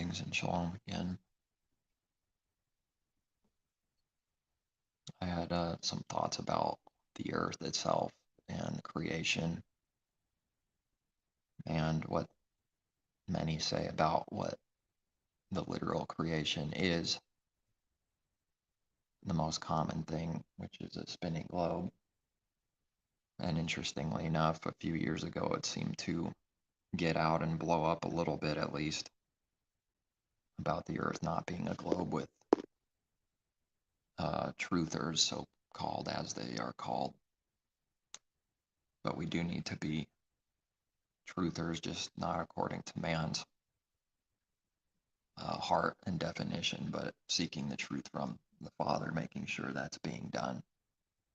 Greetings and shalom again. I had some thoughts about the earth itself and creation and what many say about what the literal creation is. The most common thing, which is a spinning globe. And interestingly enough, a few years ago, it seemed to get out and blow up a little bit at least about the earth not being a globe with truthers, so called as they are called. But we do need to be truthers, just not according to man's heart and definition, but seeking the truth from the Father, making sure that's being done,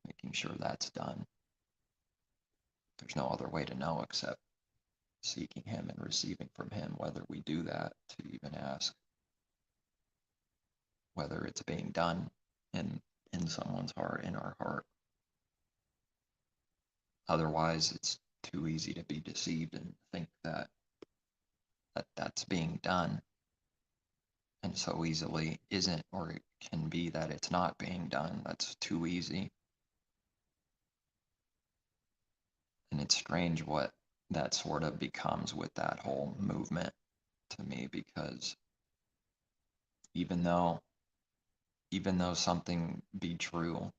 making sure that's done. There's no other way to know except seeking Him and receiving from Him, whether we do that, to even ask whether it's being done in someone's heart, in our heart. Otherwise, it's too easy to be deceived and think that that's being done, and so easily isn't, or it can be that it's not being done. That's too easy. And it's strange what that sort of becomes with that whole movement to me, because even though something be true,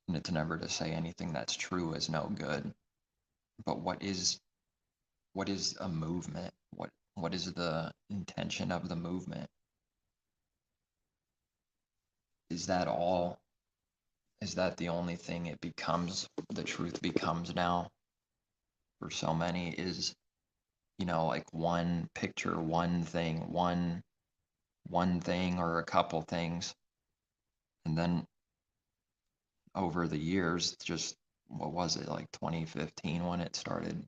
and it's never to say anything that's true is no good, but what is a movement? What is the intention of the movement? Is that all? Is that the only thing it becomes, the truth becomes now for so many? Is, like one picture, one thing, one thing or a couple things, and then over the years, just what was it, like 2015 when it started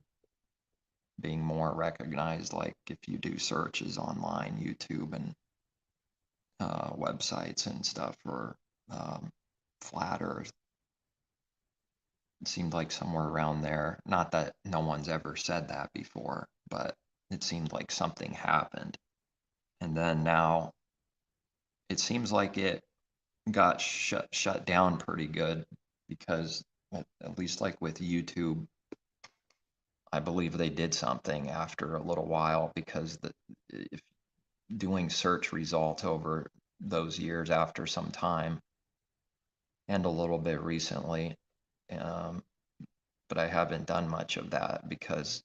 being more recognized, like if you do searches online, YouTube and websites and stuff for flat earth, it seemed like somewhere around there, not that no one's ever said that before, but it seemed like something happened. And then now it seems like it got shut down pretty good, because at least like with YouTube, I believe they did something after a little while, because if doing search results over those years after some time and a little bit recently, but I haven't done much of that because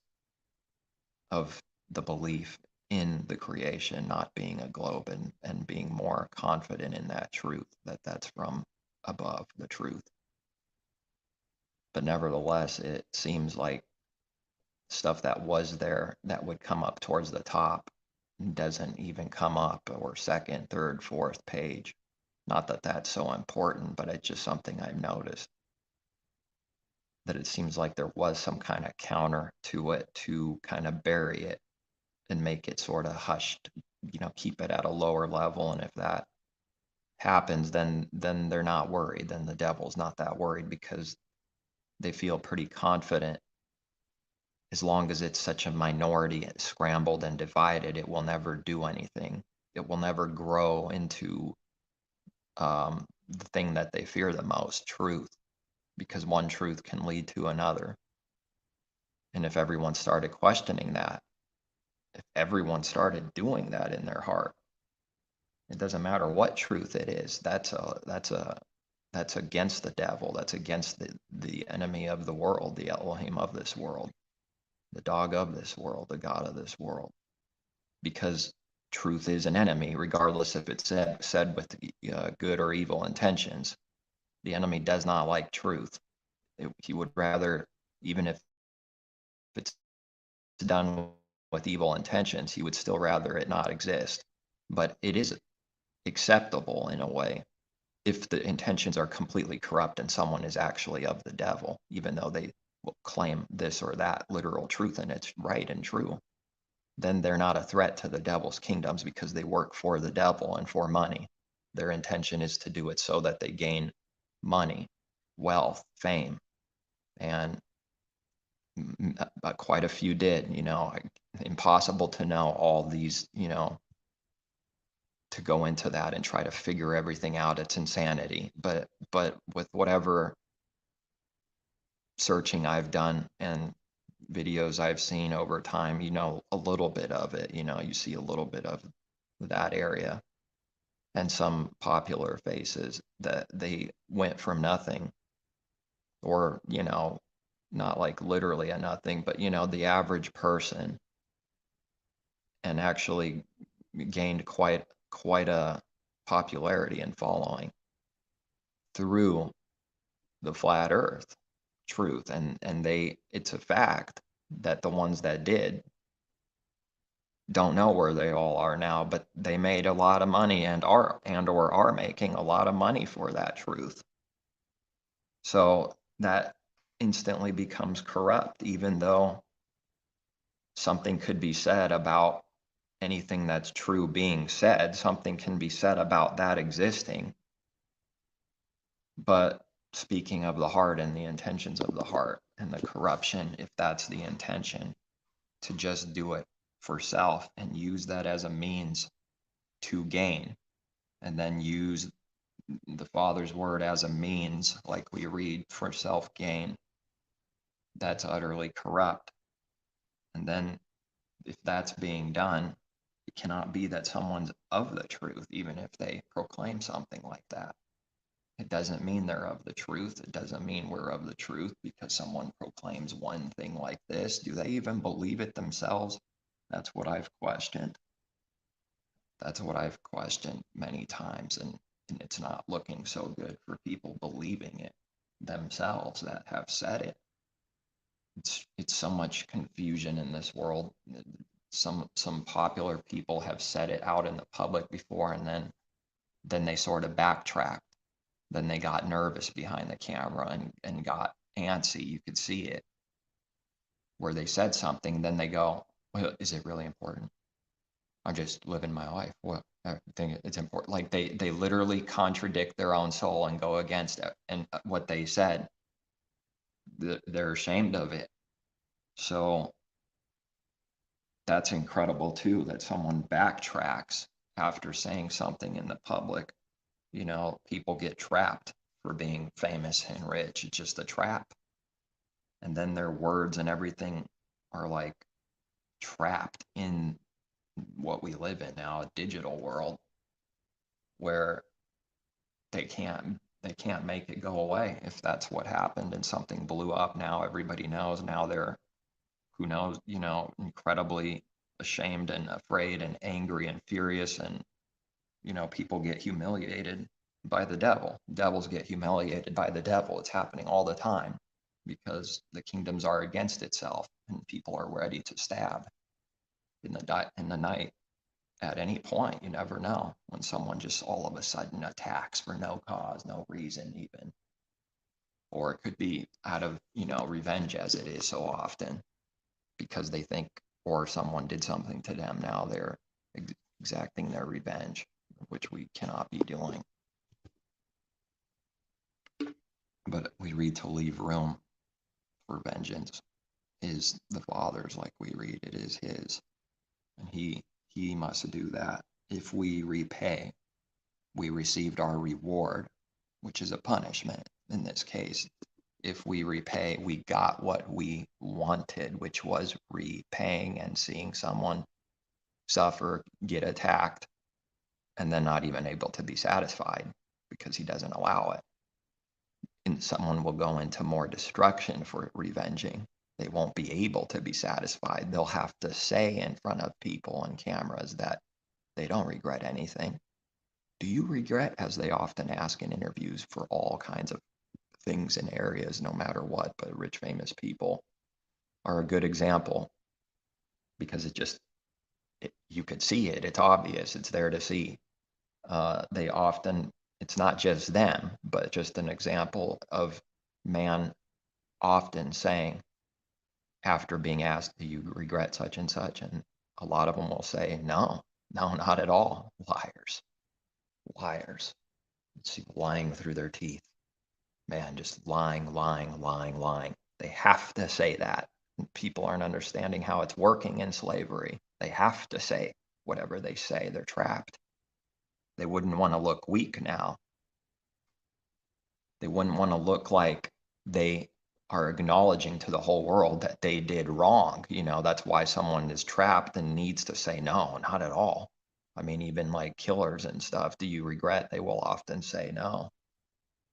of the belief in the creation not being a globe, and being more confident in that truth, that's from above, the truth. But nevertheless, it seems like stuff that was there that would come up towards the top doesn't even come up, or second, third, fourth page. Not that that's so important, but it's just something I've noticed, that it seems like there was some kind of counter to it to kind of bury it and make it sort of hushed, keep it at a lower level. And if that happens, then they're not worried. Then the devil's not that worried, because they feel pretty confident. As long as it's such a minority, scrambled and divided, it will never do anything. It will never grow into the thing that they fear the most, truth, because one truth can lead to another. And if everyone started questioning that, if everyone started doing that in their heart, it doesn't matter what truth it is. That's against the devil. That's against the enemy of the world, the Elohim of this world, the dog of this world, the God of this world. Because truth is an enemy, regardless if it's said with good or evil intentions. The enemy does not like truth. He would rather, even if it's done with evil intentions, he would still rather it not exist. But it is acceptable in a way if the intentions are completely corrupt and someone is actually of the devil, even though they will claim this or that literal truth and it's right and true. Then they're not a threat to the devil's kingdoms, because they work for the devil and for money. Their intention is to do it so that they gain money, wealth, fame. And but quite a few did, impossible to know all these, to go into that and try to figure everything out. It's insanity. But with whatever searching I've done and videos I've seen over time, a little bit of it, you see a little bit of that area, and some popular faces that they went from nothing, or, not like literally a nothing, but, the average person, and actually gained quite a popularity and following through the flat earth truth. And it's a fact that the ones that did don't know where they all are now, but they made a lot of money and are making a lot of money for that truth. So that instantly becomes corrupt, even though something could be said about anything that's true being said. Something can be said about that existing. But speaking of the heart and the intentions of the heart and the corruption, if that's the intention, to just do it for self and use that as a means to gain, and then use the Father's word as a means, like we read, for self gain, that's utterly corrupt. And then if that's being done, it cannot be that someone's of the truth, even if they proclaim something like that. It doesn't mean they're of the truth. It doesn't mean we're of the truth because someone proclaims one thing like this. Do they even believe it themselves? That's what I've questioned. That's what I've questioned many times, and it's not looking so good for people believing it themselves that have said it. It's so much confusion in this world. Some popular people have said it out in the public before, and then they sort of backtracked. Then they got nervous behind the camera and got antsy. You could see it, where they said something, then they go, well, is it really important? I'm just living my life. Well, I think it's important. Like they literally contradict their own soul and go against it. And what they said, they're ashamed of it. So that's incredible too, that someone backtracks after saying something in the public. People get trapped for being famous and rich. It's just a trap. And then their words and everything are like trapped in what we live in now, a digital world, where they can't make it go away. If that's what happened and something blew up, now everybody knows. Now they're, who knows, incredibly ashamed and afraid and angry and furious, and people get humiliated by the devil. Devils get humiliated by the devil. It's happening all the time because the kingdoms are against itself, and people are ready to stab in the night. At any point, you never know when someone just all of a sudden attacks for no cause, no reason even. Or it could be out of, revenge, as it is so often, because they think, or someone did something to them. Now they're exacting their revenge, which we cannot be doing. But we read to leave room for vengeance is the Father's, like we read, it is his. And he must do that. If we repay, we received our reward, which is a punishment in this case. If we repay, we got what we wanted, which was repaying and seeing someone suffer, get attacked, and then not even able to be satisfied because he doesn't allow it. And someone will go into more destruction for revenging. They won't be able to be satisfied. They'll have to say in front of people and cameras that they don't regret anything. Do you regret, as they often ask in interviews for all kinds of things in areas, no matter what, but rich, famous people are a good example because you could see it. It's obvious. It's there to see. They often, it's not just them, but just an example of man often saying, after being asked, do you regret such and such? And a lot of them will say, no, not at all. Liars. See, lying through their teeth. Man, just lying. They have to say that People aren't understanding how it's working in slavery. They have to say whatever they say. They're trapped. They wouldn't want to look weak now. They wouldn't want to look like they are acknowledging to the whole world that they did wrong. That's why someone is trapped and needs to say, no, not at all. I mean, even like killers and stuff, do you regret? They will often say no,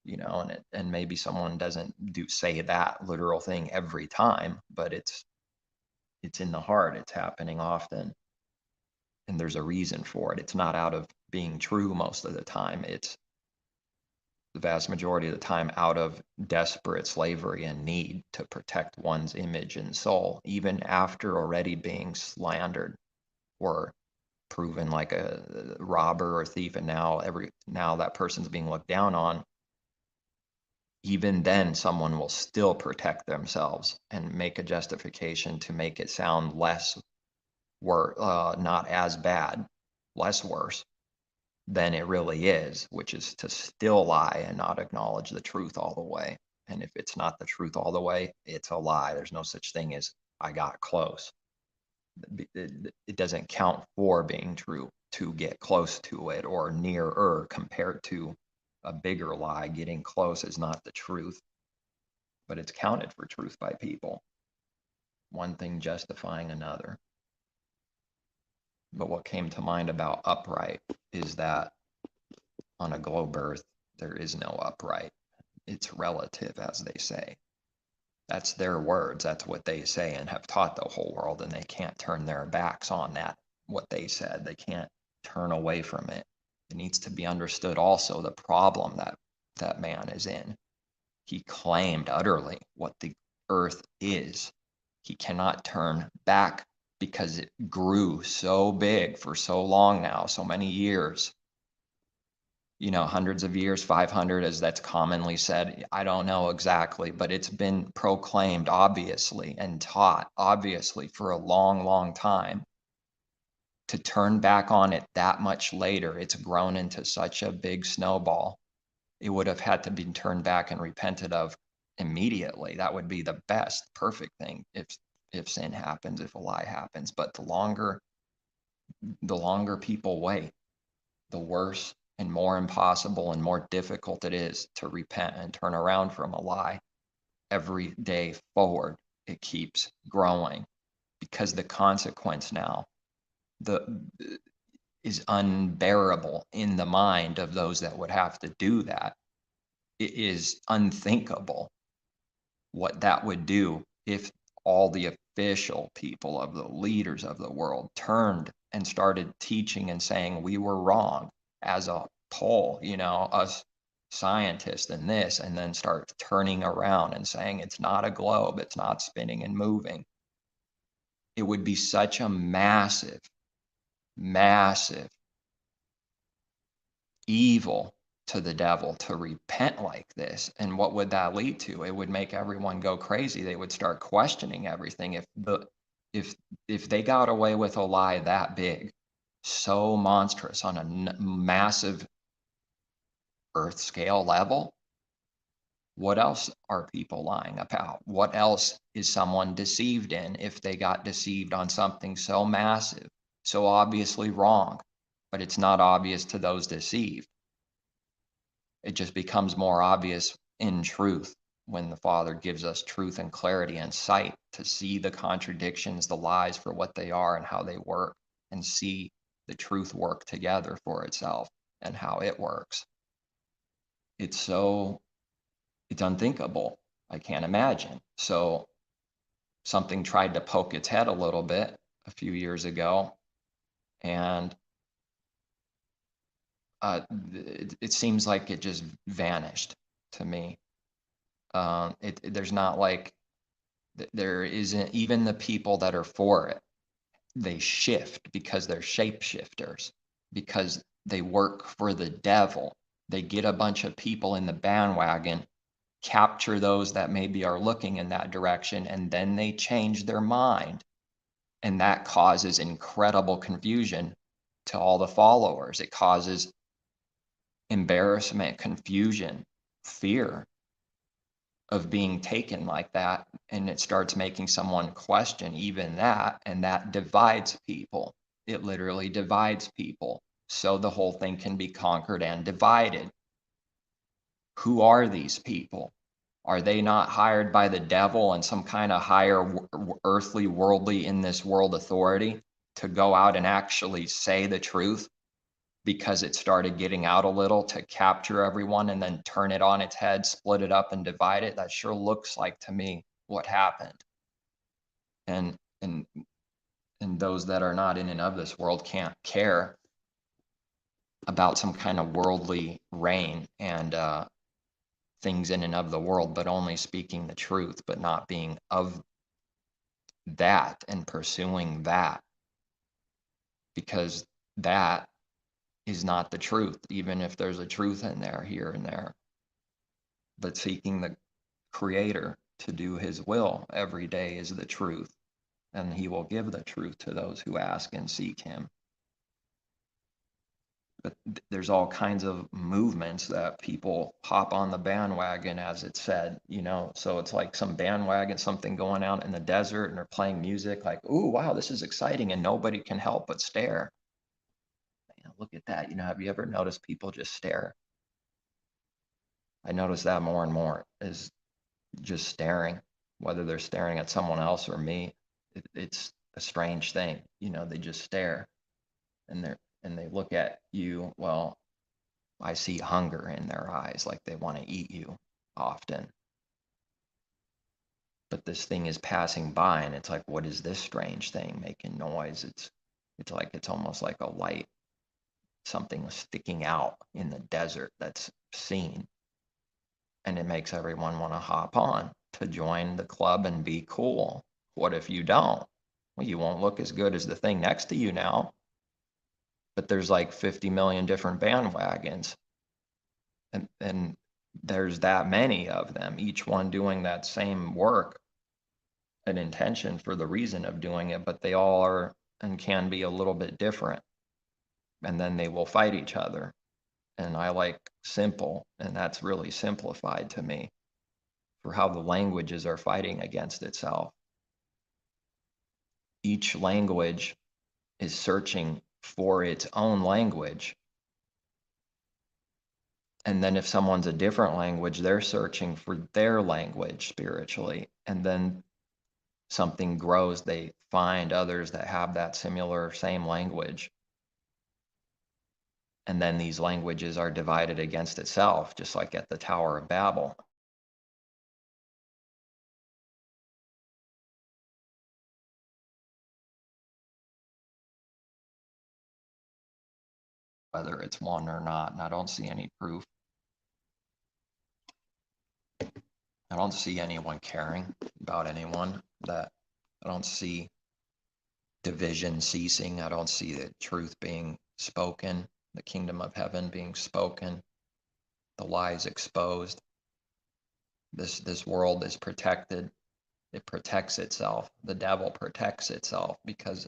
and maybe someone doesn't say that literal thing every time, but it's in the heart. It's happening often. And there's a reason for it. It's not out of being true most of the time. It's the vast majority of the time out of desperate slavery and need to protect one's image and soul, even after already being slandered or proven like a robber or thief, and now that person's being looked down on. Even then, someone will still protect themselves and make a justification to make it sound less not as bad, less worse than it really is, which is to still lie and not acknowledge the truth all the way. And if it's not the truth all the way, it's a lie. There's no such thing as I got close. It doesn't count for being true to get close to it or nearer compared to a bigger lie. Getting close is not the truth, but it's counted for truth by people. One thing justifying another. But what came to mind about upright is that on a globe earth, there is no upright. It's relative, as they say. That's their words. That's what they say and have taught the whole world, and they can't turn their backs on that, what they said. They can't turn away from it. It needs to be understood also the problem that man is in. He claimed utterly what the earth is. He cannot turn back because it grew so big for so long now, so many years. Hundreds of years, 500, as that's commonly said. I don't know exactly, but it's been proclaimed, obviously, and taught, obviously, for a long, long time. To turn back on it that much later, it's grown into such a big snowball. It would have had to be turned back and repented of immediately. That would be the best, perfect thing if sin happens, if a lie happens. But the longer people wait, the worse and more impossible and more difficult it is to repent and turn around from a lie. Every day forward, it keeps growing because the consequence now is unbearable in the mind of those that would have to do that. It is unthinkable what that would do if all the official people of the leaders of the world turned and started teaching and saying we were wrong as a whole, us scientists and this, and then start turning around and saying it's not a globe, it's not spinning and moving. It would be such a massive, massive evil to the devil to repent like this. And what would that lead to? It would make everyone go crazy. They would start questioning everything. If they got away with a lie that big, so monstrous on a massive earth scale level, what else are people lying about? What else is someone deceived in if they got deceived on something so massive, so obviously wrong, but it's not obvious to those deceived? It just becomes more obvious in truth when the Father gives us truth and clarity and sight to see the contradictions, the lies for what they are and how they work, and see the truth work together for itself and how it works. It's unthinkable. I can't imagine. So something tried to poke its head a little bit a few years ago, and it seems like it just vanished to me. There's not like there isn't even the people that are for it. They shift because they're shapeshifters, because they work for the devil. They get a bunch of people in the bandwagon, capture those that maybe are looking in that direction, and then they change their mind. And that causes incredible confusion to all the followers. It causes embarrassment, confusion, fear. of being taken like that, and it starts making someone question even that, and that divides people. It literally divides people, so the whole thing can be conquered and divided. Who are these people? Are they not hired by the devil and some kind of higher earthly, worldly, in this world authority to go out and actually say the truth because it started getting out a little, to capture everyone and then turn it on its head, split it up and divide it? That sure looks like to me what happened. And and and those that are not in and of this world can't care about some kind of worldly reign and things in and of the world, but only speaking the truth, but not being of that and pursuing that, because that is not the truth, even if there's a truth in there here and there. But seeking the Creator to do His will every day is the truth, and He will give the truth to those who ask and seek Him. But there's all kinds of movements that people hop on the bandwagon, as it said, so it's like some bandwagon, something going out in the desert, and they're playing music like, ooh, wow, this is exciting, and nobody can help but stare. Look at that. Have you ever noticed people just stare? I notice that more and more, is just staring, whether they're staring at someone else or me. It's a strange thing. They just stare, and they look at you. Well, I see hunger in their eyes, like they want to eat you often. But this thing is passing by, and it's like, what is this strange thing making noise? It's like, it's almost like a light, something sticking out in the desert that's seen. And it makes everyone want to hop on to join the club and be cool. What if you don't? Well, you won't look as good as the thing next to you now. But there's like 50 million different bandwagons. And there's that many of them, each one doing that same work, an intention for the reason of doing it, but they all are and can be a little bit different. And then they will fight each other. And I like simple, and that's really simplified to me, for how the languages are fighting against itself. Each language is searching for its own language. And then if someone's a different language, they're searching for their language spiritually. And then something grows, they find others that have that similar same language. And then these languages are divided against itself, just like at the Tower of Babel. Whether it's one or not, and I don't see any proof. I don't see anyone caring about anyone. That I don't see division ceasing. I don't see the truth being spoken, the kingdom of heaven being spoken, the lies exposed. This world is protected. It protects itself. The devil protects itself, because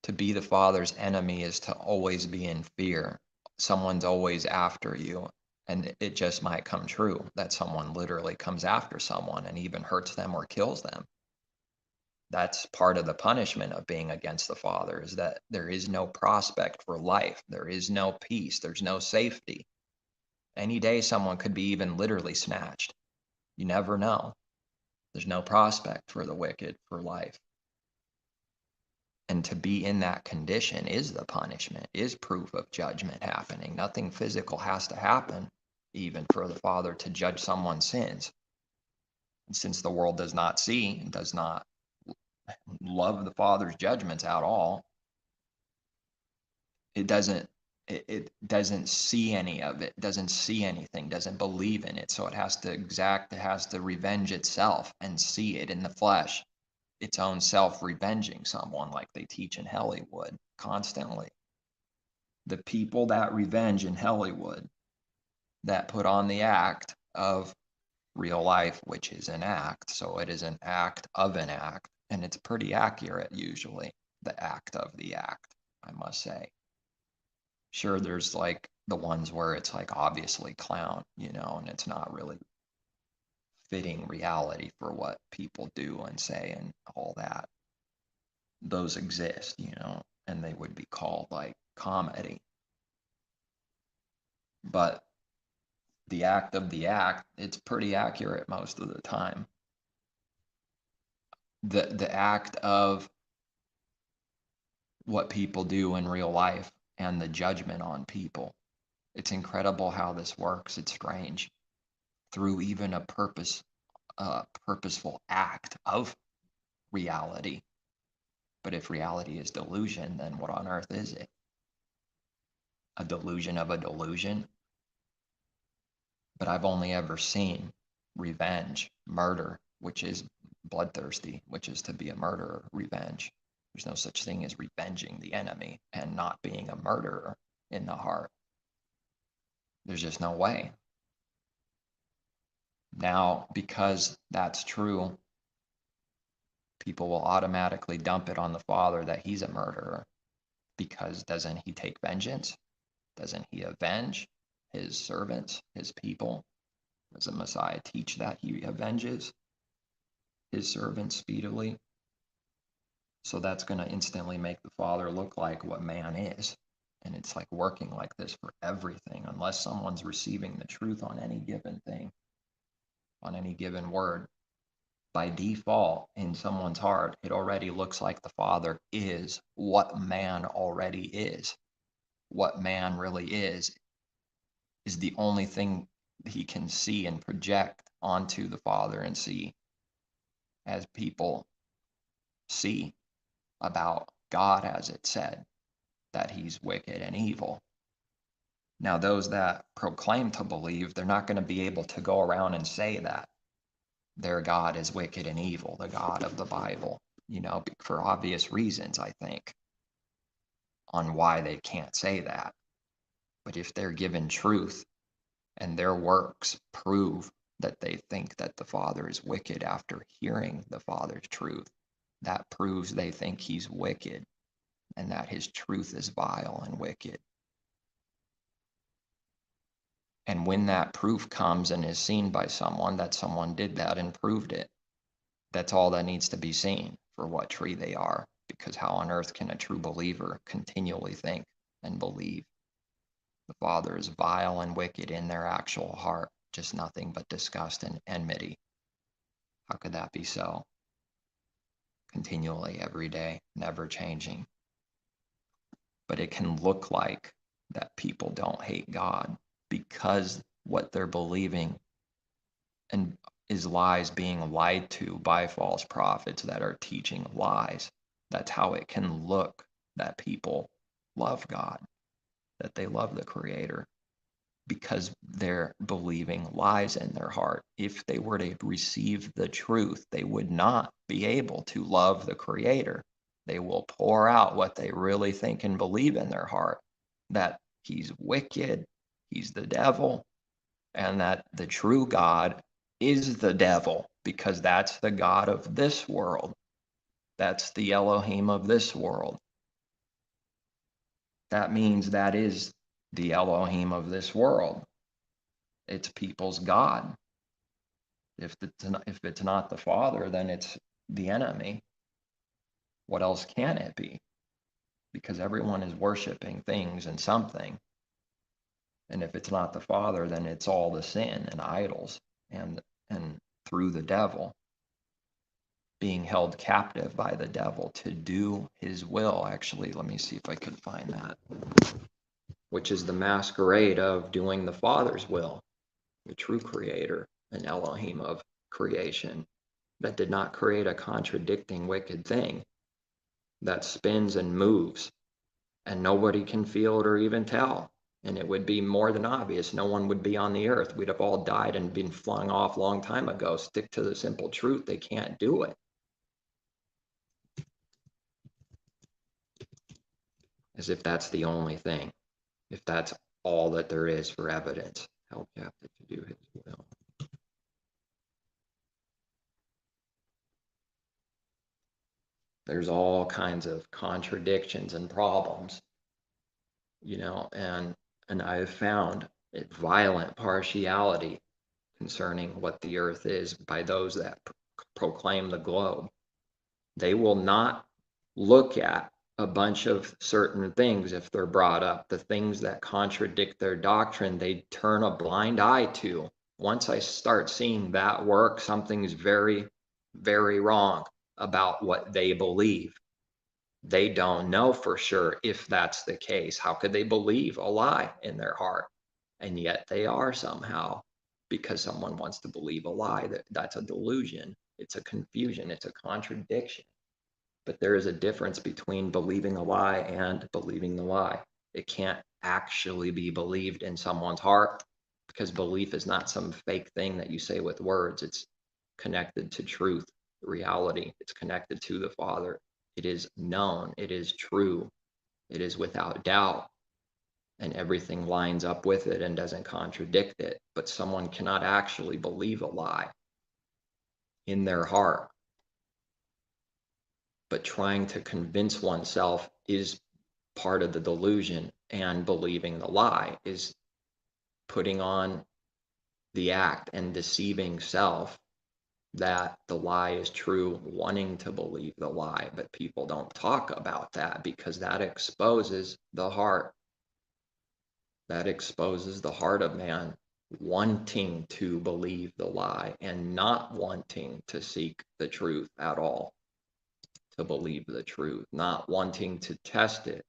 to be the Father's enemy is to always be in fear. Someone's always after you. And it just might come true that someone literally comes after someone and even hurts them or kills them. That's part of the punishment of being against the Father, is that there is no prospect for life. There is no peace. There's no safety. Any day someone could be even literally snatched. You never know. There's no prospect for the wicked for life. And to be in that condition is the punishment, is proof of judgment happening. Nothing physical has to happen, even for the Father to judge someone's sins. And since the world does not see and does not love the Father's judgments at all, it doesn't see any of it, doesn't see anything, doesn't believe in it. So it has to revenge itself and see it in the flesh, its own self revenging someone, like they teach in Hollywood constantly. The people that revenge in Hollywood, that put on the act of real life, which is an act. So it is an act of an act, and it's pretty accurate usually, the act of the act, I must say. Sure, there's like the ones where it's like obviously clown, and it's not really fitting reality for what people do and say and all that. Those exist, and they would be called like comedy. But the act of the act, it's pretty accurate most of the time. The act of what people do in real life and the judgment on people. It's incredible how this works. It's strange. Through even a purposeful act of reality. But if reality is delusion, then what on earth is it? A delusion of a delusion? But I've only ever seen revenge, murder, which is bloodthirsty, which is to be a murderer, revenge. There's no such thing as revenging the enemy and not being a murderer in the heart. There's just no way. Now, because that's true, people will automatically dump it on the Father that he's a murderer. Because doesn't he take vengeance? Doesn't he avenge his servants, his people? Does the Messiah teach that he avenges his servants speedily? So that's going to instantly make the Father look like what man is. And it's like working like this for everything, unless someone's receiving the truth on any given thing, on any given word. By default, in someone's heart, it already looks like the Father is what man already is. What man really is the only thing he can see and project onto the Father and see as people see about God, as it said, that he's wicked and evil. Now, those that proclaim to believe, they're not going to be able to go around and say that their God is wicked and evil, the God of the Bible, for obvious reasons, I think, on why they can't say that. But if they're given truth and their works prove that they think that the Father is wicked after hearing the Father's truth, that proves they think he's wicked and that his truth is vile and wicked. And when that proof comes and is seen by someone, that someone did that and proved it, that's all that needs to be seen for what tree they are, because how on earth can a true believer continually think and believe the Father is vile and wicked in their actual heart, just nothing but disgust and enmity? How could that be so? Continually, every day, never changing. But it can look like that people don't hate God because what they're believing and is lies being lied to by false prophets that are teaching lies. That's how it can look that people love God, that they love the Creator, because they're believing lies in their heart. If they were to receive the truth, they would not be able to love the Creator. They will pour out what they really think and believe in their heart, that he's wicked, he's the devil, and that the true God is the devil, because that's the God of this world. That's the Elohim of this world. That means that is the Elohim of this world. It's people's God. If it's not the Father, then it's the enemy. What else can it be? Because everyone is worshiping things and something. And if it's not the Father, then it's all the sin and idols and through the devil, being held captive by the devil to do his will. Actually, let me see if I can find that, which is the masquerade of doing the Father's will, the true Creator and Elohim of creation, that did not create a contradicting wicked thing that spins and moves and nobody can feel it or even tell. And it would be more than obvious. No one would be on the earth. We'd have all died and been flung off a long time ago. Stick to the simple truth. They can't do it. As if that's the only thing. If that's all that there is for evidence. Help Chapter to do his will. There's all kinds of contradictions and problems, and I have found it violent partiality concerning what the earth is by those that proclaim the globe. They will not look at a bunch of certain things if they're brought up. The things that contradict their doctrine, they turn a blind eye to. Once I start seeing that work, something's very, very wrong about what they believe. They don't know for sure if that's the case. How could they believe a lie in their heart? And yet they are somehow, because someone wants to believe a lie. That's a delusion. It's a confusion. It's a contradiction. But there is a difference between believing a lie and believing the lie. It can't actually be believed in someone's heart, because belief is not some fake thing that you say with words. It's connected to truth, reality. It's connected to the Father. It is known. It is true. It is without doubt. And everything lines up with it and doesn't contradict it. But someone cannot actually believe a lie in their heart. But trying to convince oneself is part of the delusion, and believing the lie is putting on the act and deceiving self that the lie is true, wanting to believe the lie. But people don't talk about that because that exposes the heart. That exposes the heart of man, wanting to believe the lie and not wanting to seek the truth at all, to believe the truth, not wanting to test it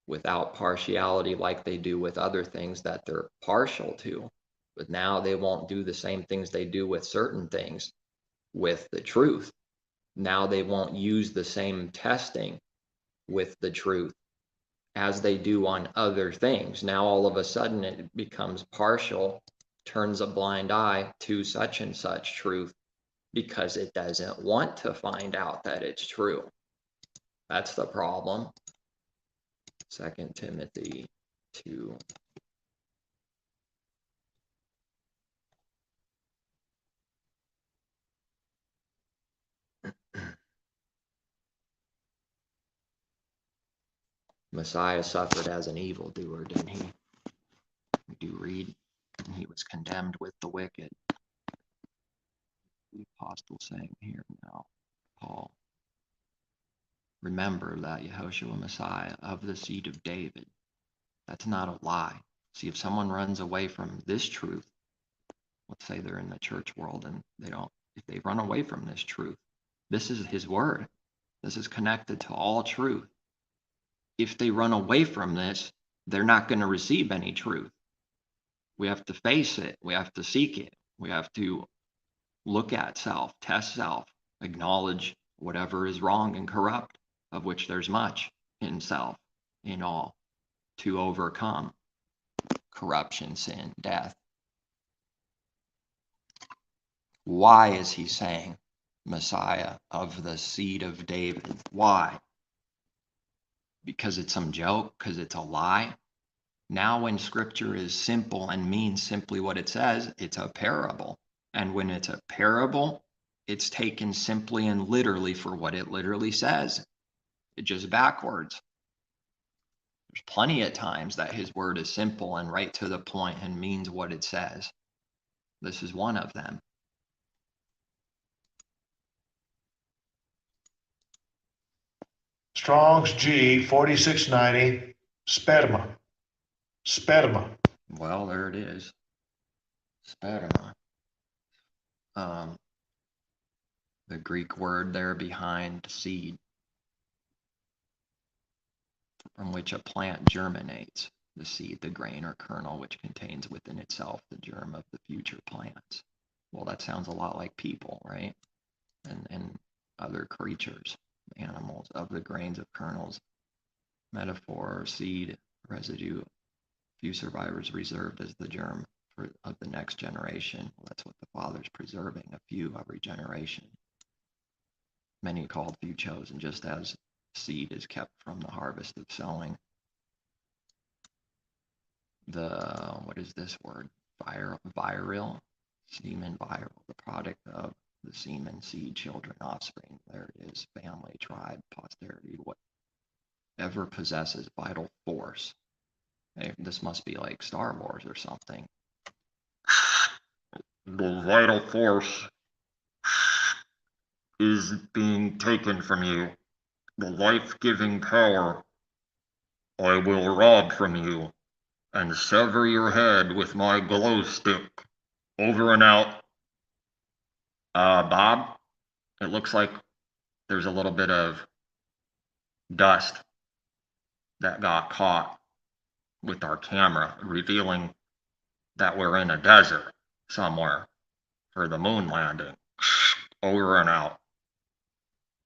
without partiality like they do with other things that they're partial to. But now they won't do the same things they do with certain things with the truth. Now they won't use the same testing with the truth as they do on other things. Now all of a sudden it becomes partial, turns a blind eye to such and such truth because it doesn't want to find out that it's true. That's the problem. 2 Timothy 2. Messiah suffered as an evildoer, didn't he? We do read, and he was condemned with the wicked. The apostle saying here now, Paul, remember that Yehoshua Messiah of the seed of David. That's not a lie. See, if someone runs away from this truth, let's say they're in the church world and if they run away from this truth, this is his word. This is connected to all truth. If they run away from this, they're not going to receive any truth. We have to face it. We have to seek it. We have to look at self, test self, acknowledge whatever is wrong and corrupt, of which there's much in self, in all, to overcome corruption, sin, death. Why is he saying Messiah of the seed of David? Why? Because it's some joke? Because it's a lie? Now when scripture is simple and means simply what it says, it's a parable. And when it's a parable, it's taken simply and literally for what it literally says. It's just backwards. There's plenty of times that his word is simple and right to the point and means what it says. This is one of them. Strong's G 4690, sperma. Sperma. Well, there it is. Sperma. The Greek word there behind seed, from which a plant germinates, the seed, the grain or kernel, which contains within itself the germ of the future plants. Well, that sounds a lot like people, right? And other creatures, animals, of the grains of kernels, metaphor, seed, residue, few survivors reserved as the germ of the next generation. Well, that's what the Father's preserving, a few every generation. Many called, few chosen, just as seed is kept from the harvest of sowing. What is this word? Virile, semen, viral, the product of the semen, seed, children, offspring. There it is, family, tribe, posterity, whatever possesses vital force. Hey, this must be like Star Wars or something. The vital force is being taken from you. The life-giving power I will rob from you and sever your head with my glow stick. Over and out. Bob, it looks like there's a little bit of dust that got caught with our camera, revealing that we're in a desert somewhere for the moon landing. Over and out.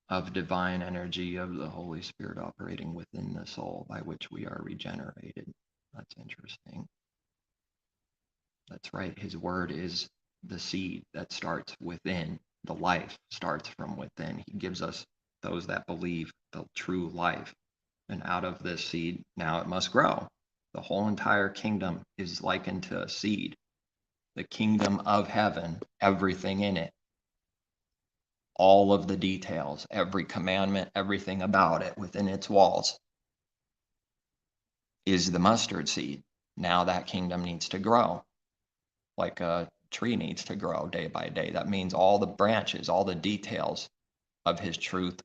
Of divine energy of the Holy Spirit operating within the soul by which we are regenerated. That's interesting. That's right. His word is the seed that starts within. The life starts from within. He gives us, those that believe, the true life. And out of this seed, now it must grow. The whole entire kingdom is likened to a seed. The kingdom of heaven, everything in it, all of the details, every commandment, everything about it within its walls is the mustard seed. Now that kingdom needs to grow like a tree needs to grow day by day. That means all the branches, all the details of his truth,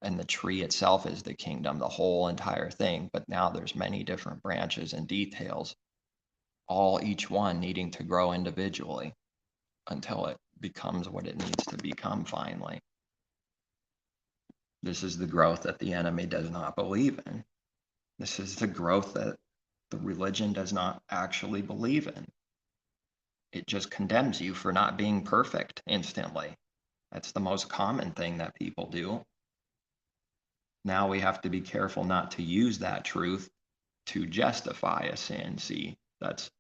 and the tree itself is the kingdom, the whole entire thing. But now there's many different branches and details, each one needing to grow individually until it becomes what it needs to become finally. This is the growth that the enemy does not believe in. This is the growth that the religion does not actually believe in. It just condemns you for not being perfect instantly. That's the most common thing that people do. Now we have to be careful not to use that truth to justify a sin. See, that's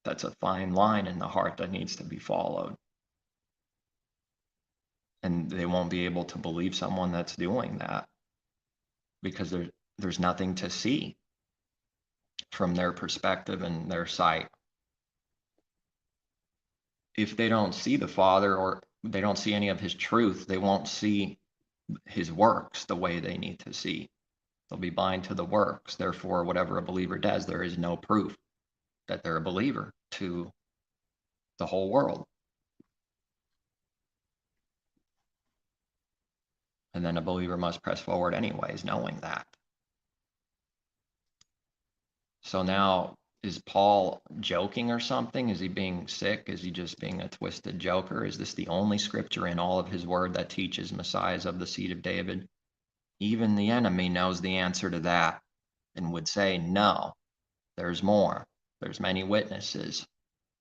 a fine line in the heart that needs to be followed. And they won't be able to believe someone that's doing that because there's nothing to see from their perspective and their sight. If they don't see the Father or they don't see any of his truth, they won't see his works the way they need to see. They'll be blind to the works. Therefore, whatever a believer does, there is no proof that they're a believer to the whole world. And then a believer must press forward anyways, knowing that. So now, is Paul joking or something? Is he being sick? Is he just being a twisted joker? Is this the only scripture in all of his word that teaches Messiahs of the seed of David? Even the enemy knows the answer to that and would say, no, there's more. There's many witnesses.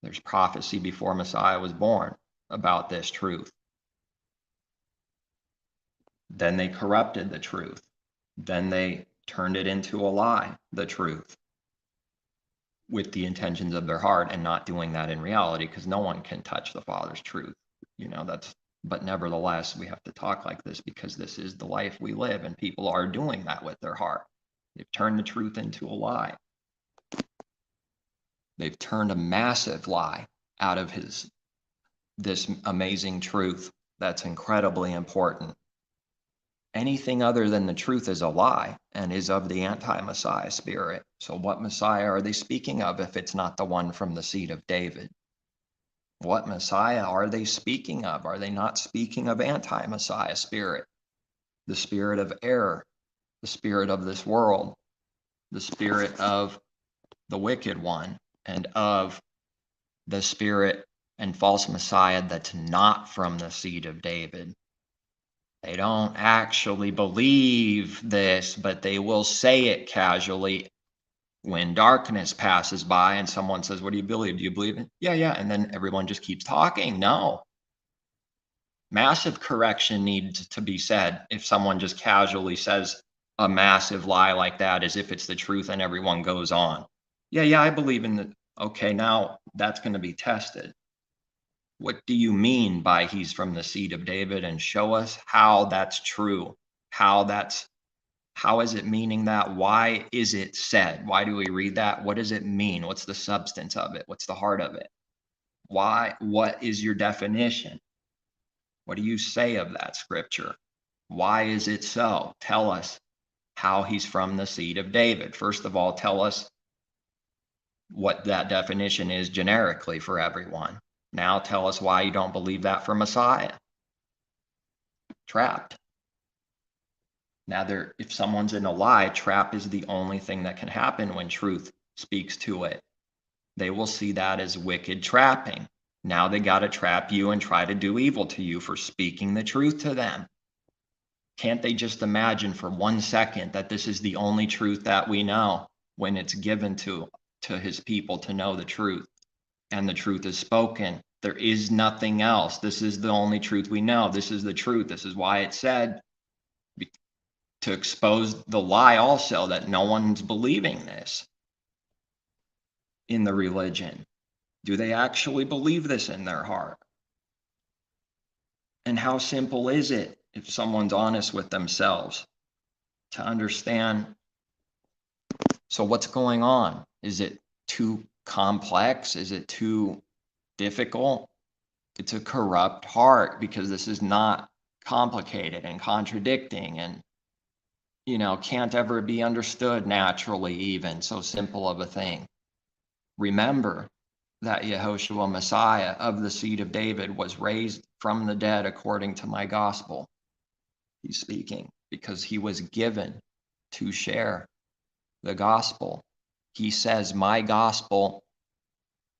There's prophecy before Messiah was born about this truth. Then they corrupted the truth. Then they turned it into a lie, the truth, with the intentions of their heart and not doing that in reality, because no one can touch the Father's truth. But nevertheless, we have to talk like this because this is the life we live, and people are doing that with their heart. They've turned the truth into a lie. They've turned a massive lie out of this amazing truth that's incredibly important. Anything other than the truth is a lie and is of the anti-Messiah spirit. So what Messiah are they speaking of if it's not the one from the seed of David? What Messiah are they speaking of? Are they not speaking of anti-Messiah spirit? The spirit of error, the spirit of this world, the spirit of the wicked one, and of the spirit and false Messiah that's not from the seed of David. They don't actually believe this, but they will say it casually when darkness passes by and someone says, what do you believe? Do you believe it? Yeah. And then everyone just keeps talking. No. Massive correction needs to be said if someone just casually says a massive lie like that as if it's the truth and everyone goes on. Yeah, I believe in the. Okay, now that's going to be tested. What do you mean by he's from the seed of David? And show us how that's true. How is it meaning that? Why is it said? Why do we read that? What does it mean? What's the substance of it? What's the heart of it? Why? What is your definition? What do you say of that scripture? Why is it so? Tell us how he's from the seed of David. First of all, tell us what that definition is generically for everyone. Now tell us why you don't believe that for Messiah. Trapped. Now, if someone's in a lie, trap is the only thing that can happen when truth speaks to it. They will see that as wicked trapping. Now they got to trap you and try to do evil to you for speaking the truth to them. Can't they just imagine for 1 second that this is the only truth that we know when it's given to his people to know the truth, and the truth is spoken? There is nothing else. This is the only truth we know. This is the truth. This is why it said to expose the lie also, that no one's believing this in the religion. Do they actually believe this in their heart? And how simple is it, if someone's honest with themselves, to understand? So what's going on? Is it too complex? Is it too difficult? It's a corrupt heart, because this is not complicated and contradicting and, can't ever be understood naturally, even so simple of a thing. Remember that Yehoshua Messiah of the seed of David was raised from the dead according to my gospel. He's speaking because he was given to share the gospel. He says, my gospel,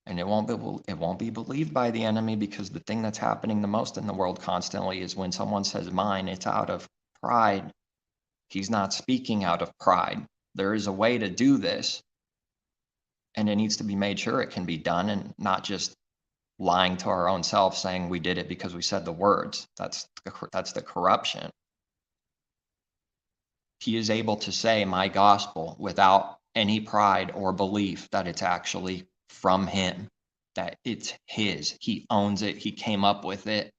and it won't be believed by the enemy, because the thing that's happening the most in the world constantly is when someone says mine, it's out of pride. He's not speaking out of pride. There is a way to do this, and it needs to be made sure it can be done, and not just lying to our own self saying we did it because we said the words. That's the corruption. He is able to say my gospel without any pride or belief that it's actually from him, that it's his. He owns it. He came up with it.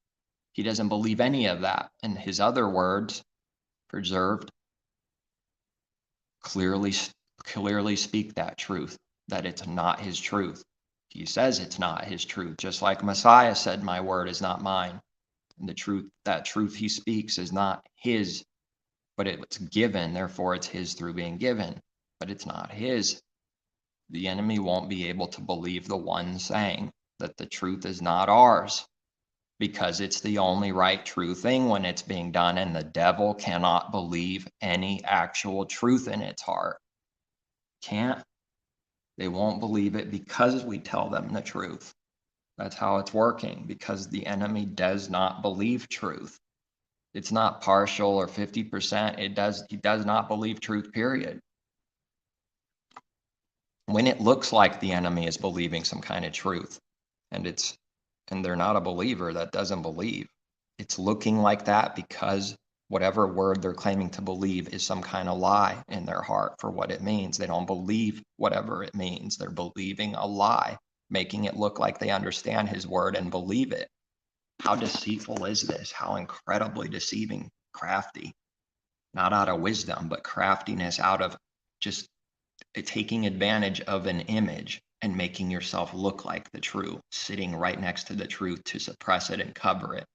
He doesn't believe any of that. And his other words, preserved, clearly speak that truth, that it's not his truth. He says it's not his truth, just like Messiah said, my word is not mine. And that truth he speaks is not his, but it's given, therefore it's his through being given, but it's not his. The enemy won't be able to believe the one saying that the truth is not ours, because it's the only right true thing when it's being done, and the devil cannot believe any actual truth in its heart. Can't. They won't believe it because we tell them the truth. That's how it's working, because the enemy does not believe truth. It's not partial or 50%. He does not believe truth, period. When it looks like the enemy is believing some kind of truth, and they're not a believer that doesn't believe, it's looking like that because whatever word they're claiming to believe is some kind of lie in their heart for what it means. They don't believe whatever it means. They're believing a lie, making it look like they understand his word and believe it. How deceitful is this? How incredibly deceiving, crafty. Not out of wisdom, but craftiness out of just taking advantage of an image and making yourself look like the truth, sitting right next to the truth to suppress it and cover it.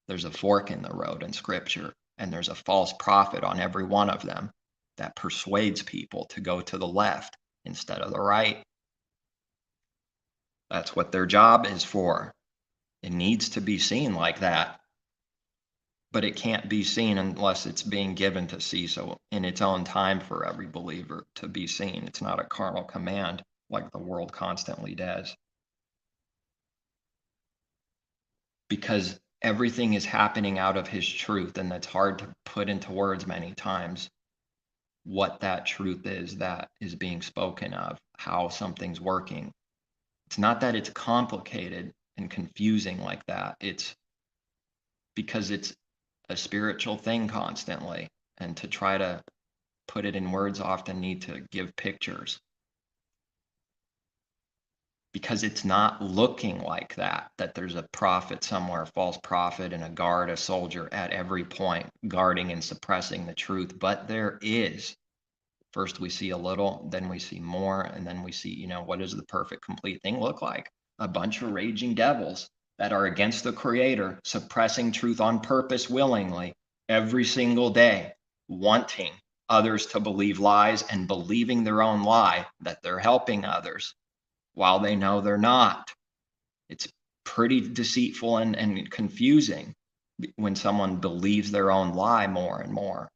There's a fork in the road in Scripture, and there's a false prophet on every one of them that persuades people to go to the left instead of the right. That's what their job is for. It needs to be seen like that, but it can't be seen unless it's being given to see so in its own time for every believer to be seen. It's not a carnal command like the world constantly does, because everything is happening out of his truth, and that's hard to put into words many times, what that truth is that is being spoken of, how something's working. It's not that it's complicated and confusing like that. It's because it's a spiritual thing constantly, and to try to put it in words often need to give pictures, because it's not looking like that there's a prophet somewhere, a false prophet, and a guard, a soldier at every point guarding and suppressing the truth. But there is. First we see a little, then we see more, and then we see, what does the perfect complete thing look like? A bunch of raging devils that are against the Creator, suppressing truth on purpose willingly every single day, wanting others to believe lies and believing their own lie that they're helping others while they know they're not. It's pretty deceitful and confusing when someone believes their own lie more and more.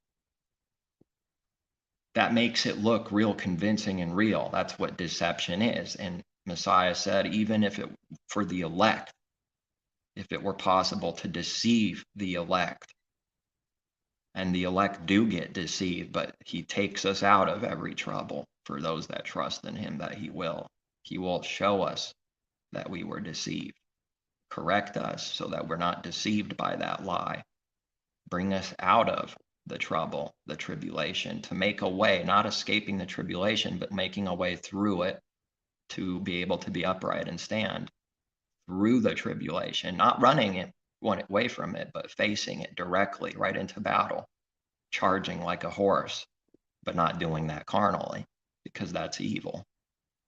That makes it look real convincing and real. That's what deception is. And Messiah said, even if it for the elect, if it were possible to deceive the elect, and the elect do get deceived, but he takes us out of every trouble for those that trust in him, that he will show us that we were deceived, correct us so that we're not deceived by that lie, bring us out of the trouble, the tribulation, to make a way, not escaping the tribulation, but making a way through it to be able to be upright and stand through the tribulation, not running it away from it, but facing it directly right into battle, charging like a horse, but not doing that carnally, because that's evil.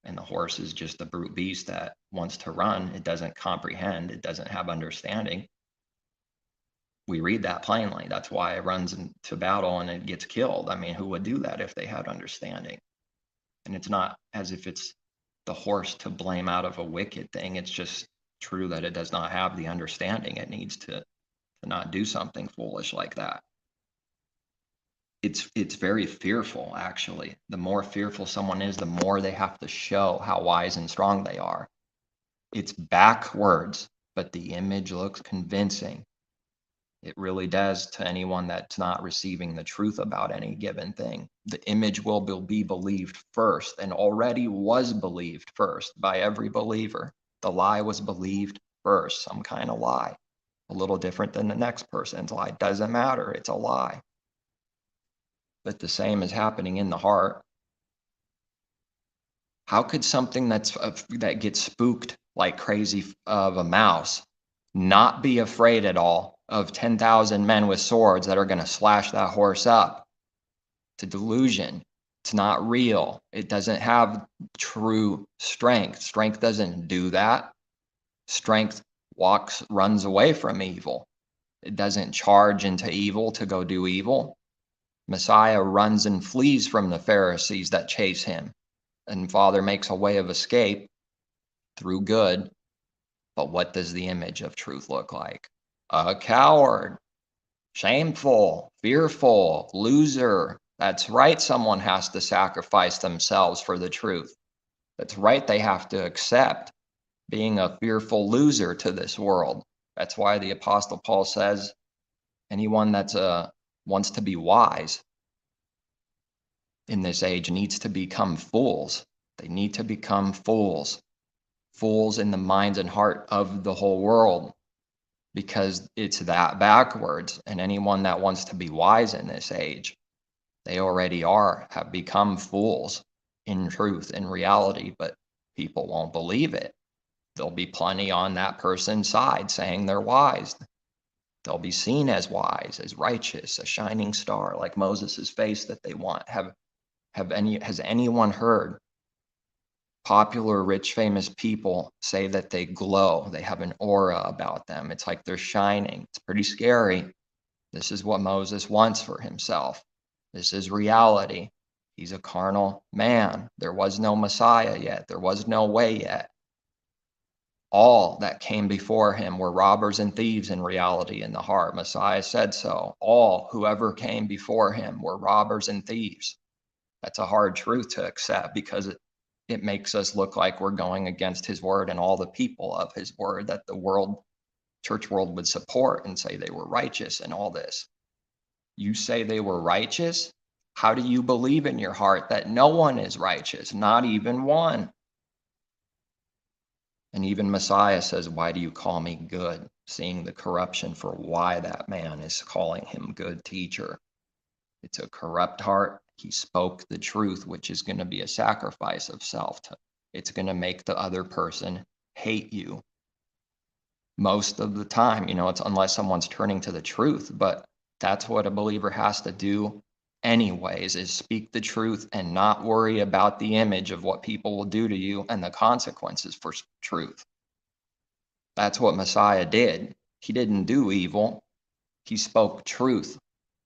And the horse is just a brute beast that wants to run. It doesn't comprehend. It doesn't have understanding. We read that plainly. That's why it runs into battle and it gets killed. I mean, who would do that if they had understanding? And it's not as if it's the horse to blame out of a wicked thing. It's just true that it does not have the understanding it needs to not do something foolish like that. It's very fearful, actually. The more fearful someone is, the more they have to show how wise and strong they are. It's backwards, but the image looks convincing. It really does to anyone that's not receiving the truth about any given thing. The image will be believed first, and already was believed first by every believer. The lie was believed first, some kind of lie. A little different than the next person's lie. Doesn't matter, it's a lie. But the same is happening in the heart. How could something that gets spooked like crazy of a mouse not be afraid at all of 10,000 men with swords that are going to slash that horse up? It's a delusion. It's not real. It doesn't have true strength. Strength doesn't do that. Strength runs away from evil. It doesn't charge into evil to go do evil. Messiah runs and flees from the Pharisees that chase him. And Father makes a way of escape through good. But what does the image of truth look like? A coward, shameful, fearful, loser. That's right, someone has to sacrifice themselves for the truth. That's right, they have to accept being a fearful loser to this world. That's why the Apostle Paul says, anyone that's wants to be wise in this age needs to become fools. They need to become fools. Fools in the minds and heart of the whole world, because it's that backwards. And anyone that wants to be wise in this age, they already have become fools in truth, in reality, but people won't believe it. There'll be plenty on that person's side saying they're wise. They'll be seen as wise, as righteous, a shining star like Moses' face that they want. Has anyone heard popular, rich, famous people say that they glow? They have an aura about them. It's like they're shining. It's pretty scary. This is what Moses wants for himself. This is reality. He's a carnal man. There was no Messiah yet. There was no way yet. All that came before him were robbers and thieves in reality in the heart. Messiah said so. Whoever came before him were robbers and thieves. That's a hard truth to accept, because it makes us look like we're going against his word and all the people of his word that the church world would support and say they were righteous and all this. You say they were righteous? How do you believe in your heart that no one is righteous, not even one? And even Messiah says, why do you call me good? Seeing the corruption for why that man is calling him good teacher. It's a corrupt heart. He spoke the truth, which is going to be a sacrifice of self. It's going to make the other person hate you. Most of the time, it's unless someone's turning to the truth, but that's what a believer has to do anyways, is speak the truth and not worry about the image of what people will do to you and the consequences for truth. That's what Messiah did. He didn't do evil. He spoke truth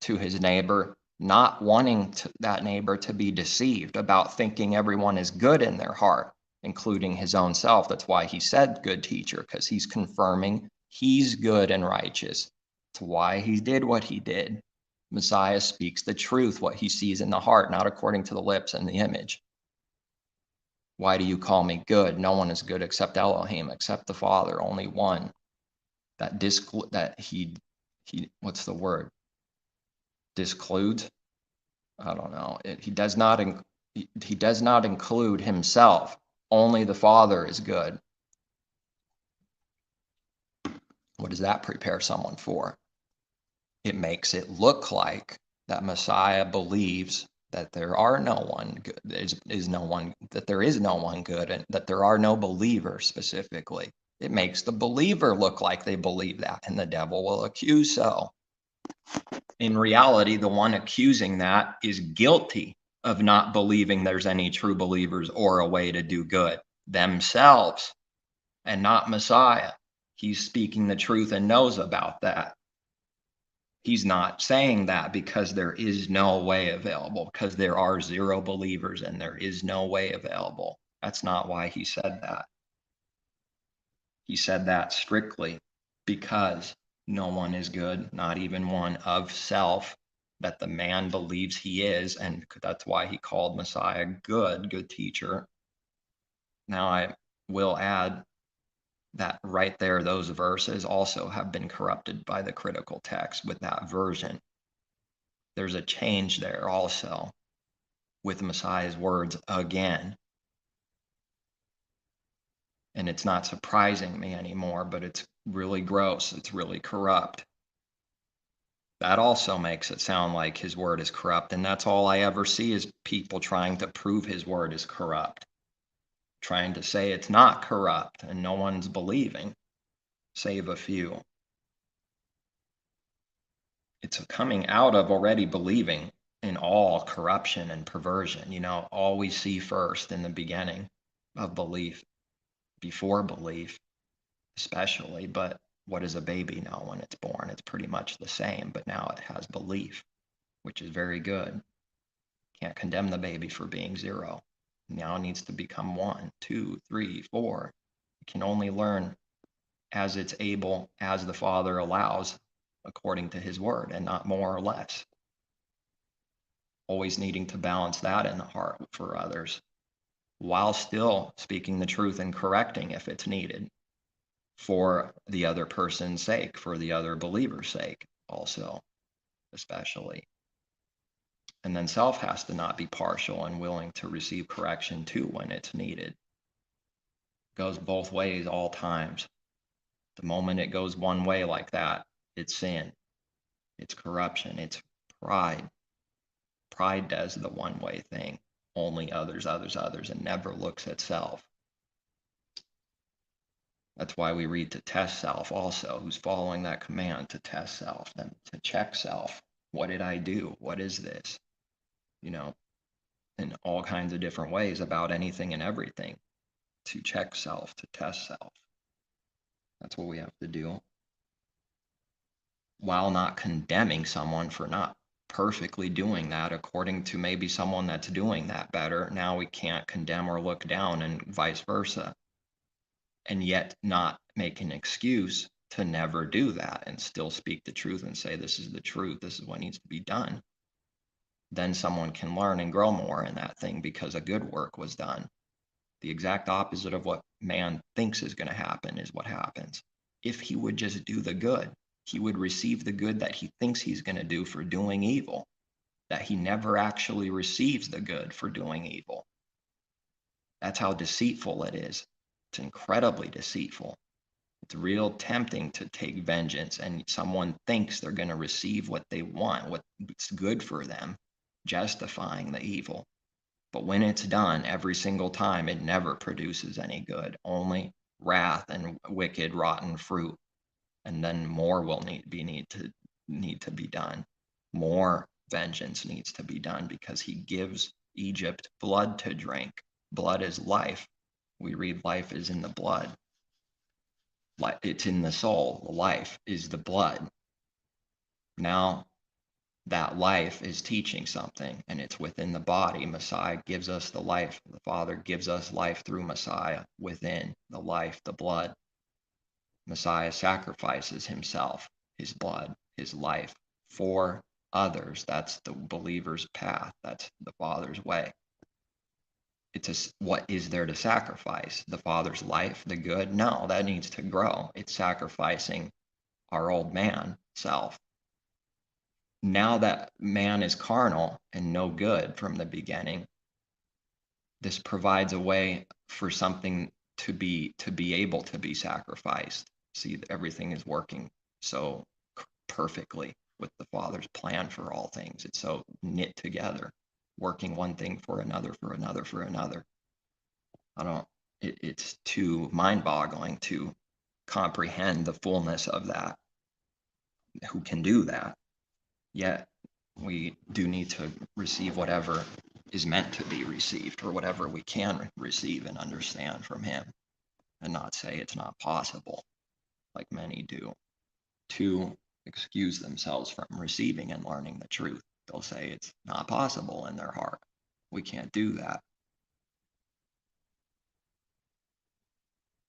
to his neighbor, not wanting that neighbor to be deceived about thinking everyone is good in their heart. including his own self. That's why he said good teacher, because he's confirming he's good and righteous. It's why he did what he did. Messiah speaks the truth, what he sees in the heart, not according to the lips and the image. Why do you call me good? No one is good except Elohim, except the Father, only one. That he what's the word? Discludes? I don't know. He does not include himself. Only the Father is good. What does that prepare someone for? It makes it look like that Messiah believes that there are no one good, that there is no one good, and that there are no believers specifically. It makes the believer look like they believe that, and the devil will accuse so. In reality, the one accusing that is guilty of not believing there's any true believers or a way to do good themselves, and not Messiah. He's speaking the truth and knows about that. He's not saying that because there is no way available, because there are zero believers and there is no way available. That's not why he said that. He said that strictly because no one is good, not even one of self, that the man believes he is, and that's why he called Messiah good teacher. Now I will add that right there, those verses also have been corrupted by the critical text with that version. There's a change there also with Messiah's words again. And it's not surprising me anymore, but it's really gross. It's really corrupt. That also makes it sound like his word is corrupt. And that's all I ever see is people trying to prove his word is corrupt, trying to say it's not corrupt, and no one's believing, save a few. It's coming out of already believing in all corruption and perversion. All we see first in the beginning of belief, before belief especially. But what does a baby know when it's born? It's pretty much the same, but now it has belief, which is very good. Can't condemn the baby for being zero. Now it needs to become 1, 2, 3, 4. It can only learn as it's able, as the Father allows, according to his word, and not more or less. Always needing to balance that in the heart for others, while still speaking the truth and correcting if it's needed, for the other person's sake, for the other believer's sake also, especially. And then self has to not be partial and willing to receive correction too when it's needed. It goes both ways all times. The moment it goes one way like that, it's sin, it's corruption, it's pride. Pride does the one-way thing, only others, and never looks at self. That's why we read to test self also, who's following that command to test self, then to check self. What did I do? What is this? In all kinds of different ways about anything and everything, to check self, to test self. That's what we have to do, while not condemning someone for not perfectly doing that according to maybe someone that's doing that better. Now we can't condemn or look down, and vice versa, and yet not make an excuse to never do that and still speak the truth and say, this is the truth, this is what needs to be done. Then someone can learn and grow more in that thing because a good work was done. The exact opposite of what man thinks is going to happen is what happens. If he would just do the good, he would receive the good that he thinks he's going to do for doing evil, that he never actually receives the good for doing evil. That's how deceitful it is. It's incredibly deceitful. It's real tempting to take vengeance, and someone thinks they're going to receive what they want, what's good for them, justifying the evil. But when it's done every single time, it never produces any good, only wrath and wicked, rotten fruit. And then more will need to be done. More vengeance needs to be done because he gives Egypt blood to drink. Blood is life. We read life is in the blood. It's in the soul. Life is the blood. Now that life is teaching something, and it's within the body. Messiah gives us the life. The Father gives us life through Messiah within the life, the blood. Messiah sacrifices himself, his blood, his life for others. That's the believer's path. That's the Father's way. What is there to sacrifice? The Father's life, the good? No, that needs to grow. It's sacrificing our old man self. Now that man is carnal and no good from the beginning, this provides a way for something to be able to be sacrificed. See, everything is working so perfectly with the Father's plan for all things. It's so knit together, working one thing for another, for another, for another. It's too mind-boggling to comprehend the fullness of that. Who can do that? Yet we do need to receive whatever is meant to be received, or whatever we can receive and understand from him, and not say it's not possible, like many do, to excuse themselves from receiving and learning the truth. They'll say it's not possible in their heart. We can't do that.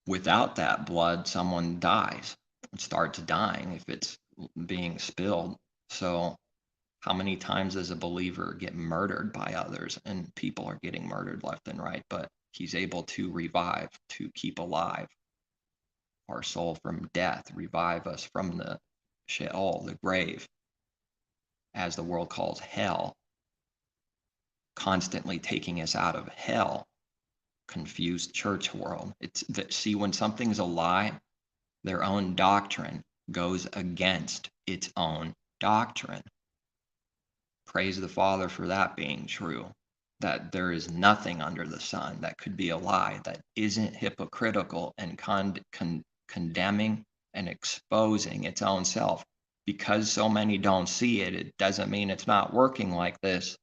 Without that blood, someone dies, starts dying if it's being spilled. So how many times does a believer get murdered by others, and people are getting murdered left and right, but he's able to revive, to keep alive our soul from death, revive us from the Sheol, the grave, as the world calls hell, constantly taking us out of hell. Confused church world. It's that, see, when something's a lie, their own doctrine goes against its own doctrine. Praise the Father for that being true, that there is nothing under the sun that could be a lie that isn't hypocritical and condemning and exposing its own self. Because so many don't see it, it doesn't mean it's not working like this.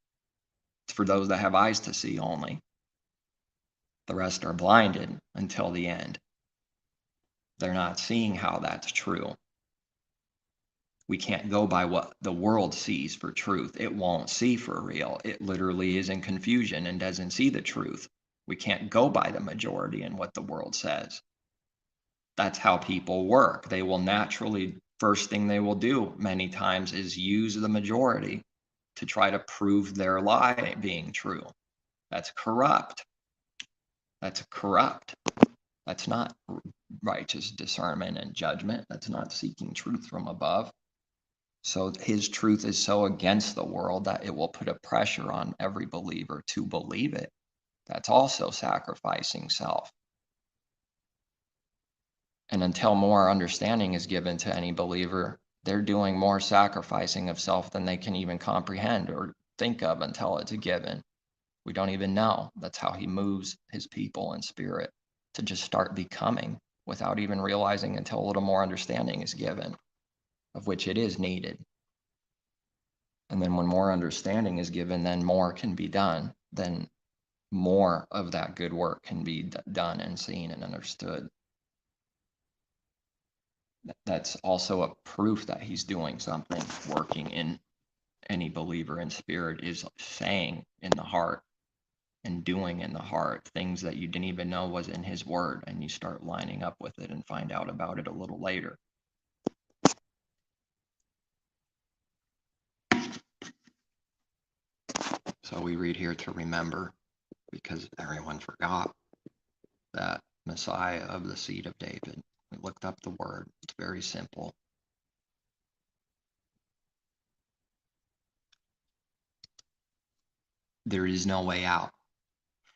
It's for those that have eyes to see only. The rest are blinded until the end. They're not seeing how that's true. We can't go by what the world sees for truth. It won't see for real. It literally is in confusion and doesn't see the truth. We can't go by the majority and what the world says. That's how people work. They will naturally, first thing they will do many times is use the majority to try to prove their lie being true. That's corrupt. That's corrupt. That's not righteous discernment and judgment. That's not seeking truth from above. So his truth is so against the world that it will put a pressure on every believer to believe it. That's also sacrificing self. And until more understanding is given to any believer, they're doing more sacrificing of self than they can even comprehend or think of until it's given. We don't even know. That's how he moves his people in spirit, to just start becoming without even realizing until a little more understanding is given, of which it is needed. And then when more understanding is given, then more can be done. Then more of that good work can be done and seen and understood. That's also a proof that he's doing something, working in any believer in spirit, is saying in the heart and doing in the heart things that you didn't even know was in his word, and you start lining up with it and find out about it a little later. So we read here to remember, because everyone forgot, that Messiah of the seed of David. We looked up the word. It's very simple. There is no way out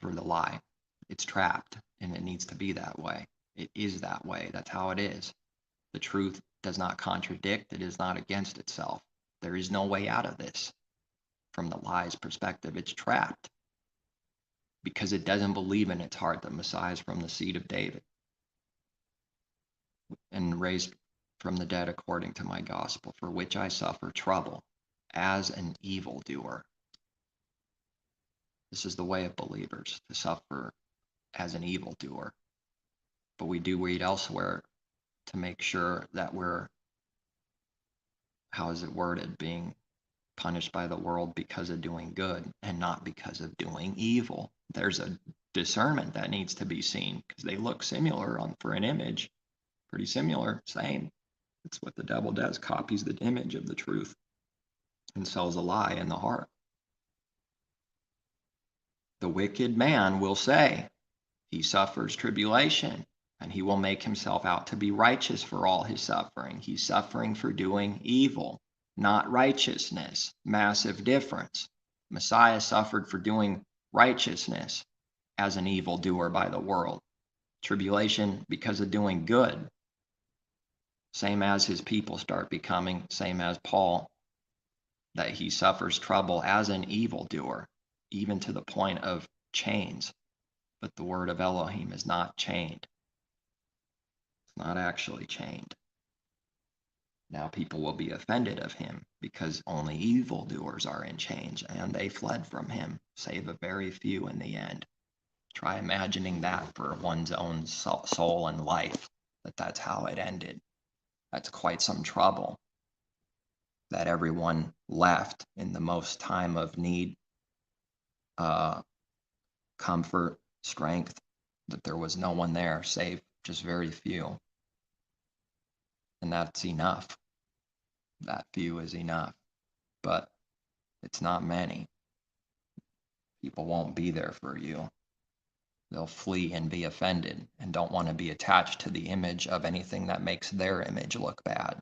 for the lie. It's trapped, and it needs to be that way. It is that way. That's how it is. The truth does not contradict. It is not against itself. There is no way out of this. From the lie's perspective, it's trapped because it doesn't believe in its heart that Messiah is from the seed of David and raised from the dead according to my gospel, for which I suffer trouble as an evildoer. This is the way of believers, to suffer as an evildoer. But we do read elsewhere to make sure that we're, how is it worded, being punished by the world because of doing good and not because of doing evil. There's a discernment that needs to be seen because they look similar for an image, pretty similar, same. It's what the devil does, copies the image of the truth and sells a lie in the heart. The wicked man will say, he suffers tribulation, and he will make himself out to be righteous for all his suffering. He's suffering for doing evil, not righteousness. Massive difference. Messiah suffered for doing righteousness as an evildoer by the world. Tribulation because of doing good. Same as his people start becoming, same as Paul, that he suffers trouble as an evildoer, even to the point of chains. But the word of Elohim is not chained. It's not actually chained. Now people will be offended of him because only evildoers are in chains, and they fled from him, save a very few in the end. Try imagining that for one's own soul and life, that's how it ended. That's quite some trouble. That everyone left in the most time of need, comfort, strength, that there was no one there save just very few. And that's enough. That few is enough. But it's not many. People won't be there for you. They'll flee and be offended and don't want to be attached to the image of anything that makes their image look bad.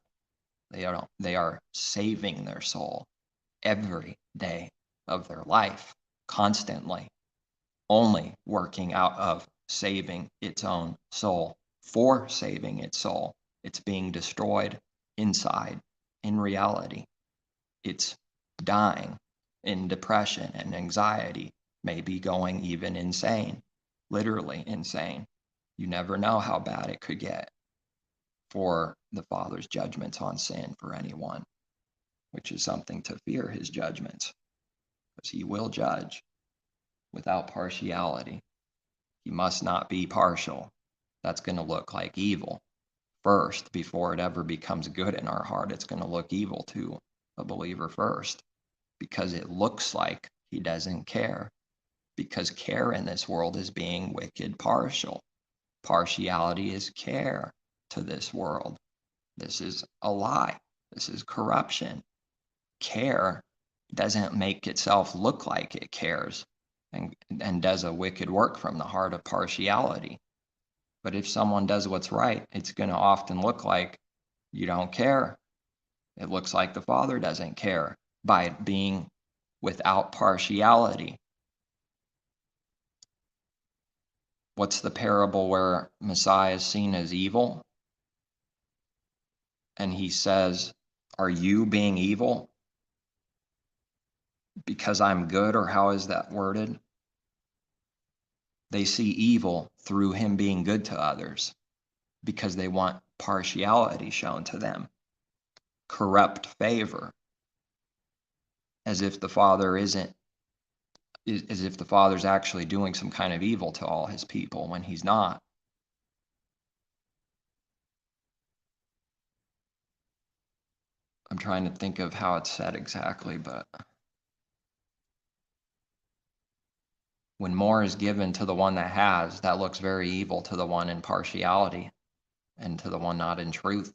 They are saving their soul every day of their life, constantly, only working out of saving its own soul. For saving its soul, it's being destroyed inside. In reality, it's dying in depression and anxiety, maybe going even insane, literally insane. You never know how bad it could get for the Father's judgments on sin for anyone, which is something to fear, his judgments, because he will judge without partiality. He must not be partial. That's going to look like evil first before it ever becomes good in our heart. It's going to look evil to a believer first because it looks like he doesn't care, because care in this world is being wicked partial. Partiality is care to this world. This is a lie. This is corruption. Care doesn't make itself look like it cares and does a wicked work from the heart of partiality. But if someone does what's right, it's going to often look like you don't care. It looks like the Father doesn't care by being without partiality. What's the parable where Messiah is seen as evil? And he says, are you being evil because I'm good? Or how is that worded? They see evil through him being good to others because they want partiality shown to them. Corrupt favor. As if the Father's actually doing some kind of evil to all his people when he's not. I'm trying to think of how it's said exactly, but when more is given to the one that has, that looks very evil to the one in partiality and to the one not in truth.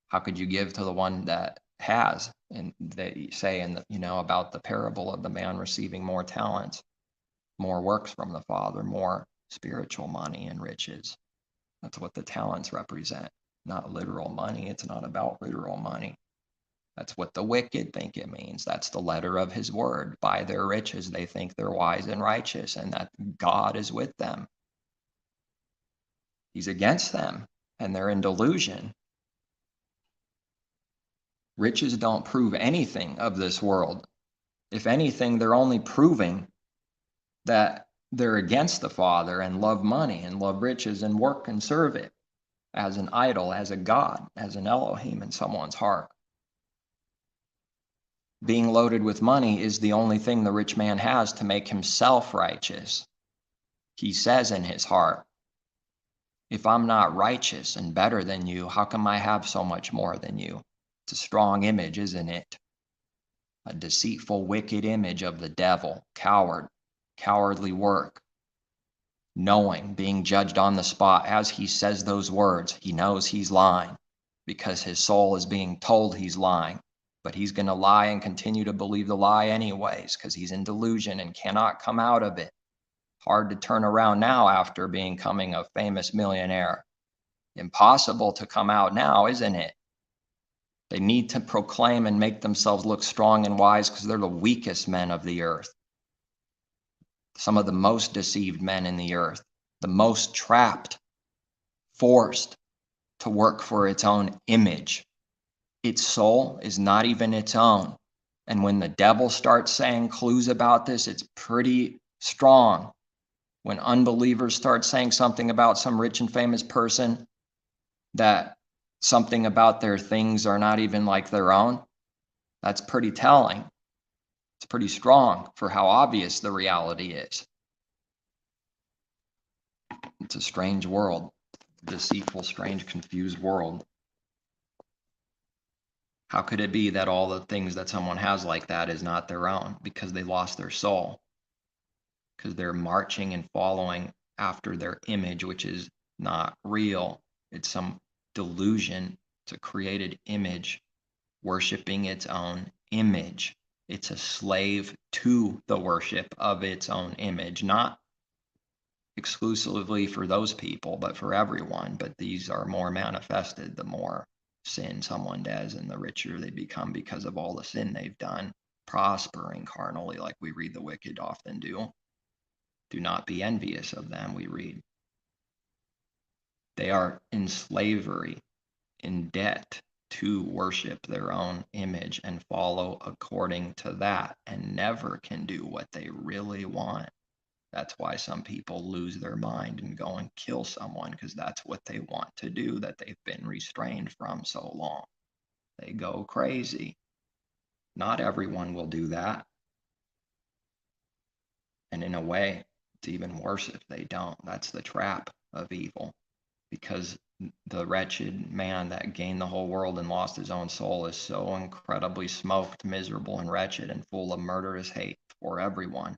How could you give to the one that has? And they say about the parable of the man receiving more talents, more works from the Father, more spiritual money and riches. That's what the talents represent, not literal money. It's not about literal money. That's what the wicked think it means. That's the letter of his word. By their riches, they think they're wise and righteous and that God is with them. He's against them and they're in delusion. Riches don't prove anything of this world. If anything, they're only proving that they're against the Father and love money and love riches and work and serve it as an idol, as a God, as an Elohim in someone's heart. Being loaded with money is the only thing the rich man has to make himself righteous. He says in his heart, if I'm not righteous and better than you, how come I have so much more than you? It's a strong image, isn't it? a deceitful, wicked image of the devil, cowardly work, knowing, being judged on the spot. As he says those words, he knows he's lying because his soul is being told he's lying. But he's going to lie and continue to believe the lie anyways because he's in delusion and cannot come out of it. Hard to turn around now after becoming a famous millionaire. Impossible to come out now, isn't it? They need to proclaim and make themselves look strong and wise because they're the weakest men of the earth. Some of the most deceived men in the earth, the most trapped, forced to work for its own image. Its soul is not even its own. And when the devil starts saying clues about this, it's pretty strong. When unbelievers start saying something about some rich and famous person, that something about their things are not even like their own, that's pretty telling. It's pretty strong for how obvious the reality is. It's a strange world, deceitful, strange, confused world. How could it be that all the things that someone has like that is not their own? Because they lost their soul. Because they're marching and following after their image, which is not real. It's some delusion. It's a created image, worshiping its own image. It's a slave to the worship of its own image, not exclusively for those people, but for everyone. But these are more manifested the more sin someone does and the richer they become because of all the sin they've done, prospering carnally like we read the wicked often do. Do not be envious of them, we read. They are in slavery, in debt to worship their own image and follow according to that, and never can do what they really want. That's why some people lose their mind and go and kill someone, because that's what they want to do that they've been restrained from so long. They go crazy. Not everyone will do that. And in a way, it's even worse if they don't. That's the trap of evil. Because the wretched man that gained the whole world and lost his own soul is so incredibly smoked, miserable, and wretched, and full of murderous hate for everyone.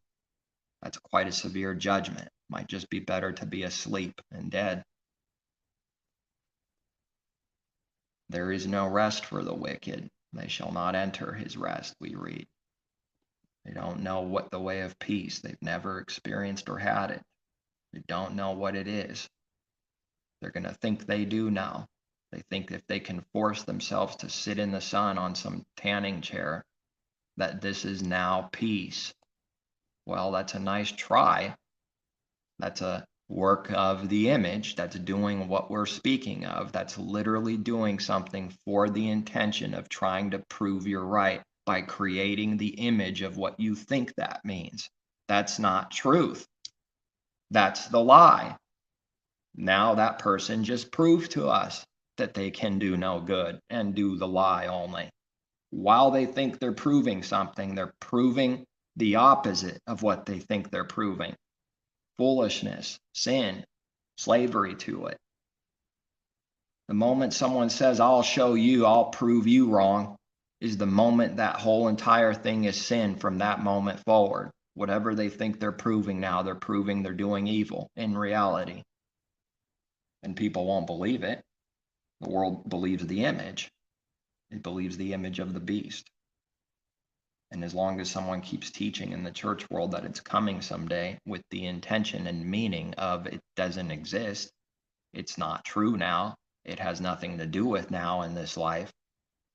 That's quite a severe judgment. Might just be better to be asleep and dead. There is no rest for the wicked. They shall not enter his rest, we read. They don't know what the way of peace. They've never experienced or had it. They don't know what it is. They're going to think they do now. They think if they can force themselves to sit in the sun on some tanning chair, that this is now peace. Well, that's a nice try. That's a work of the image. That's doing what we're speaking of. That's literally doing something for the intention of trying to prove you're right by creating the image of what you think that means. That's not truth. That's the lie. Now that person just proved to us that they can do no good and do the lie only. While they think they're proving something, they're proving the opposite of what they think they're proving. Foolishness, sin, slavery to it. The moment someone says, I'll show you, I'll prove you wrong, is the moment that whole entire thing is sin from that moment forward. Whatever they think they're proving now, they're proving they're doing evil in reality. And people won't believe it. The world believes the image. It believes the image of the beast. And as long as someone keeps teaching in the church world that it's coming someday with the intention and meaning of it doesn't exist, it's not true now, it has nothing to do with now in this life,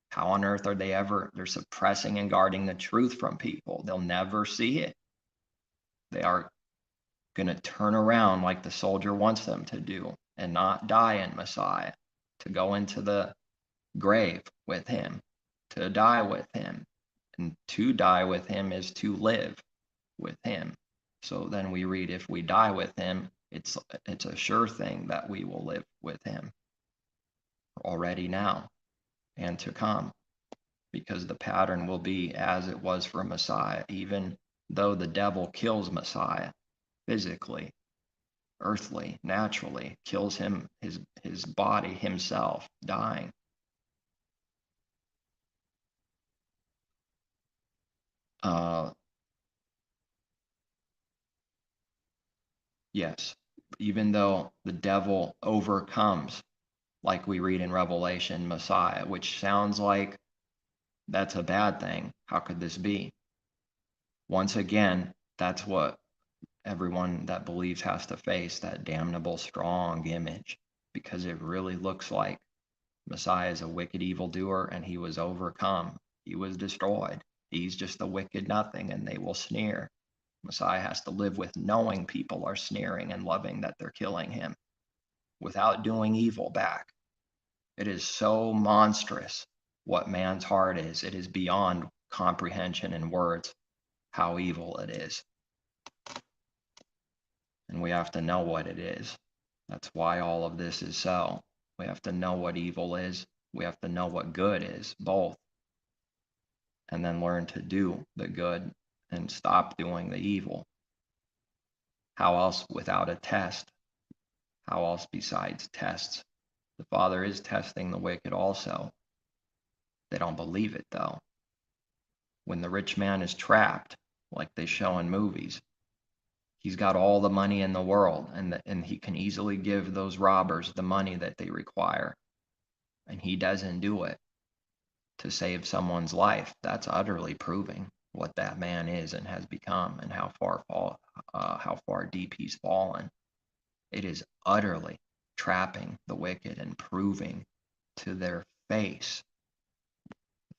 how on earth are they're suppressing and guarding the truth from people. They'll never see it. They are going to turn around like the soldier wants them to do and not die in Messiah, to go into the grave with him, to die with him. And to die with him is to live with him. So then we read, if we die with him, it's a sure thing that we will live with him already now and to come, because the pattern will be as it was for Messiah, even though the devil kills Messiah physically, earthly, naturally, kills him, his body, himself, dying. Yes, even though the devil overcomes, like we read in Revelation, Messiah, which sounds like that's a bad thing. How could this be? Once again, that's what everyone that believes has to face, that damnable, strong image, because it really looks like Messiah is a wicked evildoer and he was overcome. He was destroyed. He's just a wicked nothing, and they will sneer. Messiah has to live with knowing people are sneering and loving that they're killing him without doing evil back. It is so monstrous what man's heart is. It is beyond comprehension in words how evil it is. And we have to know what it is. That's why all of this is so. We have to know what evil is. We have to know what good is, both. And then learn to do the good and stop doing the evil. How else without a test? How else besides tests? The Father is testing the wicked also. They don't believe it, though. When the rich man is trapped, like they show in movies, he's got all the money in the world, and he can easily give those robbers the money that they require. And he doesn't do it to save someone's life. That's utterly proving what that man is and has become, and how far deep he's fallen. It is utterly trapping the wicked and proving to their face,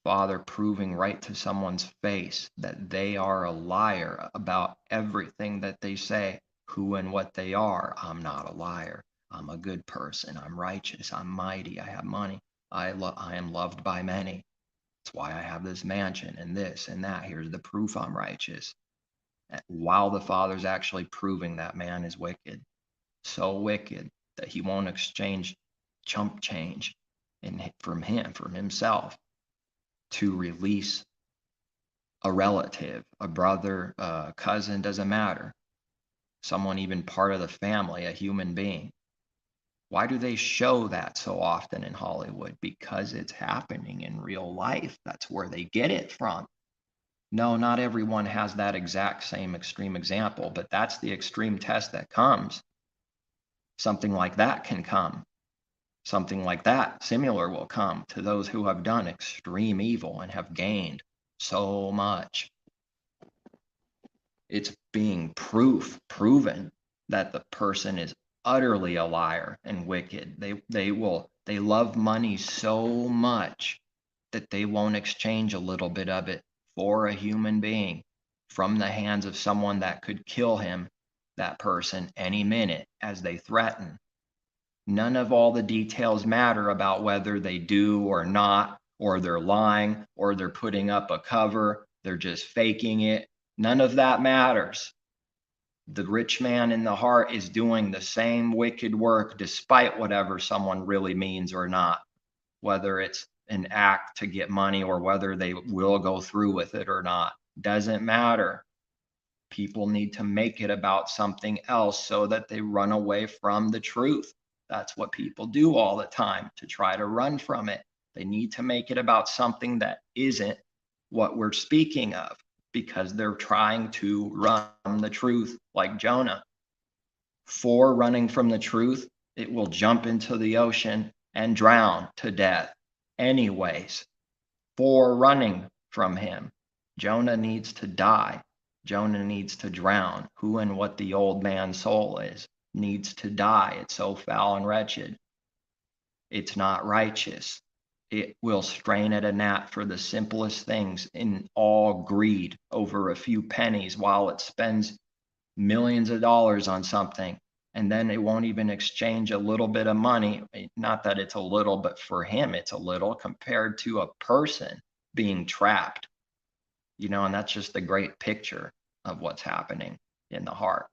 Father proving right to someone's face that they are a liar about everything that they say, who and what they are. I'm not a liar. I'm a good person. I'm righteous. I'm mighty. I have money. I am loved by many. That's why I have this mansion and this and that. Here's the proof I'm righteous. While the Father's actually proving that man is wicked. So wicked that he won't exchange chump change from himself, to release a relative, a brother, a cousin, doesn't matter. Someone even part of the family, a human being. Why do they show that so often in Hollywood? Because it's happening in real life. That's where they get it from. No, not everyone has that exact same extreme example, but that's the extreme test that comes. Something like that can come. Something like that, similar, will come to those who have done extreme evil and have gained so much. It's being proven that the person is utterly a liar and wicked. They love money so much that they won't exchange a little bit of it for a human being from the hands of someone that could kill him, that person, any minute, as they threaten. None of all the details matter about whether they do or not, or they're lying, or they're putting up a cover, they're just faking it. None of that matters. The rich man in the heart is doing the same wicked work despite whatever someone really means or not, whether it's an act to get money or whether they will go through with it or not. Doesn't matter. People need to make it about something else so that they run away from the truth. That's what people do all the time to try to run from it. They need to make it about something that isn't what we're speaking of, because they're trying to run from the truth, like Jonah. For running from the truth, it will jump into the ocean and drown to death. Anyways, for running from him, Jonah needs to die. Jonah needs to drown. Who and what the old man's soul is needs to die. It's so foul and wretched. It's not righteous. It will strain at a gnat for the simplest things in all greed over a few pennies while it spends millions of dollars on something. And then it won't even exchange a little bit of money. Not that it's a little, but for him, it's a little compared to a person being trapped. And that's just a great picture of what's happening in the heart.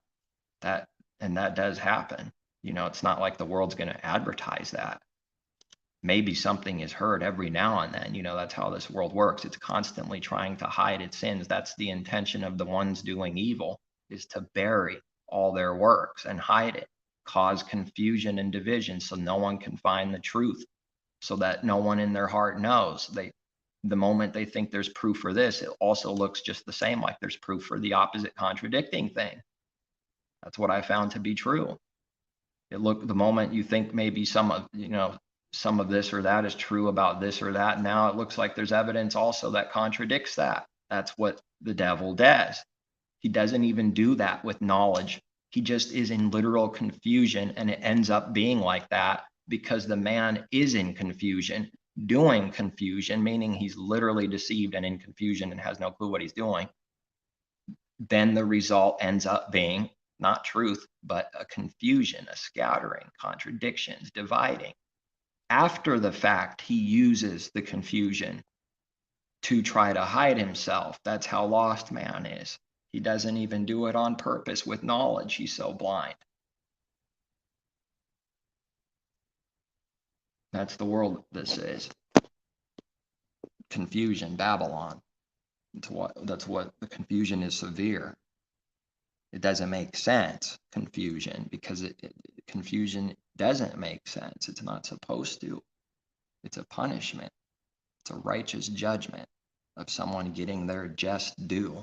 And that does happen. It's not like the world's going to advertise that. Maybe something is heard every now and then. That's how this world works. It's constantly trying to hide its sins. That's the intention of the ones doing evil, is to bury all their works and hide it, cause confusion and division so no one can find the truth, so that no one in their heart knows. the moment they think there's proof for this, it also looks just the same, like there's proof for the opposite contradicting thing. That's what I found to be true. The moment you think maybe some of this or that is true about this or that, now it looks like there's evidence also that contradicts that. That's what the devil does. He doesn't even do that with knowledge. He just is in literal confusion, and it ends up being like that because the man is in confusion, doing confusion, meaning he's literally deceived and in confusion and has no clue what he's doing. Then the result ends up being not truth, but a confusion, a scattering, contradictions, dividing. After the fact, he uses the confusion to try to hide himself. That's how lost man is. He doesn't even do it on purpose with knowledge. He's so blind. That's the world this is. Confusion, Babylon. That's what the confusion is severe. It doesn't make sense, confusion, because confusion doesn't make sense. It's not supposed to. It's a punishment. It's a righteous judgment of someone getting their just due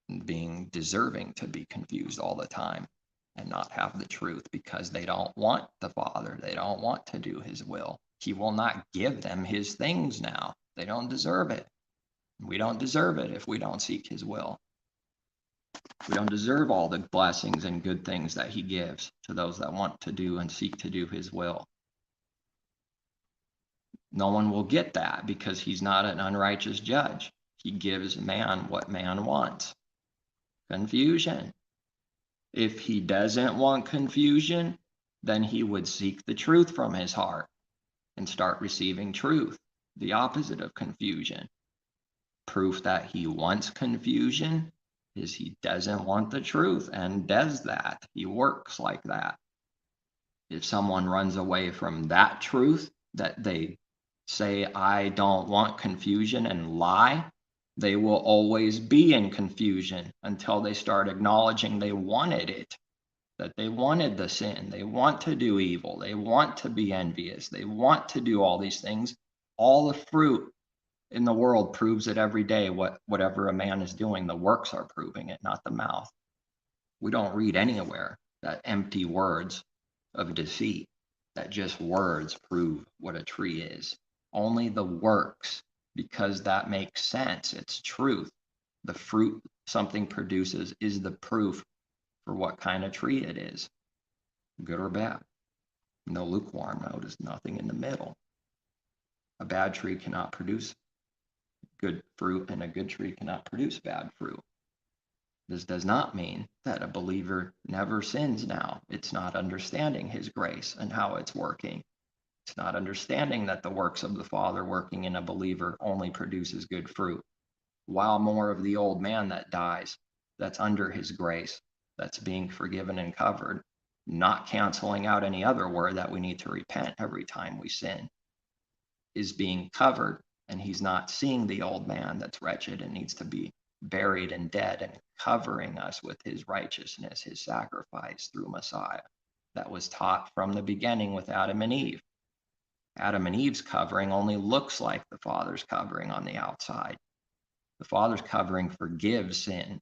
and being deserving to be confused all the time and not have the truth because they don't want the Father. They don't want to do his will. He will not give them his things now. They don't deserve it. We don't deserve it if we don't seek his will. We don't deserve all the blessings and good things that he gives to those that want to do and seek to do his will. No one will get that because he's not an unrighteous judge. He gives man what man wants. Confusion. If he doesn't want confusion, then he would seek the truth from his heart and start receiving truth, the opposite of confusion. Proof that he wants confusion is he doesn't want the truth and does that. He works like that. If someone runs away from that truth, that they say, I don't want confusion, and lie, they will always be in confusion until they start acknowledging they wanted it, that they wanted the sin, they want to do evil, they want to be envious, they want to do all these things. All the fruit in the world proves it every day. Whatever a man is doing, the works are proving it, not the mouth. We don't read anywhere that empty words of deceit, that just words prove what a tree is. Only the works, because that makes sense. It's truth. The fruit something produces is the proof for what kind of tree it is, good or bad. No lukewarm, no, there's nothing in the middle. A bad tree cannot produce good fruit, and a good tree cannot produce bad fruit. This does not mean that a believer never sins now. It's not understanding his grace and how it's working. It's not understanding that the works of the Father working in a believer only produces good fruit. While more of the old man that dies, that's under his grace, that's being forgiven and covered, not canceling out any other word that we need to repent every time we sin, is being covered, and he's not seeing the old man that's wretched and needs to be buried and dead, and covering us with his righteousness, his sacrifice through Messiah that was taught from the beginning with Adam and Eve. Adam and Eve's covering only looks like the Father's covering on the outside. The Father's covering forgives sin.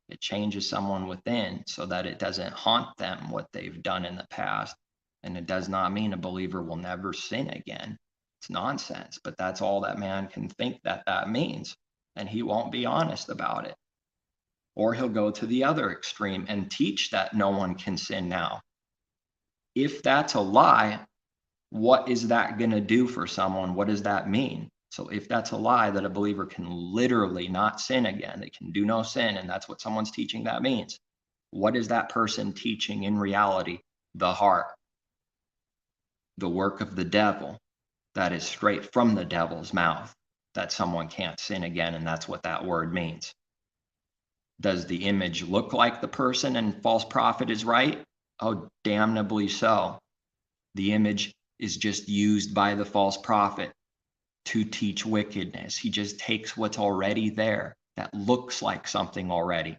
It changes someone within so that it doesn't haunt them what they've done in the past. And it does not mean a believer will never sin again. It's nonsense, but that's all that man can think that means. And he won't be honest about it. Or he'll go to the other extreme and teach that no one can sin now. If that's a lie, what is that going to do for someone? What does that mean? So if that's a lie, that a believer can literally not sin again, they can do no sin, and that's what someone's teaching that means. What is that person teaching in reality? The heart. The work of the devil. That is straight from the devil's mouth, that someone can't sin again, and that's what that word means. Does the image look like the person and false prophet is right? Oh, damnably so. The image is just used by the false prophet to teach wickedness. He just takes what's already there, that looks like something already,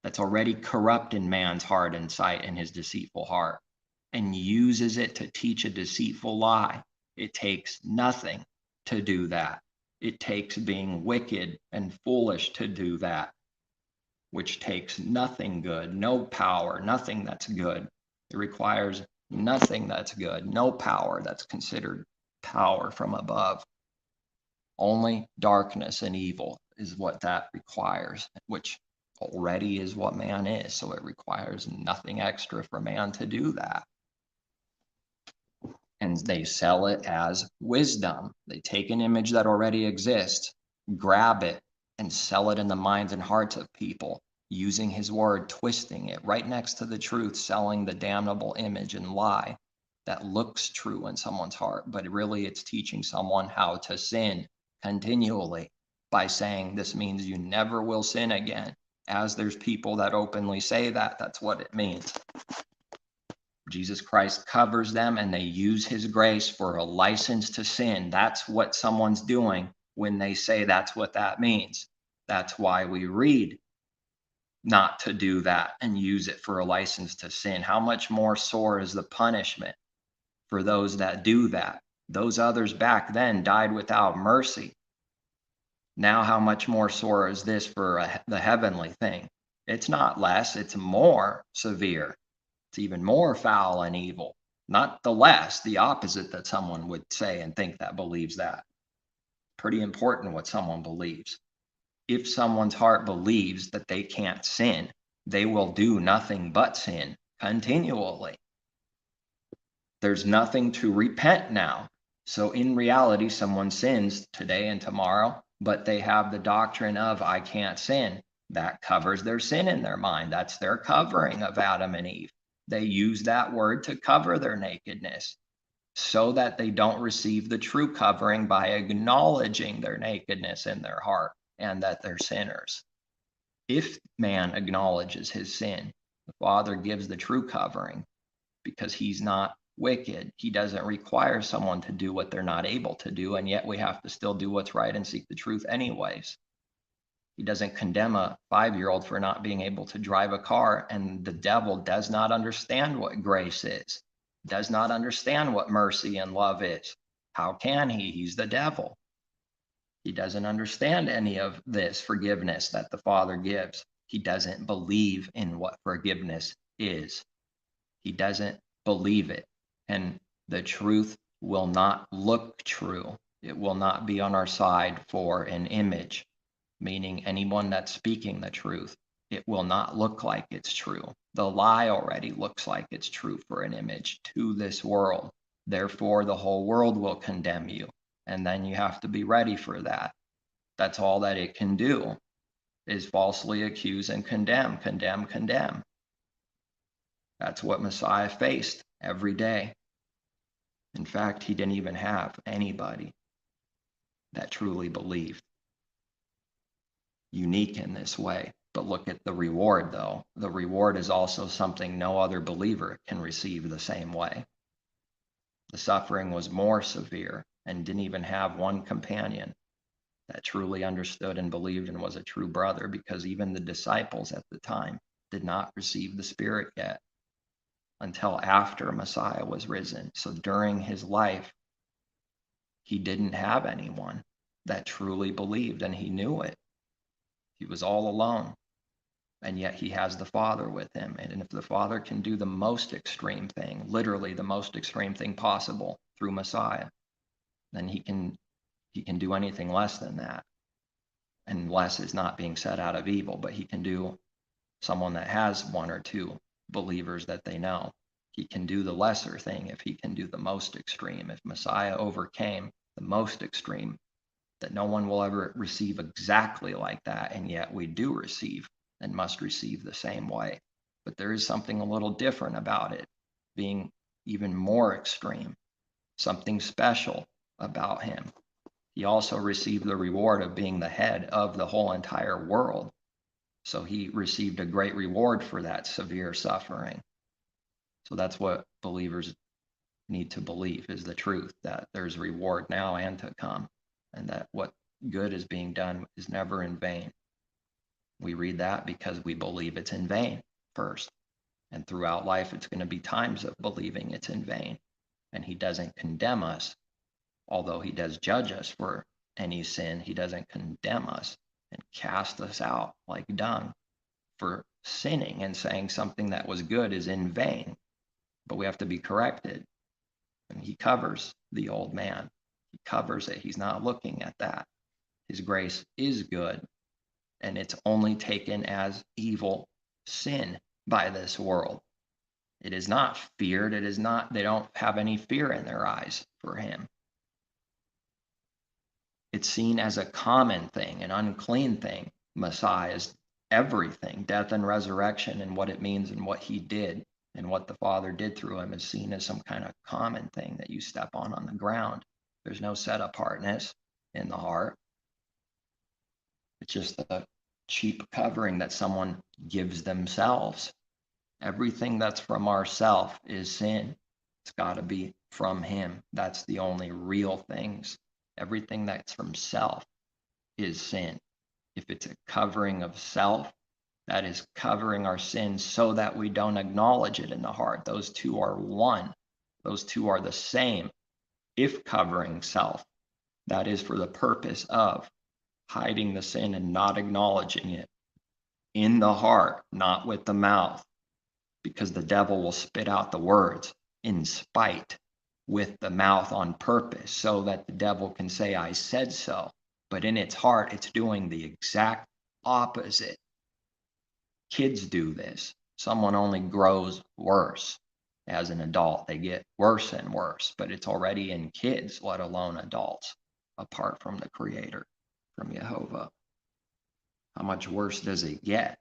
that's already corrupt in man's heart and sight and his deceitful heart, and uses it to teach a deceitful lie. It takes nothing to do that. It takes being wicked and foolish to do that, which takes nothing good, no power, nothing that's good. It requires nothing that's good, no power that's considered power from above. Only darkness and evil is what that requires, which already is what man is. So it requires nothing extra for man to do that. And they sell it as wisdom. They take an image that already exists, grab it, and sell it in the minds and hearts of people, using his word, twisting it right next to the truth, selling the damnable image and lie that looks true in someone's heart, but really it's teaching someone how to sin continually by saying this means you never will sin again. As there's people that openly say that, that's what it means. Jesus Christ covers them and they use his grace for a license to sin. That's what someone's doing when they say that's what that means. That's why we read not to do that and use it for a license to sin. How much more sore is the punishment for those that do that? Those others back then died without mercy. Now, how much more sore is this for the heavenly thing? It's not less, it's more severe. It's even more foul and evil, not the less, the opposite that someone would say and think that believes that. Pretty important what someone believes. If someone's heart believes that they can't sin, they will do nothing but sin continually. There's nothing to repent now. So in reality, someone sins today and tomorrow, but they have the doctrine of I can't sin. That covers their sin in their mind. That's their covering of Adam and Eve. They use that word to cover their nakedness so that they don't receive the true covering by acknowledging their nakedness in their heart and that they're sinners. If man acknowledges his sin, the Father gives the true covering because he's not wicked. He doesn't require someone to do what they're not able to do, and yet we have to still do what's right and seek the truth anyways. He doesn't condemn a 5-year-old for not being able to drive a car, and the devil does not understand what grace is, does not understand what mercy and love is. How can he? He's the devil. He doesn't understand any of this forgiveness that the Father gives. He doesn't believe in what forgiveness is. He doesn't believe it. And the truth will not look true. It will not be on our side for an image, meaning anyone that's speaking the truth. It will not look like it's true. The lie already looks like it's true for an image to this world. Therefore, the whole world will condemn you. And then you have to be ready for that. That's all that it can do, is falsely accuse and condemn, condemn, condemn. That's what Messiah faced every day. In fact, he didn't even have anybody that truly believed. Unique in this way. But look at the reward, though. The reward is also something no other believer can receive the same way. The suffering was more severe and didn't even have one companion that truly understood and believed and was a true brother, because even the disciples at the time did not receive the Spirit yet until after Messiah was risen. So during his life, he didn't have anyone that truly believed, and he knew it. He was all alone, and yet he has the Father with him. And if the Father can do the most extreme thing, literally the most extreme thing possible through Messiah, then he can do anything less than that. And less is not being set out of evil, but he can do someone that has one or two believers that they know. He can do the lesser thing if he can do the most extreme. If Messiah overcame the most extreme, that no one will ever receive exactly like that, and yet we do receive and must receive the same way. But there is something a little different about it, being even more extreme, something special about him. He also received the reward of being the head of the whole entire world. So he received a great reward for that severe suffering. So that's what believers need to believe, is the truth, that there's reward now and to come, and that what good is being done is never in vain. We read that because we believe it's in vain first. And throughout life, it's going to be times of believing it's in vain. And he doesn't condemn us, although he does judge us for any sin. He doesn't condemn us and cast us out like dung for sinning and saying something that was good is in vain. But we have to be corrected. And he covers the old man. He covers it. He's not looking at that. His grace is good, and it's only taken as evil sin by this world. It is not feared. It is not, they don't have any fear in their eyes for him. It's seen as a common thing, an unclean thing. Messiah is everything. Death and resurrection and what it means and what he did and what the Father did through him is seen as some kind of common thing that you step on the ground. There's no set apartness in the heart. It's just a cheap covering that someone gives themselves. Everything that's from ourself is sin. It's got to be from him. That's the only real things. Everything that's from self is sin. If it's a covering of self, that is covering our sins so that we don't acknowledge it in the heart. Those two are one. Those two are the same. If covering self, that is for the purpose of hiding the sin and not acknowledging it in the heart, not with the mouth, because the devil will spit out the words in spite with the mouth on purpose so that the devil can say, I said so. But in its heart, it's doing the exact opposite. Kids do this. Someone only grows worse as an adult. They get worse and worse, but it's already in kids, let alone adults, apart from the Creator, from Yehovah. How much worse does it get?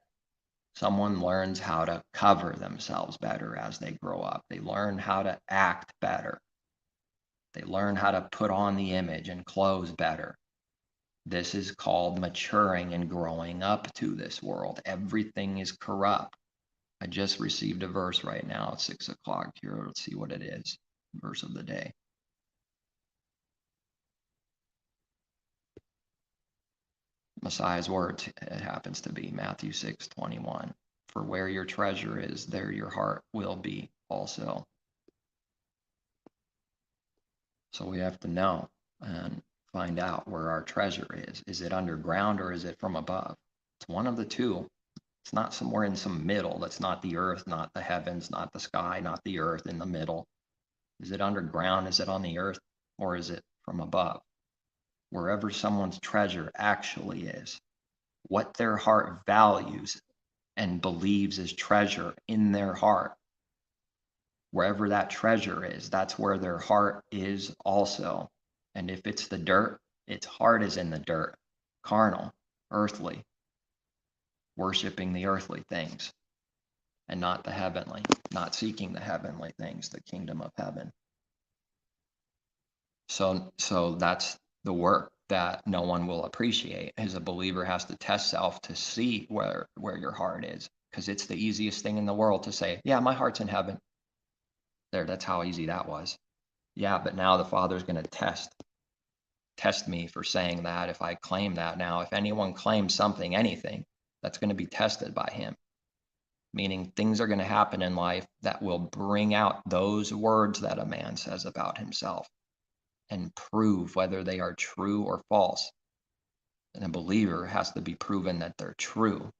Someone learns how to cover themselves better as they grow up. They learn how to act better. They learn how to put on the image and clothes better. This is called maturing and growing up to this world. Everything is corrupt. I just received a verse right now at 6 o'clock here. Let's see what it is. Verse of the day. Messiah's words, it happens to be Matthew 6:21. For where your treasure is, there your heart will be also. So we have to know and find out where our treasure is. Is it underground or is it from above? It's one of the two. It's not somewhere in some middle. That's not the earth, not the heavens, not the sky, not the earth in the middle. Is it underground? Is it on the earth? Or is it from above? Wherever someone's treasure actually is, what their heart values and believes is treasure in their heart, wherever that treasure is, that's where their heart is also. And if it's the dirt, its heart is in the dirt, carnal, earthly, worshiping the earthly things and not the heavenly, not seeking the heavenly things, the kingdom of heaven. So that's the work that no one will appreciate. As a believer has to test self to see where your heart is, because it's the easiest thing in the world to say, yeah, my heart's in heaven. There, that's how easy that was. Yeah, but now the Father's going to test me for saying that if I claim that. Now, if anyone claims something, anything, that's going to be tested by him. Meaning things are going to happen in life that will bring out those words that a man says about himself and prove whether they are true or false. And a believer has to be proven that they're true.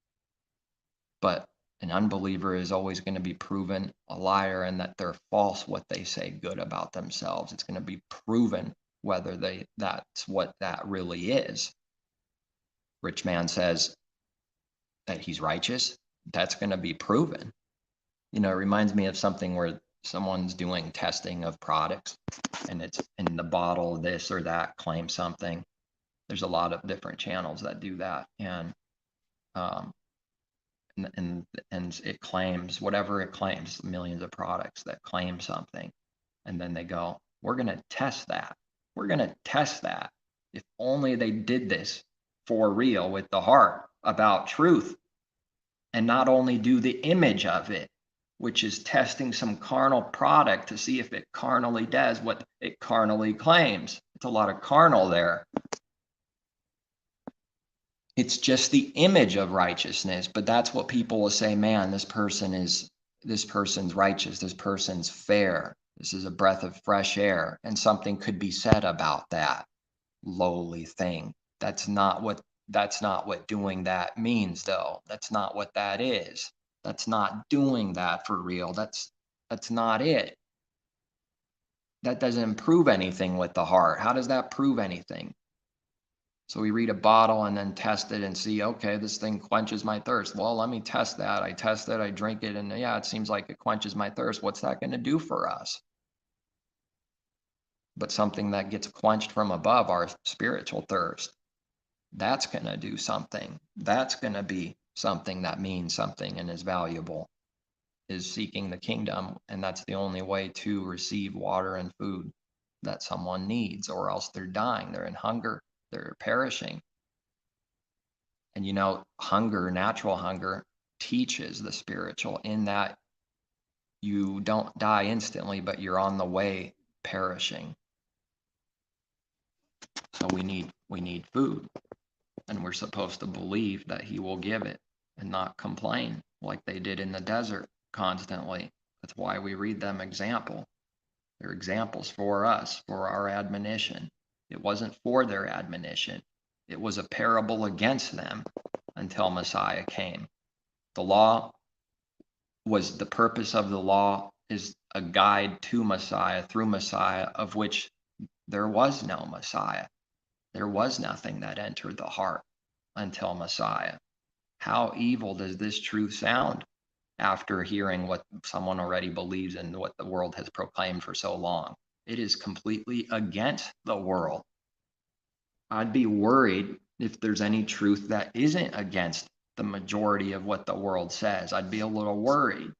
But an unbeliever is always going to be proven a liar and that they're false what they say good about themselves. It's going to be proven whether that's what that really is. Rich man says that he's righteous. That's going to be proven. You know, it reminds me of something where someone's doing testing of products and it's in the bottle, this or that, claim something. There's a lot of different channels that do that. And it claims whatever it claims, millions of products that claim something. And then they go, we're going to test that. We're going to test that. If only they did this for real with the heart about truth and not only do the image of it, which is testing some carnal product to see if it carnally does what it carnally claims. It's a lot of carnal there. It's just the image of righteousness, but that's what people will say, man, this person's righteous, this person's fair, this is a breath of fresh air, and something could be said about that. lowly thing. That's not what doing that means, though. That's not what that is. That's not doing that for real. That's not it. That doesn't prove anything with the heart. How does that prove anything? So we read a bottle and then test it and see, okay, this thing quenches my thirst. Well, let me test that. I test it, I drink it, and yeah, it seems like it quenches my thirst. What's that going to do for us? But something that gets quenched from above, our spiritual thirst, that's going to do something. That's going to be something that means something and is valuable, is seeking the kingdom. And that's the only way to receive water and food that someone needs, or else they're dying. They're in hunger. They're perishing. And hunger, natural hunger, teaches the spiritual in that you don't die instantly, but you're on the way perishing. So we need food, and we're supposed to believe that he will give it and not complain like they did in the desert constantly. That's why we read them example. They're examples for us, for our admonition. It wasn't for their admonition. It was a parable against them until Messiah came. The law was the purpose of the law is a guide to Messiah, through Messiah, of which there was no Messiah. There was nothing that entered the heart until Messiah. How evil does this truth sound after hearing what someone already believes and what the world has proclaimed for so long? It is completely against the world. I'd be worried if there's any truth that isn't against the majority of what the world says. I'd be a little worried.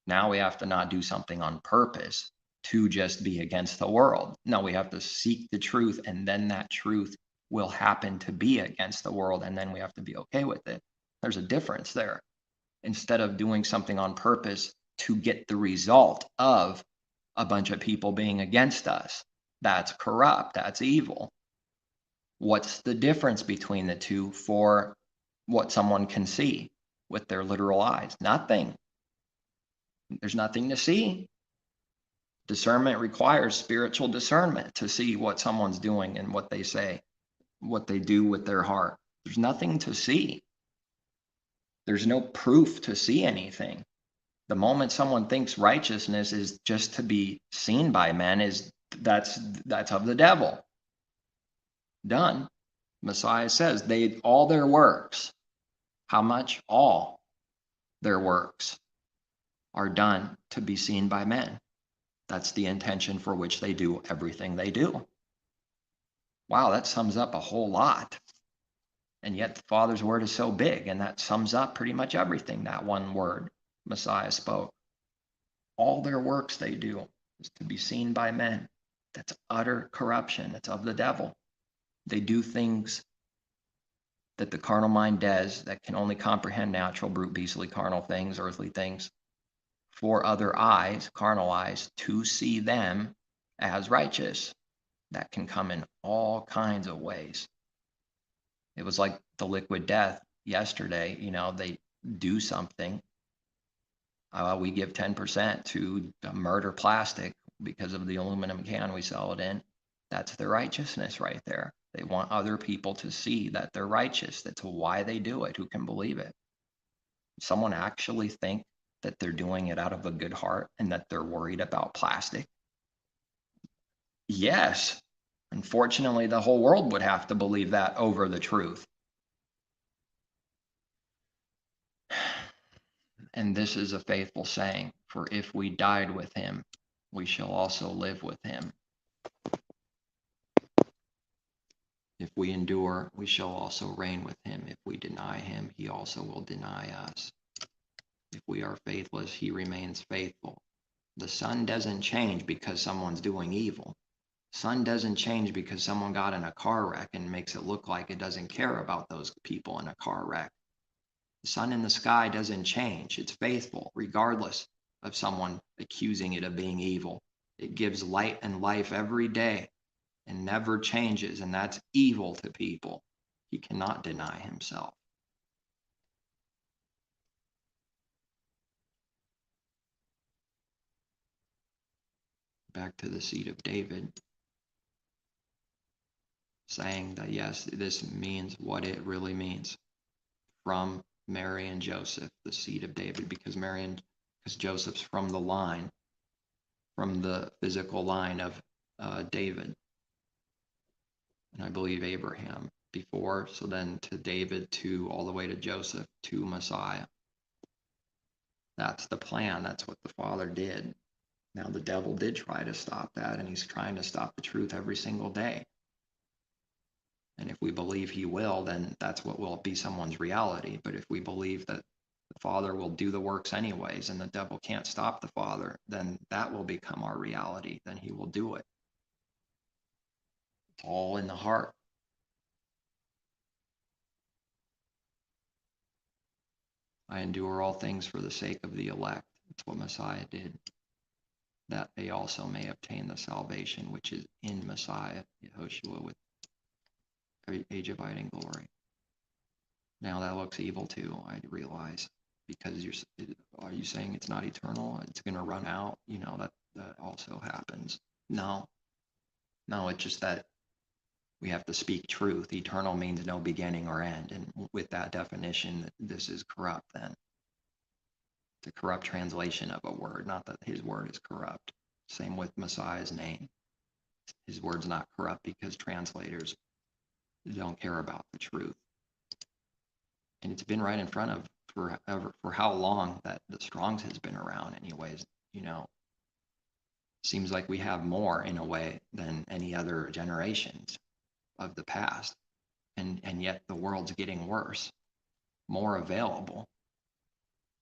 Now we have to not do something on purpose to just be against the world. No, we have to seek the truth, and then that truth will happen to be against the world, and then we have to be okay with it. There's a difference there. Instead of doing something on purpose to get the result of a bunch of people being against us, that's corrupt, that's evil. What's the difference between the two for what someone can see with their literal eyes? Nothing. There's nothing to see. Discernment requires spiritual discernment to see what someone's doing and what they say, what they do with their heart. There's nothing to see. There's no proof to see anything. The moment someone thinks righteousness is just to be seen by men, that's of the devil. Done. Messiah says all their works. How much? All their works are done to be seen by men. That's the intention for which they do everything they do. Wow, that sums up a whole lot. And yet the Father's word is so big, and that sums up pretty much everything, that one word Messiah spoke. All their works they do is to be seen by men. That's utter corruption. It's of the devil. They do things that the carnal mind does that can only comprehend natural, brute, beastly, carnal things, earthly things, for other eyes, carnal eyes, to see them as righteous. That can come in all kinds of ways. It was like the liquid death yesterday. They do something. We give 10% to murder plastic because of the aluminum can we sell it in. That's their righteousness right there. They want other people to see that they're righteous. That's why they do it. Who can believe it? Someone actually think that they're doing it out of a good heart and that they're worried about plastic? Yes. Unfortunately, the whole world would have to believe that over the truth. And this is a faithful saying, for if we died with him, we shall also live with him. If we endure, we shall also reign with him. If we deny him, he also will deny us. If we are faithless, he remains faithful. The sun doesn't change because someone's doing evil. Sun doesn't change because someone got in a car wreck and makes it look like it doesn't care about those people in a car wreck. The sun in the sky doesn't change. It's faithful, regardless of someone accusing it of being evil. It gives light and life every day and never changes, and that's evil to people. He cannot deny himself. Back to the seed of David. saying that, yes, this means what it really means, from Mary and Joseph, the seed of David, because Joseph's from the physical line of David, and I believe Abraham before, so then to David, to all the way to Joseph, to Messiah. That's the plan. That's what the Father did. Now the devil did try to stop that, and he's trying to stop the truth every single day. And if we believe he will, then that's what will be someone's reality. But if we believe that the Father will do the works anyways, and the devil can't stop the Father, then that will become our reality. Then he will do it. It's all in the heart. I endure all things for the sake of the elect. That's what Messiah did, that they also may obtain the salvation which is in Messiah, Yehoshua, with age abiding glory. Now that looks evil too, I realize, because are you saying it's not eternal? It's going to run out? That also happens. No, it's just that we have to speak truth. Eternal means no beginning or end. And with that definition, this is corrupt then. It's a corrupt translation of a word, not that his word is corrupt. Same with Messiah's name. His word's not corrupt because translators don't care about the truth. And it's been right in front of forever, for how long that the Strong's has been around anyways. Seems like we have more in a way than any other generations of the past. And yet the world's getting worse, more available.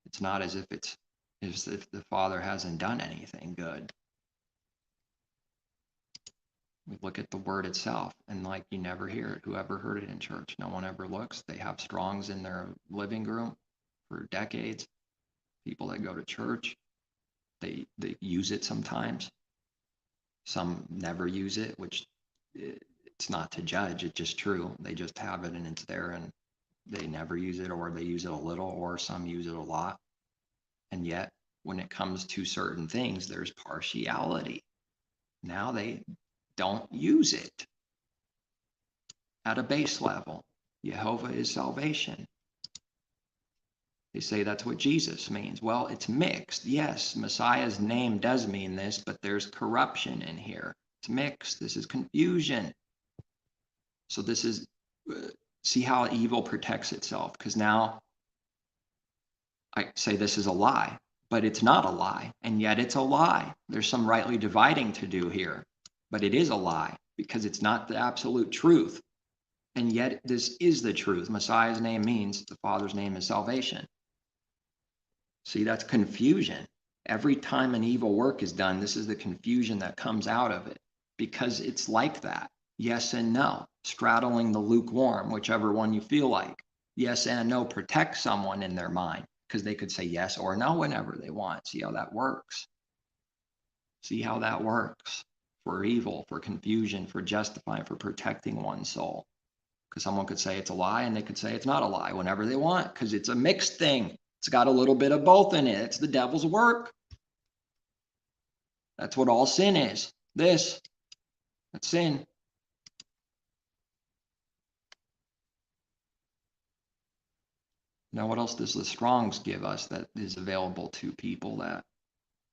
It's not as if the Father hasn't done anything good. We look at the word itself, and like you never hear it. Whoever heard it in church? No one ever looks. They have Strongs in their living room for decades. People that go to church, they use it sometimes. Some never use it, which it's not to judge. It's just true. They just have it and it's there, and they never use it, or they use it a little, or some use it a lot. And yet, when it comes to certain things, there's partiality. Now they don't use it at a base level. Yehovah is salvation. They say that's what Jesus means. Well, it's mixed. Yes, Messiah's name does mean this, but there's corruption in here. It's mixed. This is confusion. So this is, see how evil protects itself, because now I say this is a lie, but it's not a lie, and yet it's a lie. There's some rightly dividing to do here, but it is a lie because it's not the absolute truth. And yet this is the truth. Messiah's name means the Father's name is salvation. See, that's confusion. Every time an evil work is done, this is the confusion that comes out of it, because it's like that. Yes and no, straddling the lukewarm, whichever one you feel like. Yes and no protect someone in their mind, because they could say yes or no whenever they want. See how that works? See how that works? For evil, for confusion, for justifying, for protecting one's soul. Because someone could say it's a lie, and they could say it's not a lie whenever they want, because it's a mixed thing. It's got a little bit of both in it. It's the devil's work. That's what all sin is. That's sin. Now, what else does the Strong's give us that is available to people that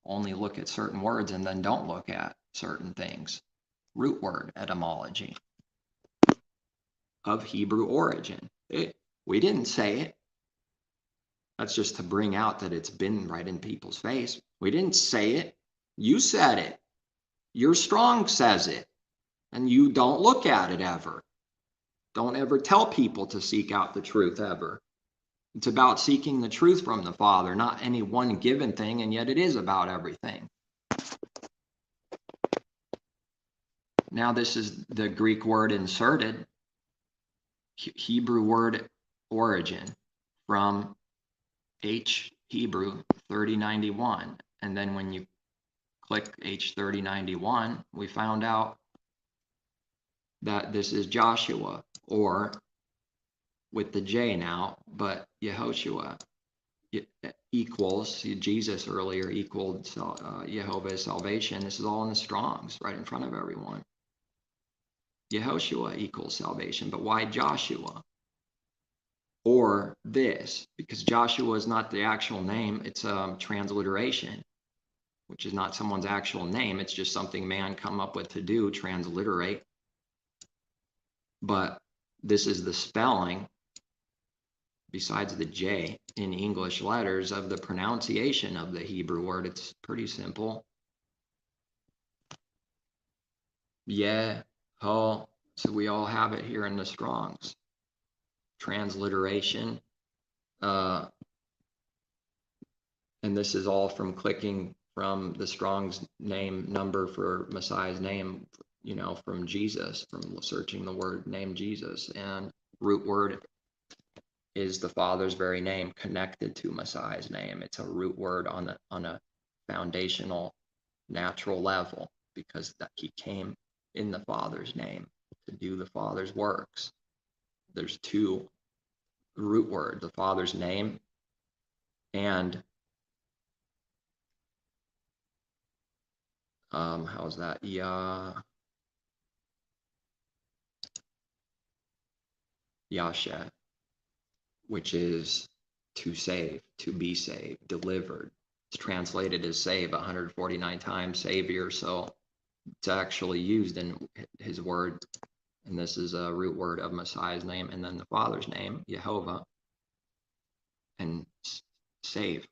only look at certain words and then don't look at certain things? Root word etymology of Hebrew origin. We didn't say it. That's just to bring out that it's been right in people's face. We didn't say it. You said it. Your Strong says it. And you don't look at it ever. Don't ever tell people to seek out the truth ever. It's about seeking the truth from the Father, not any one given thing, and yet it is about everything. Now this is the Greek word inserted, Hebrew word origin, from Hebrew 3091. And then when you click H3091, we found out that this is Joshua, or with the J now, but Yehoshua equals, Jesus earlier equaled Yehovah's salvation. This is all in the Strong's right in front of everyone. Yehoshua equals salvation, but why Joshua? Or this, because Joshua is not the actual name, it's a transliteration, which is not someone's actual name. It's just something man come up with to do, transliterate. But this is the spelling, besides the J in English letters, of the pronunciation of the Hebrew word. It's pretty simple. Yeho. So we all have it here in the Strong's transliteration. And this is all from clicking from the Strong's name number for Messiah's name, from Jesus, from searching the word name Jesus. And root word is the Father's very name connected to Messiah's name. It's a root word on a foundational, natural level, because that he came in the Father's name to do the Father's works. There's two root words, the Father's name and how's that? Yasha, which is to save, to be saved, delivered. It's translated as save 149 times, Savior. So it's actually used in his word. And this is a root word of Messiah's name. And then the Father's name, Yehovah, and save,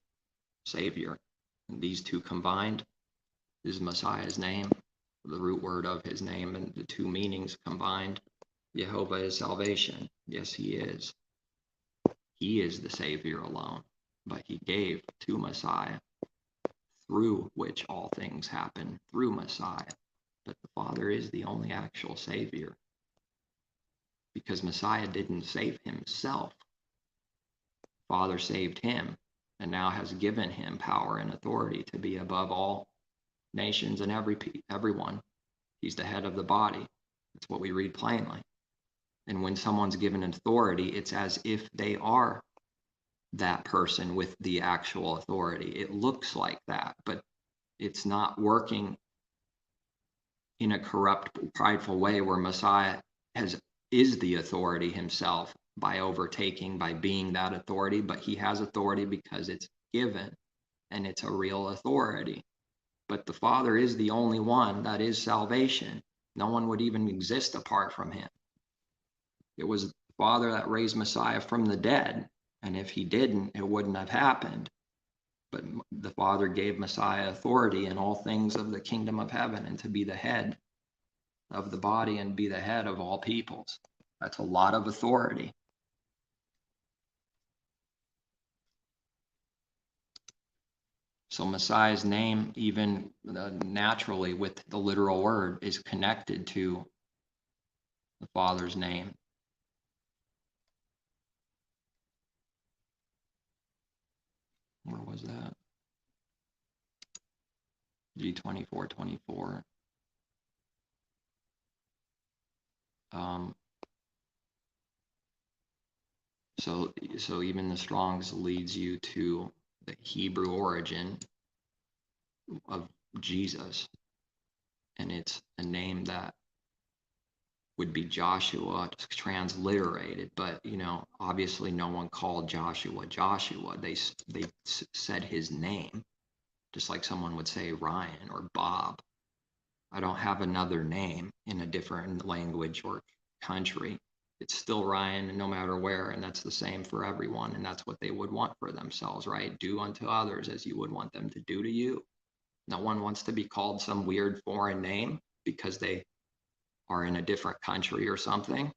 Savior. And these two combined is Messiah's name, the root word of his name, and the two meanings combined. Yehovah is salvation. Yes, he is. He is the Savior alone, but he gave to Messiah, through which all things happen, through Messiah. But the Father is the only actual Savior, because Messiah didn't save himself. Father saved him and now has given him power and authority to be above all nations and everyone. He's the head of the body. That's what we read plainly. And when someone's given authority, it's as if they are that person with the actual authority. It looks like that, but it's not working in a corrupt, prideful way where Messiah is the authority himself by overtaking, by being that authority, but he has authority because it's given and it's a real authority. But the Father is the only one that is salvation. No one would even exist apart from him. It was the Father that raised Messiah from the dead. And if he didn't, it wouldn't have happened. But the Father gave Messiah authority in all things of the kingdom of heaven, and to be the head of the body and be the head of all peoples. That's a lot of authority. So Messiah's name, even naturally with the literal word, is connected to the Father's name. Where was that? G2424. So even the Strong's leads you to the Hebrew origin of Jesus, and it's a name that would be Joshua, transliterated, but obviously no one called Joshua. They said his name, just like someone would say Ryan or Bob. I don't have another name in a different language or country. It's still Ryan no matter where, and that's the same for everyone, and that's what they would want for themselves, right? Do unto others as you would want them to do to you. No one wants to be called some weird foreign name because they are in a different country or something,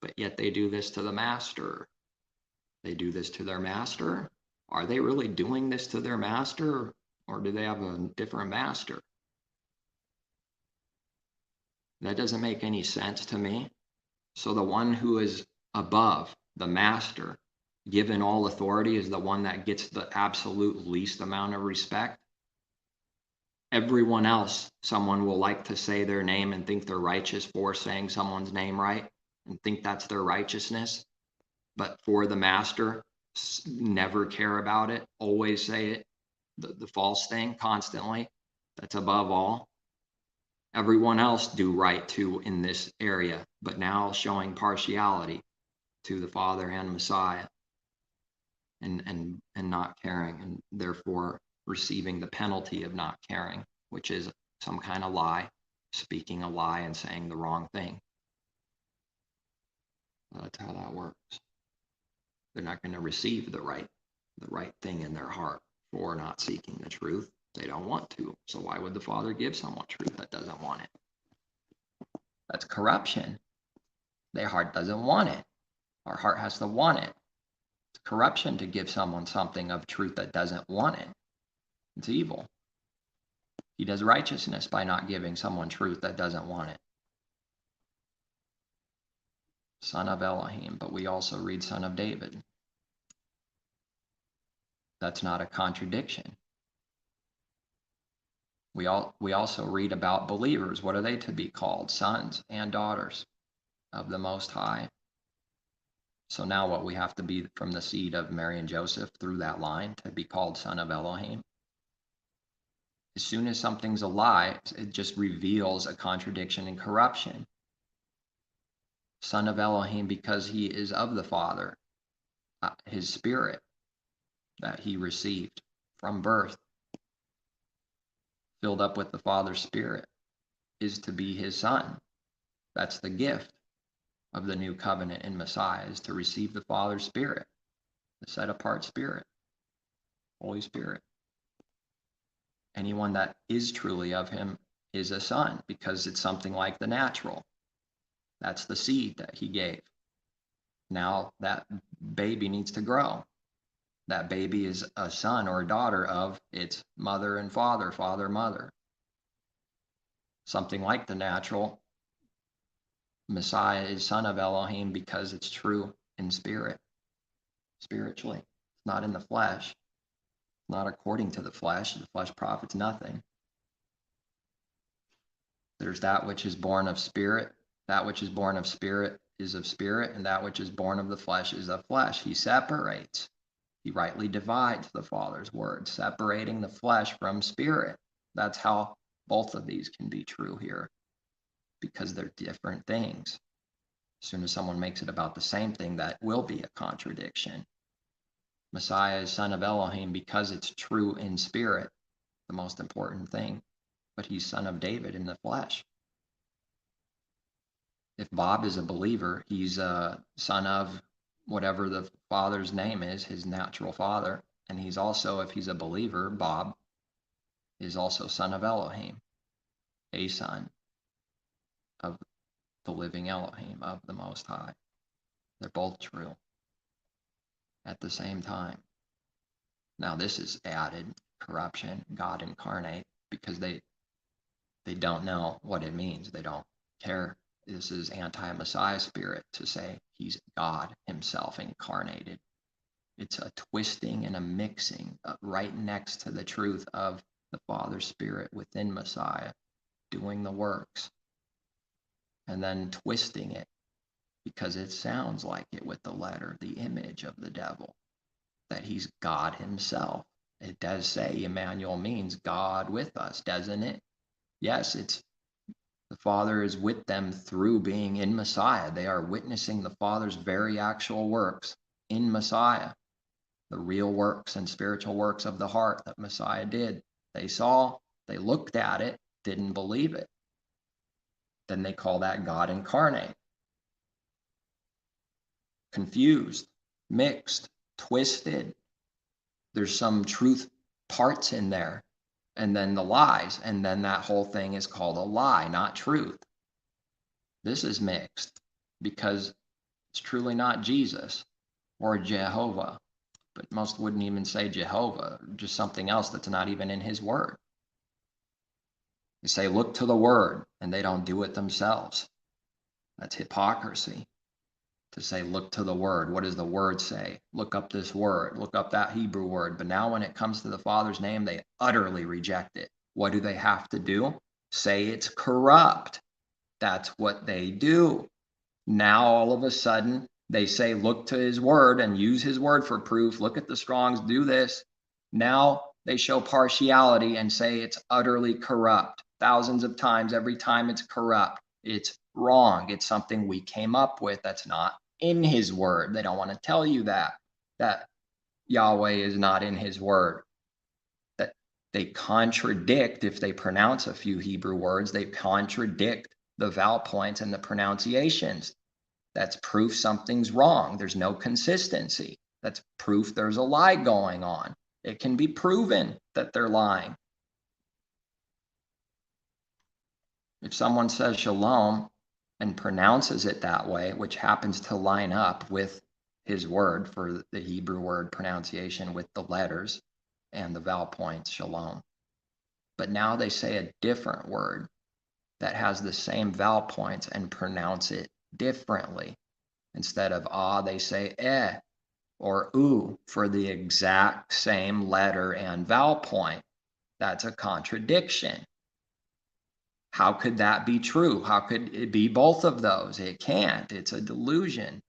but yet they do this to the master. They do this to their master. Are they really doing this to their master, or do they have a different master? That doesn't make any sense to me. So the one who is above, the master, given all authority, is the one that gets the absolute least amount of respect. Everyone else, someone will like to say their name and think they're righteous for saying someone's name right and think that's their righteousness. But for the master, never care about it, always say it, the false thing constantly. That's above all. Everyone else do right too in this area, but now showing partiality to the Father and Messiah, and not caring, and therefore receiving the penalty of not caring, which is some kind of lie, speaking a lie and saying the wrong thing. That's how that works. They're not going to receive the right thing in their heart for not seeking the truth. They don't want to. So why would the Father give someone truth that doesn't want it? That's corruption. Their heart doesn't want it. Our heart has to want it. It's corruption to give someone something of truth that doesn't want it. It's evil. He does righteousness by not giving someone truth that doesn't want it. Son of Elohim, but we also read Son of David. That's not a contradiction. We also read about believers. What are they to be called? Sons and daughters of the Most High. So now what we have to be from the seed of Mary and Joseph through that line to be called Son of Elohim. As soon as something's a lie, it just reveals a contradiction and corruption. Son of Elohim because he is of the Father, his spirit that he received from birth, filled up with the Father's Spirit, is to be his son. That's the gift of the new covenant in Messiah, is to receive the Father's Spirit, the set-apart Spirit, Holy Spirit. Anyone that is truly of him is a son, because it's something like the natural. That's the seed that he gave. Now that baby needs to grow. That baby is a son or a daughter of its mother and father, father, mother. Something like the natural. Messiah is son of Elohim because it's true in spirit, spiritually. It's not in the flesh. Not according to the flesh. The flesh profits nothing. There's that which is born of spirit. That which is born of spirit is of spirit, and that which is born of the flesh is of flesh. He separates. He rightly divides the Father's word, separating the flesh from spirit. That's how both of these can be true here, because they're different things. As soon as someone makes it about the same thing, that will be a contradiction. Messiah is son of Elohim because it's true in spirit, the most important thing, but he's son of David in the flesh. If Bob is a believer, he's a son of whatever the father's name is, his natural father. And he's also, if he's a believer, Bob is also son of Elohim, a son of the living Elohim, of the Most High. They're both true at the same time. Now this is added corruption, God incarnate, because they don't know what it means. They don't care. This is anti-Messiah spirit to say he's God himself incarnated. It's a twisting and a mixing right next to the truth of the Father's Spirit within Messiah doing the works, and then twisting it because it sounds like it with the letter, the image of the devil, that he's God himself. It does say Emmanuel means God with us, doesn't it? Yes, it's the Father is with them through being in Messiah. They are witnessing the Father's very actual works in Messiah, the real works and spiritual works of the heart that Messiah did. They saw, they looked at it, didn't believe it. Then they call that God incarnate. Confused, mixed, twisted. There's some truth parts in there, and then the lies, and then that whole thing is called a lie, not truth. This is mixed because it's truly not Jesus or Jehovah, but most wouldn't even say Jehovah, just something else that's not even in his word. They say, look to the word, and they don't do it themselves. That's hypocrisy. To say, look to the word. What does the word say? Look up this word. Look up that Hebrew word. But now when it comes to the Father's name, they utterly reject it. What do they have to do? Say it's corrupt. That's what they do. Now all of a sudden, they say, look to his word and use his word for proof. Look at the Strongs, do this. Now they show partiality and say it's utterly corrupt. thousands of times. Every time it's corrupt. It's wrong. It's something we came up with that's not in his word. They don't want to tell you that Yahweh is not in his word. That they contradict, if they pronounce a few Hebrew words, they contradict the vowel points and the pronunciations. That's proof something's wrong. There's no consistency. That's proof there's a lie going on. It can be proven that they're lying. If someone says shalom and pronounces it that way, which happens to line up with his word for the Hebrew word pronunciation with the letters and the vowel points, shalom. But now they say a different word that has the same vowel points and pronounce it differently. Instead of they say or for the exact same letter and vowel point. That's a contradiction. How could that be true? How could it be both of those? It can't. It's a delusion.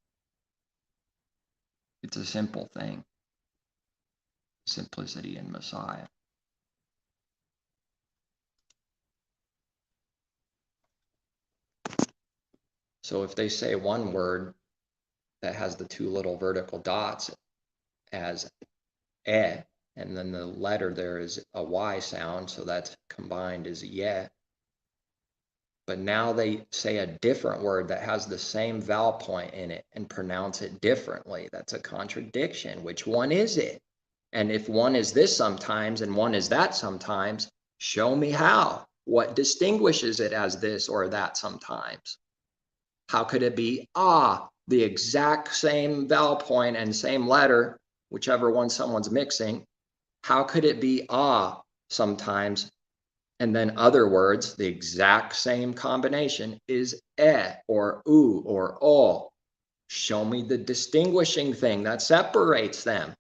It's a simple thing. Simplicity in Messiah. So if they say one word that has the two little vertical dots as and then the letter there is a Y sound, so that's combined as but now they say a different word that has the same vowel point in it and pronounce it differently. That's a contradiction. Which one is it? And if one is this sometimes and one is that sometimes, show me how. What distinguishes it as this or that sometimes? How could it be the exact same vowel point and same letter, whichever one someone's mixing? How could it be sometimes? And then other words, the exact same combination is or or o. Show me the distinguishing thing that separates them.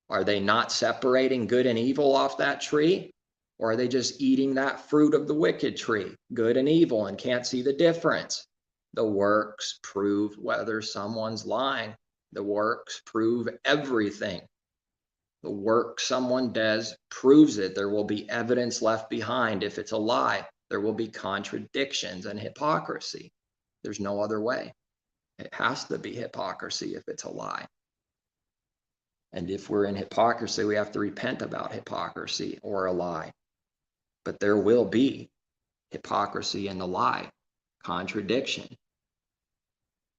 Are they not separating good and evil off that tree? Or are they just eating that fruit of the wicked tree, good and evil, and can't see the difference? The works prove whether someone's lying. The works prove everything. The work someone does proves it. There will be evidence left behind. If it's a lie, there will be contradictions and hypocrisy. There's no other way. It has to be hypocrisy if it's a lie. And if we're in hypocrisy, we have to repent about hypocrisy or a lie. But there will be hypocrisy in the lie, contradiction,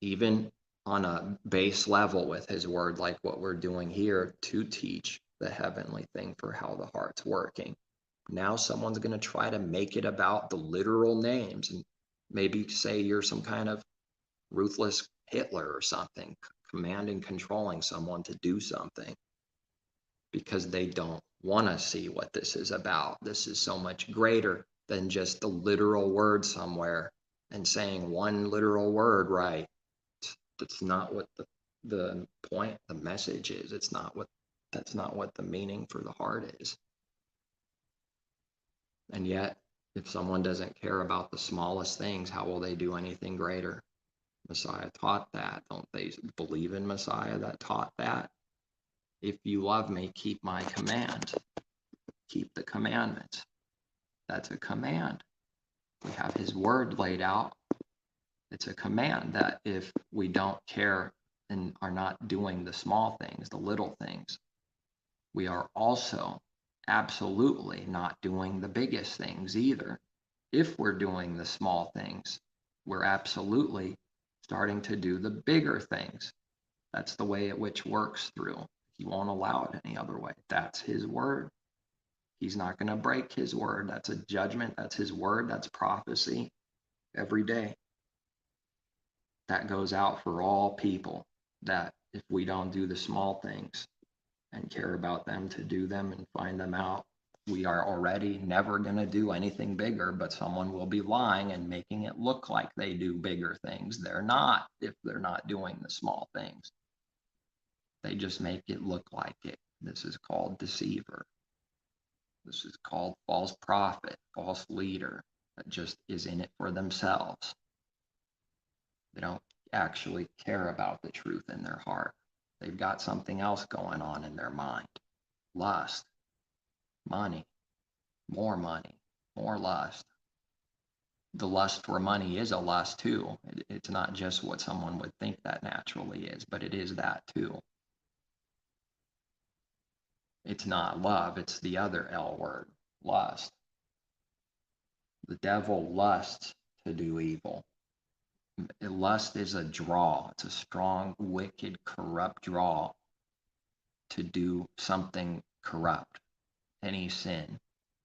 even on a base level with his word, like what we're doing here to teach the heavenly thing for how the heart's working. Now someone's going to try to make it about the literal names and maybe say you're some kind of ruthless Hitler or something, commanding, controlling someone to do something because they don't want to see what this is about. This is so much greater than just the literal word somewhere and saying one literal word right. That's not what the point, the message is. That's not what the meaning for the heart is. And yet, if someone doesn't care about the smallest things, how will they do anything greater? Messiah taught that. Don't they believe in Messiah that taught that? If you love me, keep my command. Keep the commandments. That's a command. We have his word laid out. It's a command that if we don't care and are not doing the small things, the little things, we are also absolutely not doing the biggest things either. If we're doing the small things, we're absolutely starting to do the bigger things. That's the way at which works through. He won't allow it any other way. That's his word. He's not going to break his word. That's a judgment. That's his word. That's prophecy every day. That goes out for all people, that if we don't do the small things and care about them to do them and find them out, we are already never going to do anything bigger, but someone will be lying and making it look like they do bigger things. They're not, if they're not doing the small things. They just make it look like it. This is called deceiver. This is called false prophet, false leader that just is in it for themselves. They don't actually care about the truth in their heart. They've got something else going on in their mind. Lust, money, more lust. the lust for money is a lust too. It's not just what someone would think that naturally is, but it is that too. It's not love, it's the other L word, lust. The devil lusts to do evil. Lust is a draw. It's a strong, wicked, corrupt draw to do something corrupt. Any sin,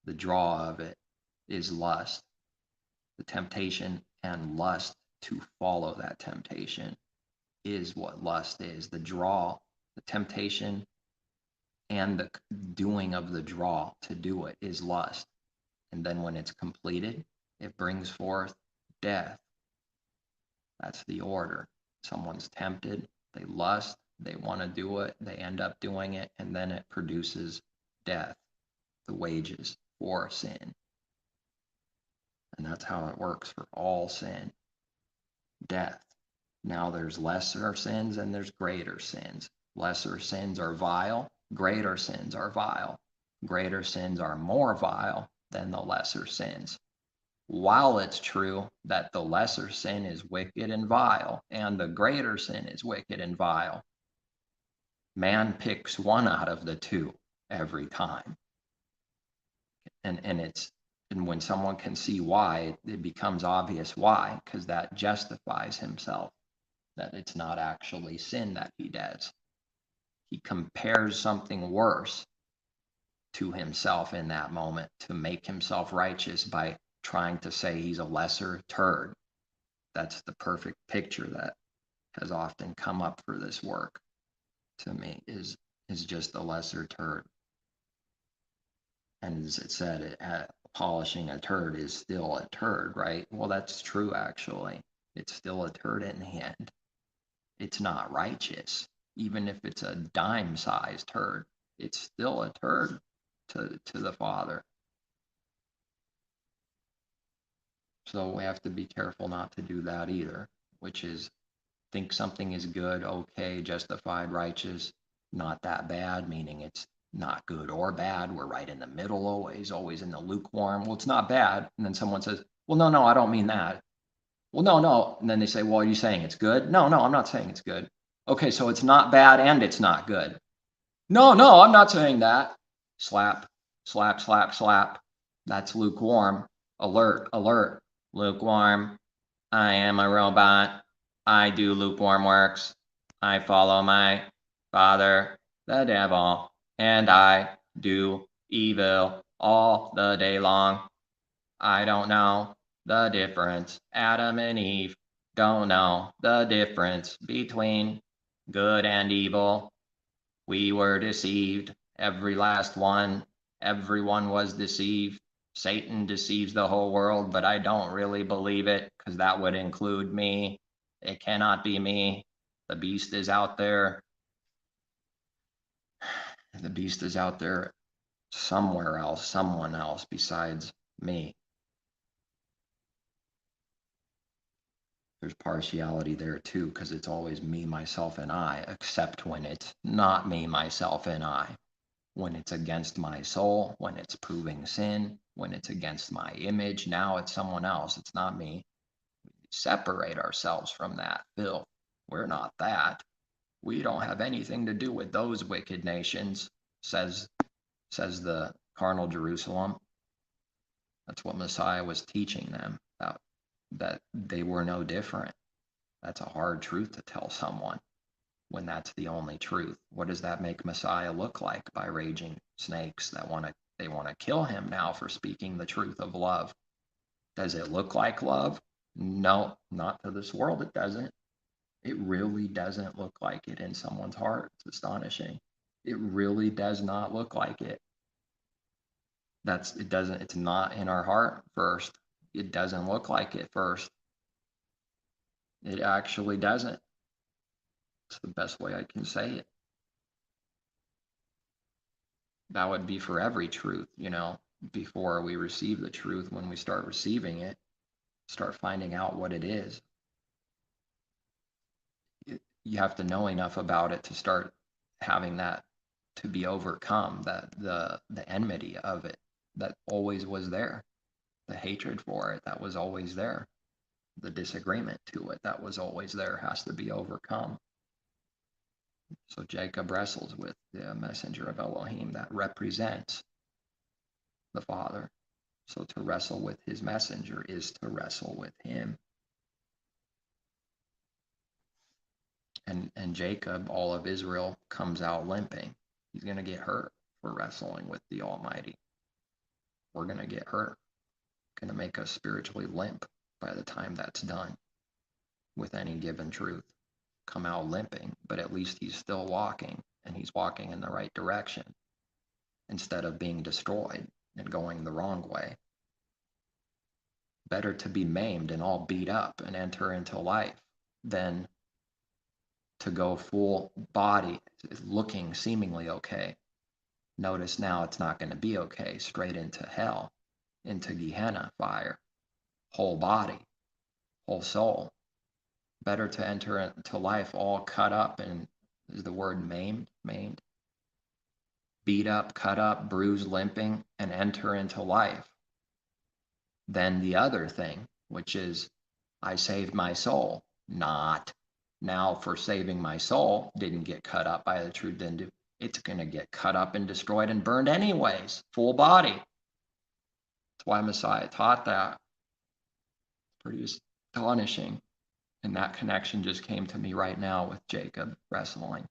the draw of it is lust. The temptation and lust to follow that temptation is what lust is. The draw, the temptation, and the doing of the draw to do it is lust. And then when it's completed, it brings forth death. That's the order. Someone's tempted, they lust, they want to do it, they end up doing it, and then it produces death, the wages for sin. And that's how it works for all sin, death. Now there's lesser sins and there's greater sins. Lesser sins are vile, greater sins are vile. Greater sins are more vile than the lesser sins. While it's true that the lesser sin is wicked and vile, and the greater sin is wicked and vile, man picks one out of the two every time. And when someone can see why, it becomes obvious why, because that justifies himself, that it's not actually sin that he does. He compares something worse to himself in that moment to make himself righteous by trying to say he's a lesser turd. That's the perfect picture that has often come up for this work to me, is just a lesser turd. And as it said, polishing a turd is still a turd, right? Well, that's true, actually. It's still a turd in the end. It's not righteous. Even if it's a dime-sized turd, it's still a turd to the Father. So we have to be careful not to do that either, which is think something is good, okay, justified, righteous, not that bad, meaning it's not good or bad. We're right in the middle always in the lukewarm. Well, it's not bad. And then someone says, well, no, I don't mean that. Well, no. And then they say, well, are you saying it's good? No, I'm not saying it's good. Okay, so it's not bad and it's not good. No, I'm not saying that. Slap. That's lukewarm. Alert. Lukewarm. I am a robot. I do lukewarm works. I follow my father, the devil, and I do evil all the day long. I don't know the difference. Adam and Eve don't know the difference between good and evil. We were deceived, every last one. Everyone was deceived. Satan deceives the whole world, but I don't really believe it because that would include me. It cannot be me. The beast is out there. The beast is out there somewhere else, someone else besides me. There's partiality there too, because it's always me, myself, and I, except when it's not me, myself, and I. When it's against my soul, when it's proving sin, when it's against my image, now it's someone else. It's not me. We separate ourselves from that filth. We're not that. We don't have anything to do with those wicked nations, says the carnal Jerusalem. That's what Messiah was teaching them, that they were no different. That's a hard truth to tell someone when that's the only truth. What does that make Messiah look like? By raging snakes that want to kill him now for speaking the truth of love. Does it look like love? No, not to this world it doesn't. It really doesn't look like it in someone's heart. It's astonishing. It really does not look like it. It's not in our heart first. It doesn't look like it first. It actually doesn't. It's the best way I can say it. That would be for every truth, before we receive the truth. When we start receiving it, start finding out what it is. You have to know enough about it to start having that to be overcome, that the enmity of it that always was there. The hatred for it, that was always there. The disagreement to it, that was always there, has to be overcome. So Jacob wrestles with the messenger of Elohim that represents the Father. So to wrestle with his messenger is to wrestle with him. And Jacob, all of Israel, comes out limping. He's going to get hurt for wrestling with the Almighty. We're going to get hurt. Going to make us spiritually limp by the time that's done with any given truth. Come out limping, but at least he's still walking, and he's walking in the right direction instead of being destroyed and going the wrong way. Better to be maimed and all beat up and enter into life than to go full body, looking seemingly okay. Notice now it's not going to be okay, straight into hell, into Gehenna fire, whole body, whole soul. Better to enter into life all cut up, and is the word maimed, beat up, cut up, bruised, limping, and enter into life, than the other thing, which is, I saved my soul. Not. Now for saving my soul, didn't get cut up by the truth, didn't do. It's going to get cut up and destroyed and burned anyways, full body. That's why Messiah taught that. Pretty astonishing. And that connection just came to me right now with Jacob wrestling.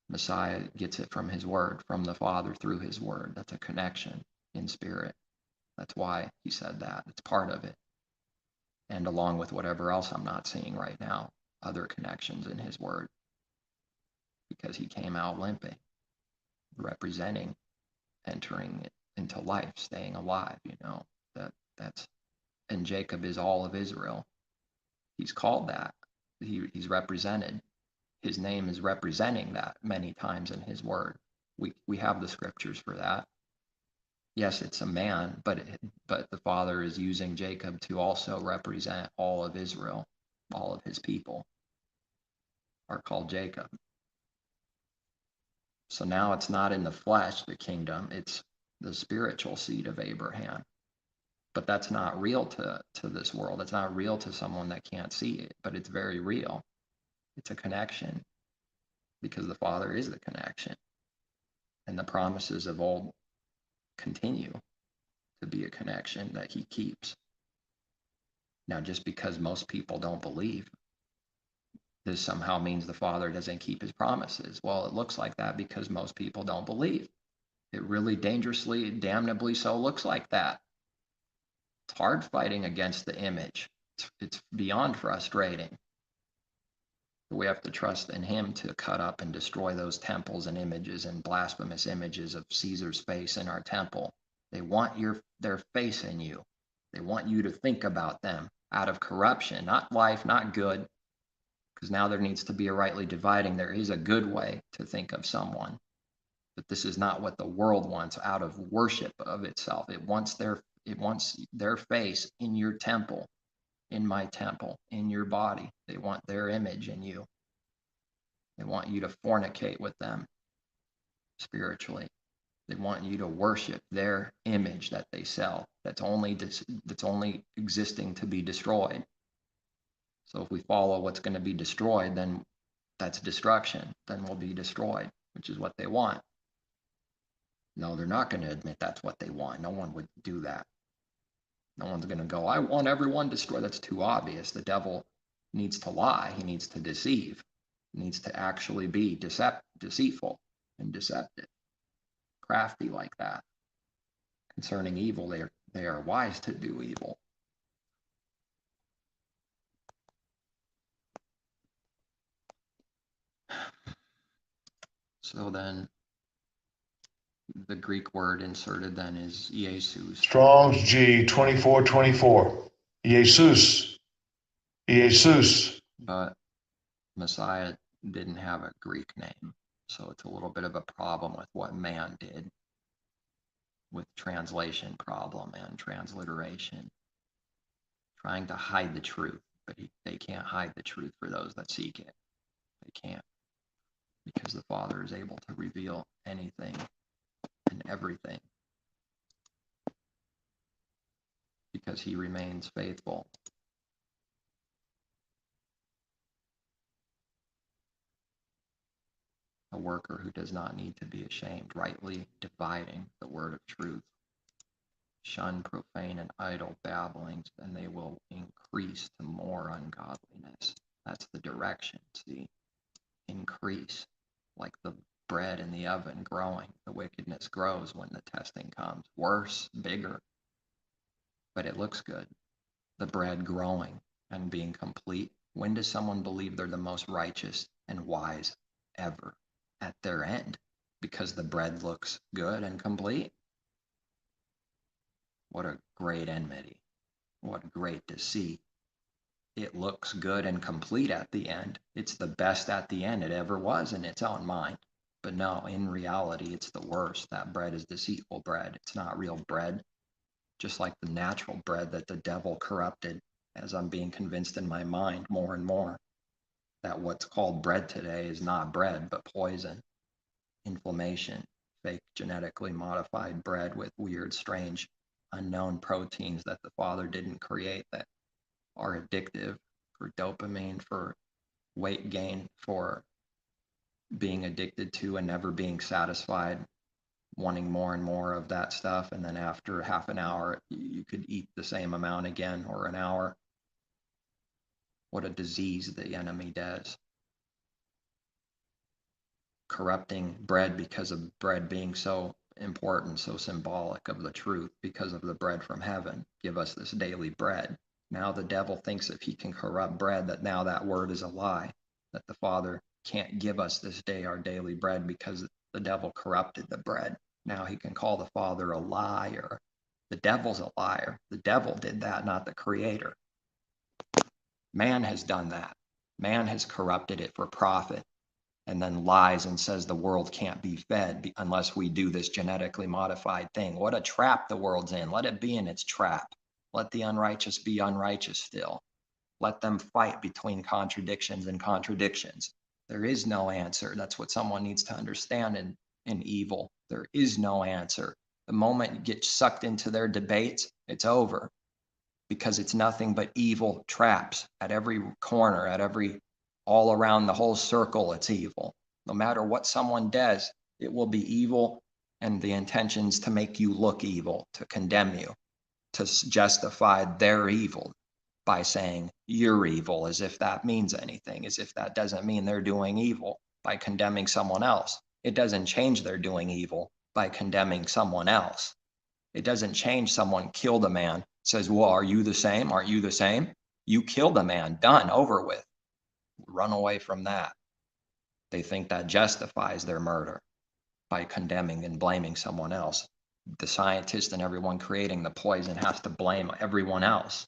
Messiah gets it from his word, from the Father through his word. That's a connection in spirit. That's why he said that. It's part of it. And along with whatever else I'm not seeing right now, other connections in his word. Because he came out limping, representing entering into life, staying alive, that's, and Jacob is all of Israel. He's called that. He's represented. His name is representing that many times in his word. We have the scriptures for that. Yes, it's a man, but the Father is using Jacob to also represent all of Israel. All of his people are called Jacob. So now it's not in the flesh, the kingdom, it's the spiritual seed of Abraham. But that's not real to this world. It's not real to someone that can't see it, but it's very real. It's a connection because the Father is the connection. And the promises of old continue to be a connection that he keeps. Now, just because most people don't believe, this somehow means the Father doesn't keep his promises. Well, it looks like that because most people don't believe. It really dangerously, damnably so looks like that. It's hard fighting against the image. It's beyond frustrating. We have to trust in him to cut up and destroy those temples and images and blasphemous images of Caesar's face in our temple. They want their face in you. They want you to think about them out of corruption, not life, not good. Because now there needs to be a rightly dividing. There is a good way to think of someone. But this is not what the world wants out of worship of itself. It wants their face in your temple, in my temple, in your body. They want their image in you. They want you to fornicate with them spiritually. They want you to worship their image that they sell. That's only existing to be destroyed. So if we follow what's going to be destroyed, then that's destruction. Then we'll be destroyed, which is what they want. No, they're not going to admit that's what they want. No one would do that. No one's going to go, I want everyone destroyed. That's too obvious. The devil needs to lie. He needs to deceive. He needs to actually be deceitful and deceptive, crafty like that. Concerning evil, they are wise to do evil. So then the Greek word inserted then is Jesus. Strong's G 2424. Jesus. Jesus. But Messiah didn't have a Greek name. So it's a little bit of a problem with what man did with translation problem and transliteration. Trying to hide the truth, but they can't hide the truth for those that seek it. They can't. Because the Father is able to reveal anything and everything because he remains faithful. A worker who does not need to be ashamed, rightly dividing the word of truth. Shun profane and idle babblings, and they will increase to more ungodliness. That's the direction, see? Increase, like the bread in the oven growing. The wickedness grows when the testing comes. Worse, bigger, but it looks good. The bread growing and being complete. When does someone believe they're the most righteous and wise ever? At their end, because the bread looks good and complete. What a great enmity. What great deceit. It looks good and complete at the end. It's the best at the end it ever was in its own mind. But no, in reality, it's the worst. That bread is deceitful bread. It's not real bread. Just like the natural bread that the devil corrupted, as I'm being convinced in my mind more and more, that what's called bread today is not bread, but poison, inflammation, fake genetically modified bread with weird, strange, unknown proteins that the Father didn't create that are addictive, for dopamine, for weight gain, for being addicted to and never being satisfied, wanting more and more of that stuff. And then after half an hour, you could eat the same amount again, or an hour. What a disease the enemy does. Corrupting bread because of bread being so important, so symbolic of the truth, because of the bread from heaven. Give us this daily bread. Now the devil thinks if he can corrupt bread, that now that word is a lie, that the Father can't give us this day our daily bread because the devil corrupted the bread. Now he can call the Father a liar. The devil's a liar. The devil did that, not the Creator. Man has done that. Man has corrupted it for profit, and then lies and says the world can't be fed unless we do this genetically modified thing. What a trap the world's in. Let it be in its trap. Let the unrighteous be unrighteous still. Let them fight between contradictions and contradictions. There is no answer. That's what someone needs to understand in evil. There is no answer. The moment you get sucked into their debates, it's over, because it's nothing but evil traps at every corner, all around the whole circle. It's evil. No matter what someone does, it will be evil, and the intentions to make you look evil, to condemn you, to justify their evil by saying you're evil, as if that means anything, as if that doesn't mean they're doing evil by condemning someone else. It doesn't change they're doing evil by condemning someone else. It doesn't change someone killed a man, says, well, are you the same? Aren't you the same? You killed a man, done, over with. Run away from that. They think that justifies their murder by condemning and blaming someone else. The scientist and everyone creating the poison has to blame everyone else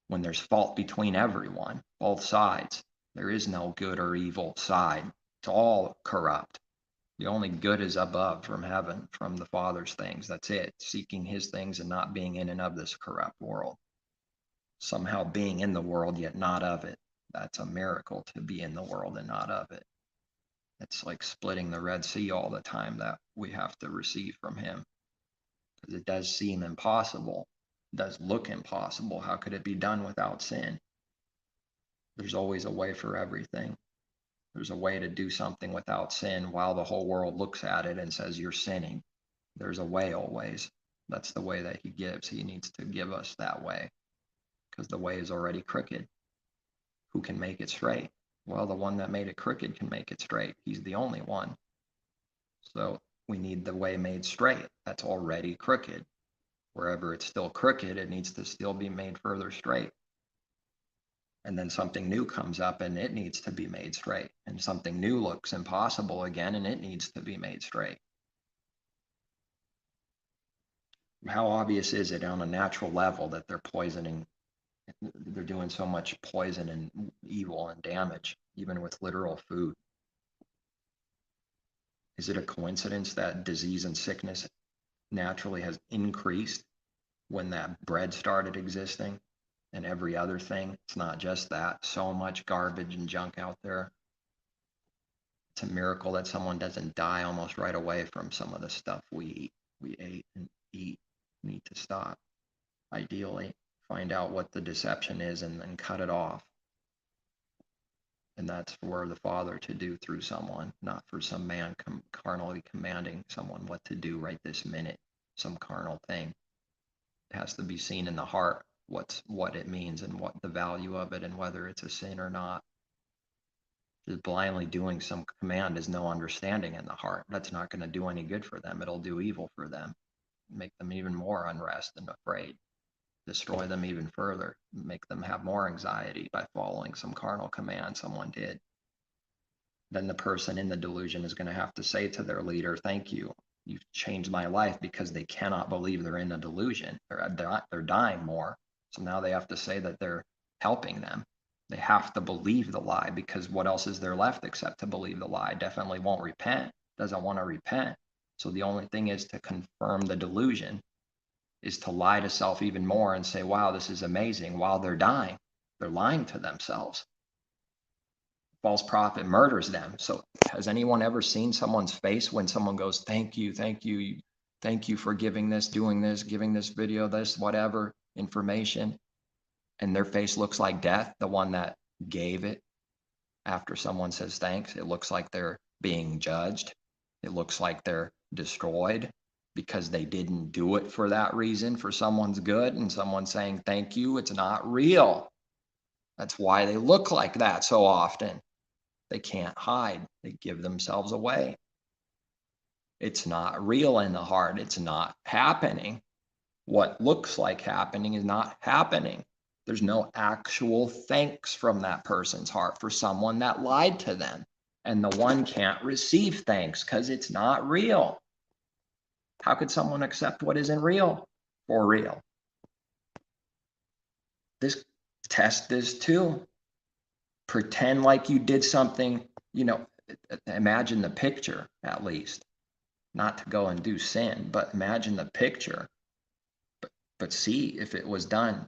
when there's fault between everyone, both sides. There is no good or evil side. It's all corrupt. The only good is above, from heaven, from the Father's things. That's it. Seeking his things and not being in and of this corrupt world. Somehow being in the world yet not of it. That's a miracle, to be in the world and not of it. It's like splitting the Red Sea all the time that we have to receive from him. Because it does seem impossible. It does look impossible. How could it be done without sin? There's always a way for everything. There's a way to do something without sin while the whole world looks at it and says you're sinning. There's a way always. That's the way that he gives. He needs to give us that way, because the way is already crooked. Who can make it straight? Well, the one that made it crooked can make it straight. He's the only one. So we need the way made straight. That's already crooked. Wherever it's still crooked, it needs to still be made further straight. And then something new comes up and it needs to be made straight. And something new looks impossible again and it needs to be made straight. How obvious is it on a natural level that they're poisoning? They're doing so much poison and evil and damage, even with literal food. Is it a coincidence that disease and sickness naturally has increased when that bread started existing and every other thing? It's not just that. So much garbage and junk out there. It's a miracle that someone doesn't die almost right away from some of the stuff we ate and eat. We need to stop. ideally. Find out what the deception is and then cut it off. And that's for the Father to do through someone, not for some man carnally commanding someone what to do right this minute, some carnal thing. It has to be seen in the heart, what it means and what the value of it and whether it's a sin or not. Just blindly doing some command is no understanding in the heart. That's not going to do any good for them. It'll do evil for them, make them even more unrest and afraid, destroy them even further, make them have more anxiety by following some carnal command someone did. Then the person in the delusion is going to have to say to their leader, thank you. You've changed my life, because they cannot believe they're in a delusion. They're dying more. So now they have to say that they're helping them. They have to believe the lie, because what else is there left except to believe the lie? Definitely won't repent, doesn't want to repent. So the only thing is to confirm the delusion, is to lie to self even more and say, wow, this is amazing, while they're dying. They're lying to themselves. False prophet murders them. So has anyone ever seen someone's face when someone goes, thank you for giving this, doing this, giving this video, this, whatever information, and their face looks like death, the one that gave it? After someone says thanks, it looks like they're being judged. It looks like they're destroyed because they didn't do it for that reason, for someone's good, and someone saying thank you. It's not real. That's why they look like that so often. They can't hide. They give themselves away. It's not real in the heart. It's not happening. What looks like happening is not happening. There's no actual thanks from that person's heart for someone that lied to them. And the one can't receive thanks because it's not real. How could someone accept what isn't real for real? This test this too. Pretend like you did something, imagine the picture at least. Not to go and do sin, but imagine the picture. But see if it was done,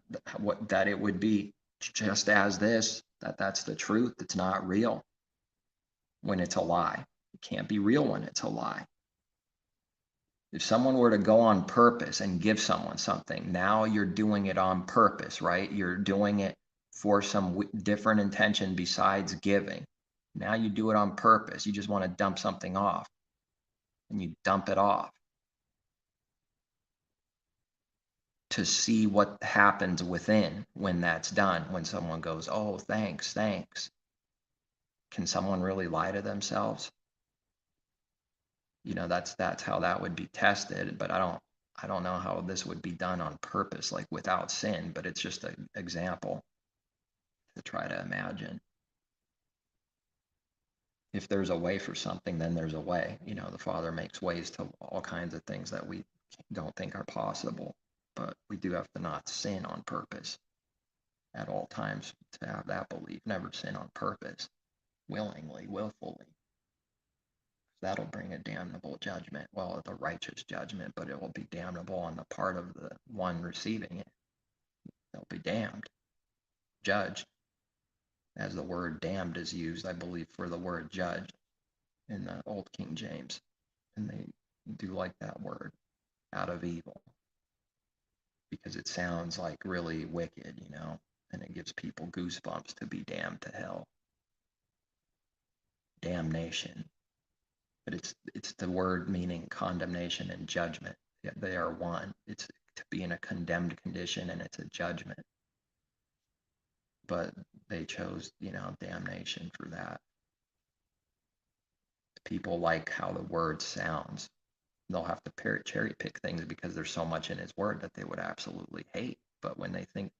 that it would be just as this, that's the truth. It's not real when it's a lie. It can't be real when it's a lie. If someone were to go on purpose and give someone something, now you're doing it on purpose, right? You're doing it for some different intention besides giving. Now you do it on purpose. You just want to dump something off, and you dump it off to see what happens within when that's done. When someone goes, oh, thanks. Can someone really lie to themselves? That's how that would be tested. But I don't know how this would be done on purpose, like without sin. But it's just an example to try to imagine. If there's a way for something, then there's a way. The Father makes ways to all kinds of things that we don't think are possible. But we do have to not sin on purpose at all times, to have that belief. Never sin on purpose, willingly, willfully. That'll bring a damnable judgment. Well, the righteous judgment, but it will be damnable on the part of the one receiving it. They'll be damned, judged, as the word damned is used, I believe, for the word judge in the Old King James. And they do like that word, out of evil, because it sounds like really wicked, and it gives people goosebumps to be damned to hell. Damnation. But it's the word meaning condemnation and judgment. They are one. It's to be in a condemned condition, and it's a judgment. But they chose, damnation for that. People like how the word sounds. They'll have to cherry pick things because there's so much in his word that they would absolutely hate. But when they think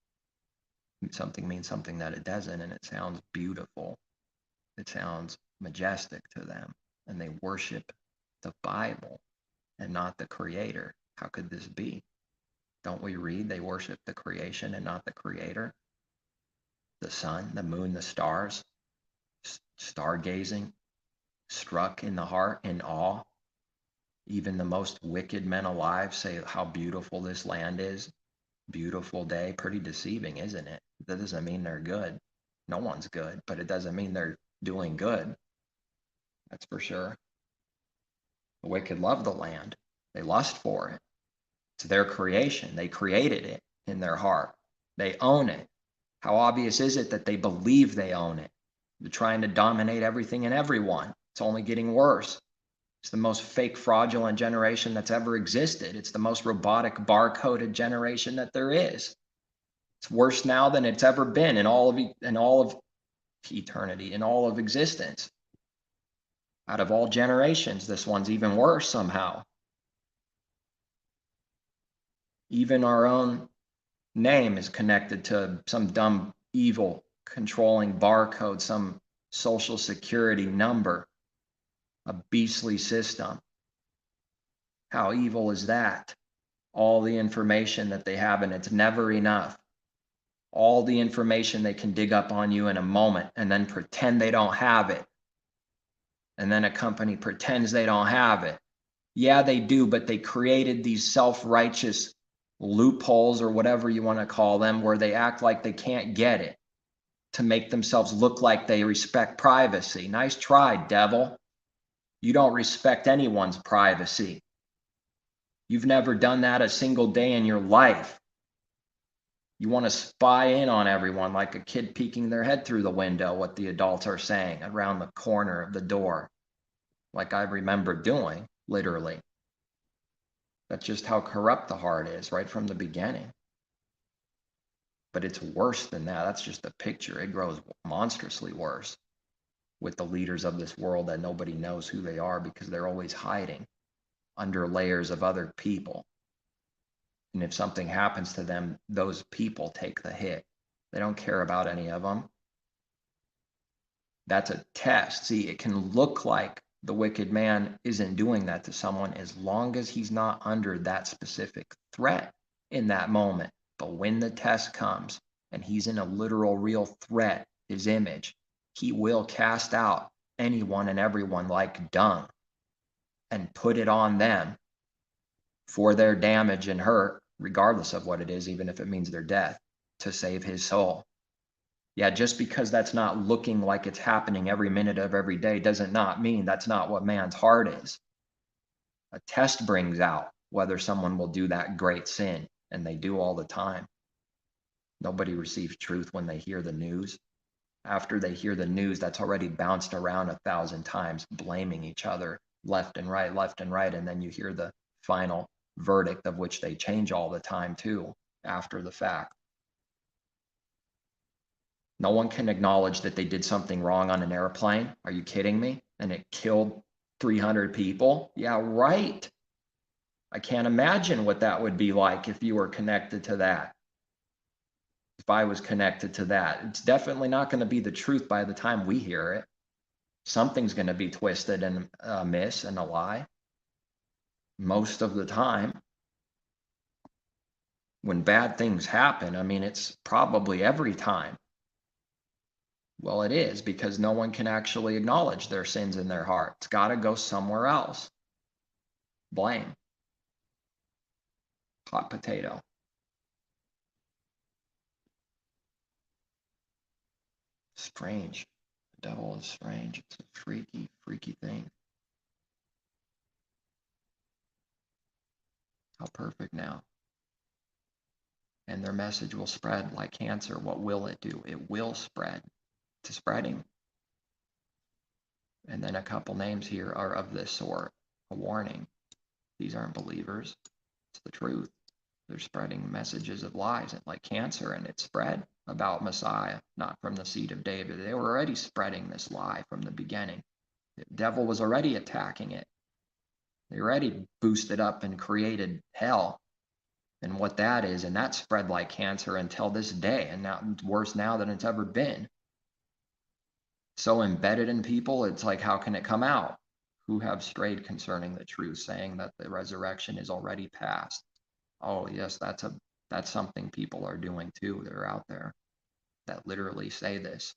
something means something that it doesn't, and it sounds beautiful, it sounds majestic to them, and they worship the Bible and not the Creator. How could this be? Don't we read they worship the creation and not the Creator? The sun, the moon, the stars, stargazing, struck in the heart in awe. Even the most wicked men alive say how beautiful this land is. Beautiful day. Pretty deceiving, isn't it? That doesn't mean they're good. No one's good, but it doesn't mean they're doing good. That's for sure. The wicked love the land. They lust for it. It's their creation. They created it. in their heart. They own it. How obvious is it that they believe they own it? They're trying to dominate everything and everyone. It's only getting worse. It's the most fake, fraudulent generation that's ever existed. It's the most robotic, barcoded generation that there is. It's worse now than it's ever been in all of eternity, in all of existence. Out of all generations, this one's even worse somehow. Even our own name is connected to some dumb, evil, controlling barcode, some social security number, a beastly system. How evil is that? All the information that they have, and it's never enough. All the information they can dig up on you in a moment and then pretend they don't have it. And then a company pretends they don't have it. Yeah, they do, but they created these self-righteous loopholes or whatever you want to call them, where they act like they can't get it to make themselves look like they respect privacy. Nice try, devil. You don't respect anyone's privacy. You've never done that a single day in your life. You want to spy in on everyone like a kid peeking their head through the window, what the adults are saying around the corner of the door, like I remember doing, literally. That's just how corrupt the heart is right from the beginning. But it's worse than that. That's just a picture. It grows monstrously worse with the leaders of this world that nobody knows who they are because they're always hiding under layers of other people. And if something happens to them, those people take the hit. They don't care about any of them. That's a test. See, it can look like the wicked man isn't doing that to someone as long as he's not under that specific threat in that moment. But when the test comes and he's in a literal, real threat, his image, he will cast out anyone and everyone like dung and put it on them for their damage and hurt, regardless of what it is, even if it means their death, to save his soul. Yeah, just because that's not looking like it's happening every minute of every day doesn't not mean that's not what man's heart is. A test brings out whether someone will do that great sin, and they do all the time. Nobody receives truth when they hear the news. After they hear the news, that's already bounced around 1,000 times, blaming each other left and right, and then you hear the final verdict, of which they change all the time too, after the fact. No one can acknowledge that they did something wrong on an airplane. Are you kidding me? And it killed 300 people? Yeah, right. I can't imagine what that would be like if you were connected to that. If I was connected to that, it's definitely not going to be the truth by the time we hear it. Something's going to be twisted and amiss and a lie. Most of the time. When bad things happen, I mean, it's probably every time. Well, it is, because no one can actually acknowledge their sins in their heart. It's got to go somewhere else. Blame. Hot potato. Strange. The devil is strange. It's a freaky, freaky thing. How perfect now. And their message will spread like cancer. What will it do? It will spread. To spreading. And then a couple names here are of this sort. A warning. These aren't believers. It's the truth. They're spreading messages of lies like cancer, and it spread about Messiah, not from the seed of David. They were already spreading this lie from the beginning. The devil was already attacking it. They already boosted up and created hell and what that is, and that spread like cancer until this day, and now it's worse now than it's ever been. So embedded in people, it's like, how can it come out? Who have strayed concerning the truth, saying that the resurrection is already past. Oh yes, that's something people are doing too. They're out there that literally say this,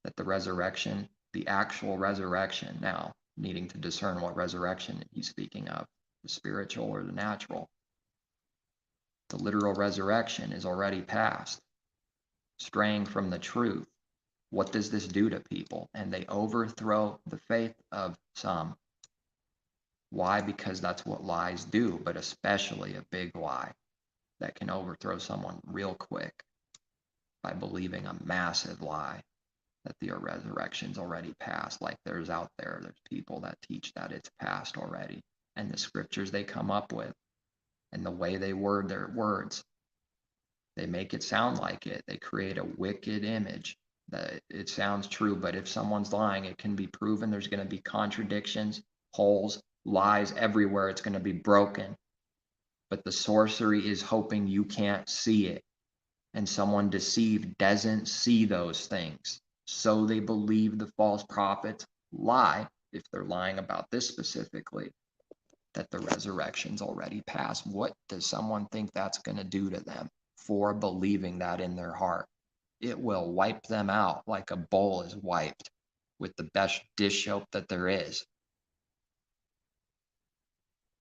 that the resurrection, the actual resurrection, now needing to discern what resurrection he's speaking of, the spiritual or the natural. The literal resurrection is already past. Straying from the truth. What does this do to people? And they overthrow the faith of some. Why? Because that's what lies do, but especially a big lie. that can overthrow someone real quick by believing a massive lie that the resurrection's already passed. Like there's people that teach that it's passed already. And the scriptures they come up with and the way they word their words, they make it sound like it. They create a wicked image that it sounds true, but if someone's lying, it can be proven. There's going to be contradictions, holes, lies everywhere. It's going to be broken. But the sorcery is hoping you can't see it. And someone deceived doesn't see those things. So they believe the false prophets lie, if they're lying about this specifically, that the resurrection's already passed. What does someone think that's going to do to them for believing that in their heart? It will wipe them out like a bowl is wiped with the best dish soap that there is.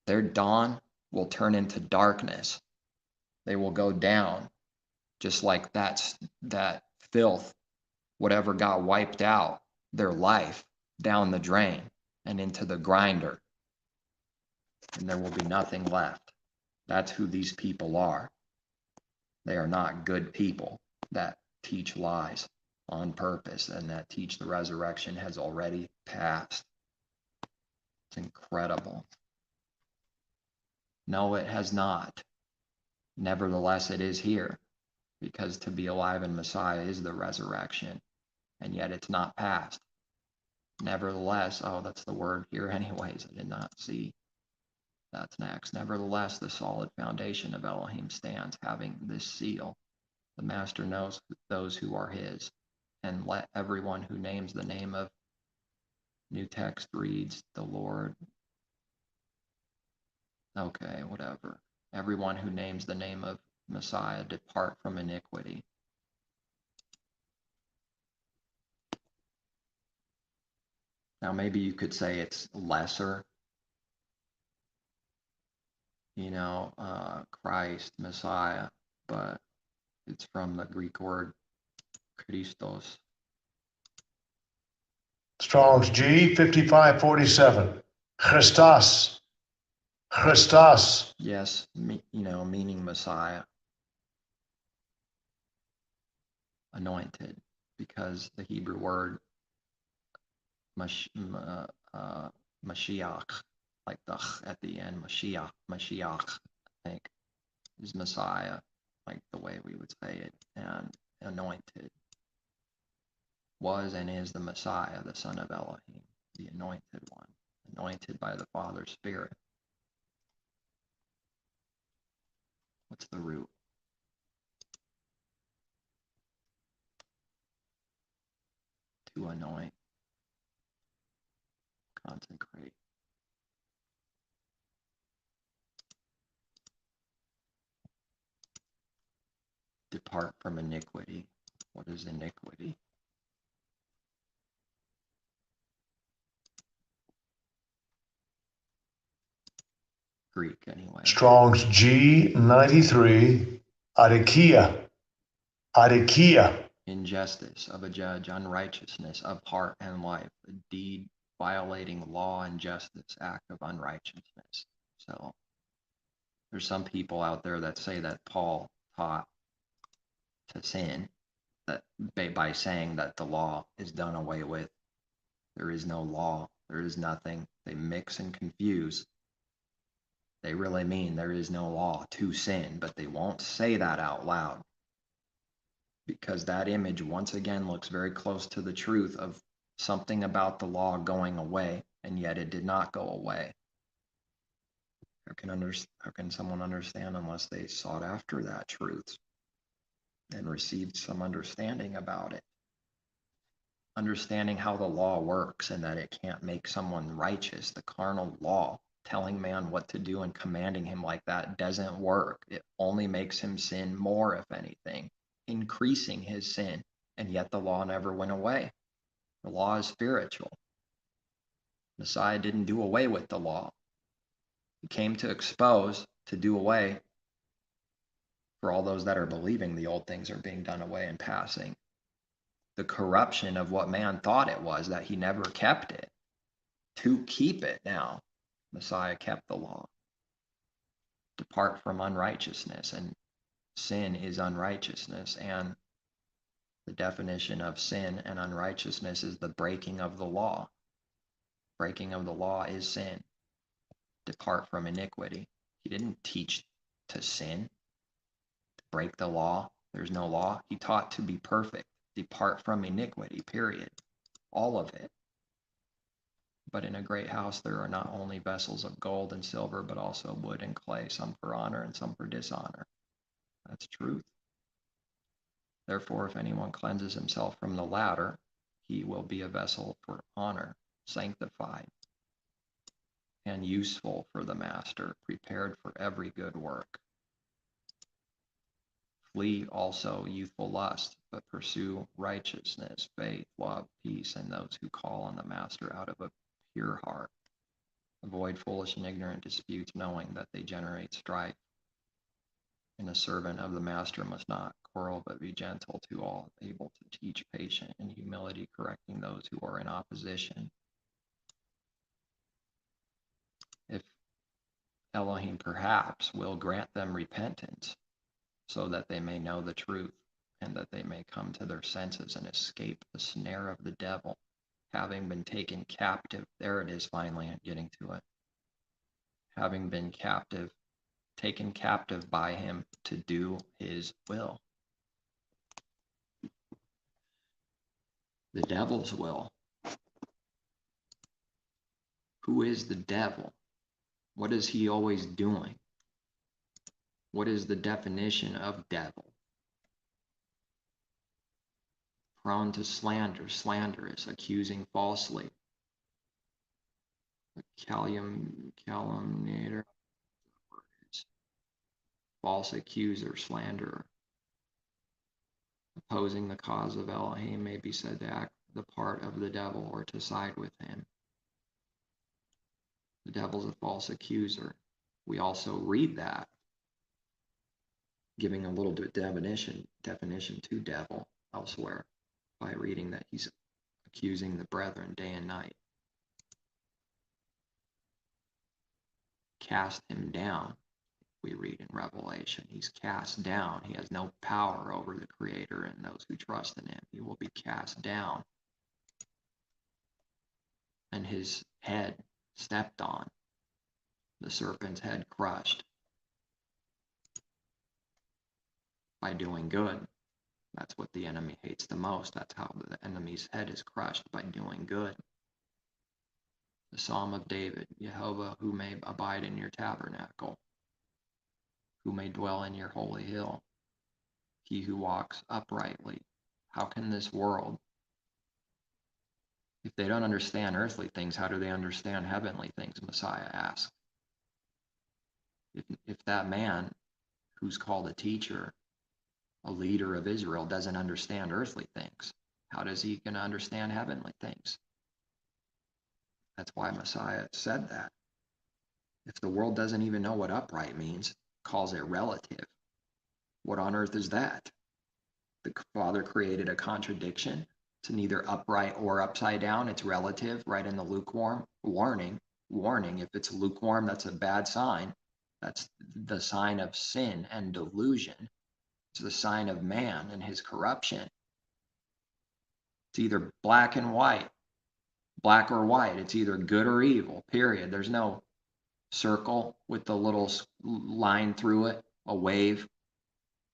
Their dawn will turn into darkness. They will go down just like that filth, whatever got wiped out, their life down the drain and into the grinder. And there will be nothing left. That's who these people are. They are not good people that teach lies on purpose and that teach the resurrection has already passed. It's incredible. No, it has not. Nevertheless, it is here, because to be alive in Messiah is the resurrection, and yet it's not past. Nevertheless, oh, that's the word here anyways. I did not see. That's next. Nevertheless, the solid foundation of Elohim stands, having this seal. The Master knows those who are his, and let everyone who names the name of, new text reads, the Lord. Okay, whatever. Everyone who names the name of Messiah depart from iniquity. Now, maybe you could say it's lesser, Christ, Messiah, but it's from the Greek word Christos. Strong's G 5547. Christos. Christos. Yes, meaning Messiah, anointed, because the Hebrew word Mashiach, like the ch at the end, Mashiach, I think, is Messiah, like the way we would say it, and anointed, was and is the Messiah, the son of Elohim, the anointed one, anointed by the Father's Spirit. What's the root? To anoint, consecrate. Depart from iniquity. What is iniquity? Greek, anyway. Strong's G 93. Adikia. Injustice of a judge, unrighteousness of heart and life, a deed violating law and justice, act of unrighteousness. So there's some people out there that say that Paul taught to sin, that by saying that the law is done away with. There is no law. There is nothing. They mix and confuse. They really mean there is no law to sin, but they won't say that out loud, because that image once again looks very close to the truth of something about the law going away, and yet it did not go away. How can someone understand unless they sought after that truth and received some understanding about it? Understanding how the law works and that it can't make someone righteous. The carnal law telling man what to do and commanding him like that doesn't work. It only makes him sin more, if anything, increasing his sin, and yet the law never went away. The law is spiritual. Messiah didn't do away with the law. He came to expose, to do away. For all those that are believing, the old things are being done away and passing. The corruption of what man thought it was, that he never kept it, to keep it now. Messiah kept the law. Depart from unrighteousness. And sin is unrighteousness, and the definition of sin and unrighteousness is the breaking of the law. Breaking of the law is sin. Depart from iniquity. He didn't teach to sin, to break the law. There's no law. He taught to be perfect. Depart from iniquity, period. All of it. But in a great house there are not only vessels of gold and silver, but also wood and clay, some for honor and some for dishonor. That's truth. Therefore, if anyone cleanses himself from the latter, he will be a vessel for honor, sanctified, and useful for the master, prepared for every good work. Flee also youthful lust, but pursue righteousness, faith, love, peace, and those who call on the master out of a pure heart. Avoid foolish and ignorant disputes, knowing that they generate strife. And a servant of the master must not quarrel, but be gentle to all, able to teach, patient in humility, correcting those who are in opposition. If Elohim perhaps will grant them repentance, so that they may know the truth, and that they may come to their senses and escape the snare of the devil, having been taken captive. There it is, finally, I'm getting to it. Having been taken captive by him to do his will. The devil's will. Who is the devil? What is he always doing? What is the definition of devil? Prone to slander, slanderous, accusing falsely. A calumniator, false accuser, slanderer. Opposing the cause of Elohim may be said to act the part of the devil or to side with him. The devil's a false accuser. We also read that, giving a little definition to devil elsewhere by reading that he's accusing the brethren day and night. Cast him down, we read in Revelation. He's cast down. He has no power over the Creator and those who trust in him. He will be cast down. And his head stepped on, the serpent's head crushed by doing good. That's what the enemy hates the most. That's how the enemy's head is crushed, by doing good. The Psalm of David, Yehovah, who may abide in your tabernacle, who may dwell in your holy hill, he who walks uprightly. How can this world, if they don't understand earthly things, how do they understand heavenly things? Messiah asked. If that man who's called a teacher, a leader of Israel, doesn't understand earthly things, how does he going to understand heavenly things? That's why Messiah said that. If the world doesn't even know what upright means, calls it relative, what on earth is that? The Father created a contradiction. It's neither upright or upside down. It's relative, right in the lukewarm. Warning. If it's lukewarm, that's a bad sign. That's the sign of sin and delusion. It's the sign of man and his corruption. It's either black and white, black or white. It's either good or evil, period. There's no circle with the little line through it, a wave,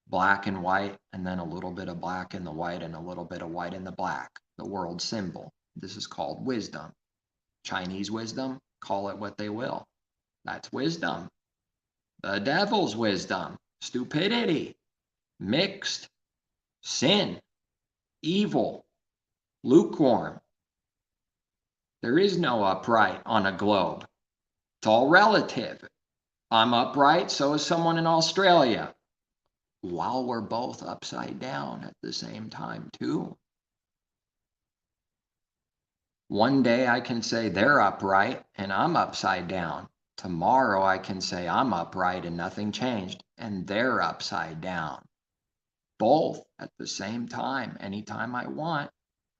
black and white, and then a little bit of black in the white and a little bit of white in the black, the world symbol. This is called wisdom. Chinese wisdom, call it what they will. That's wisdom. The devil's wisdom, stupidity, mixed, sin, evil, lukewarm. There is no upright on a globe. It's all relative. I'm upright, so is someone in Australia. While we're both upside down at the same time, too. One day I can say they're upright and I'm upside down. Tomorrow I can say I'm upright and nothing changed and they're upside down. Both at the same time, anytime I want.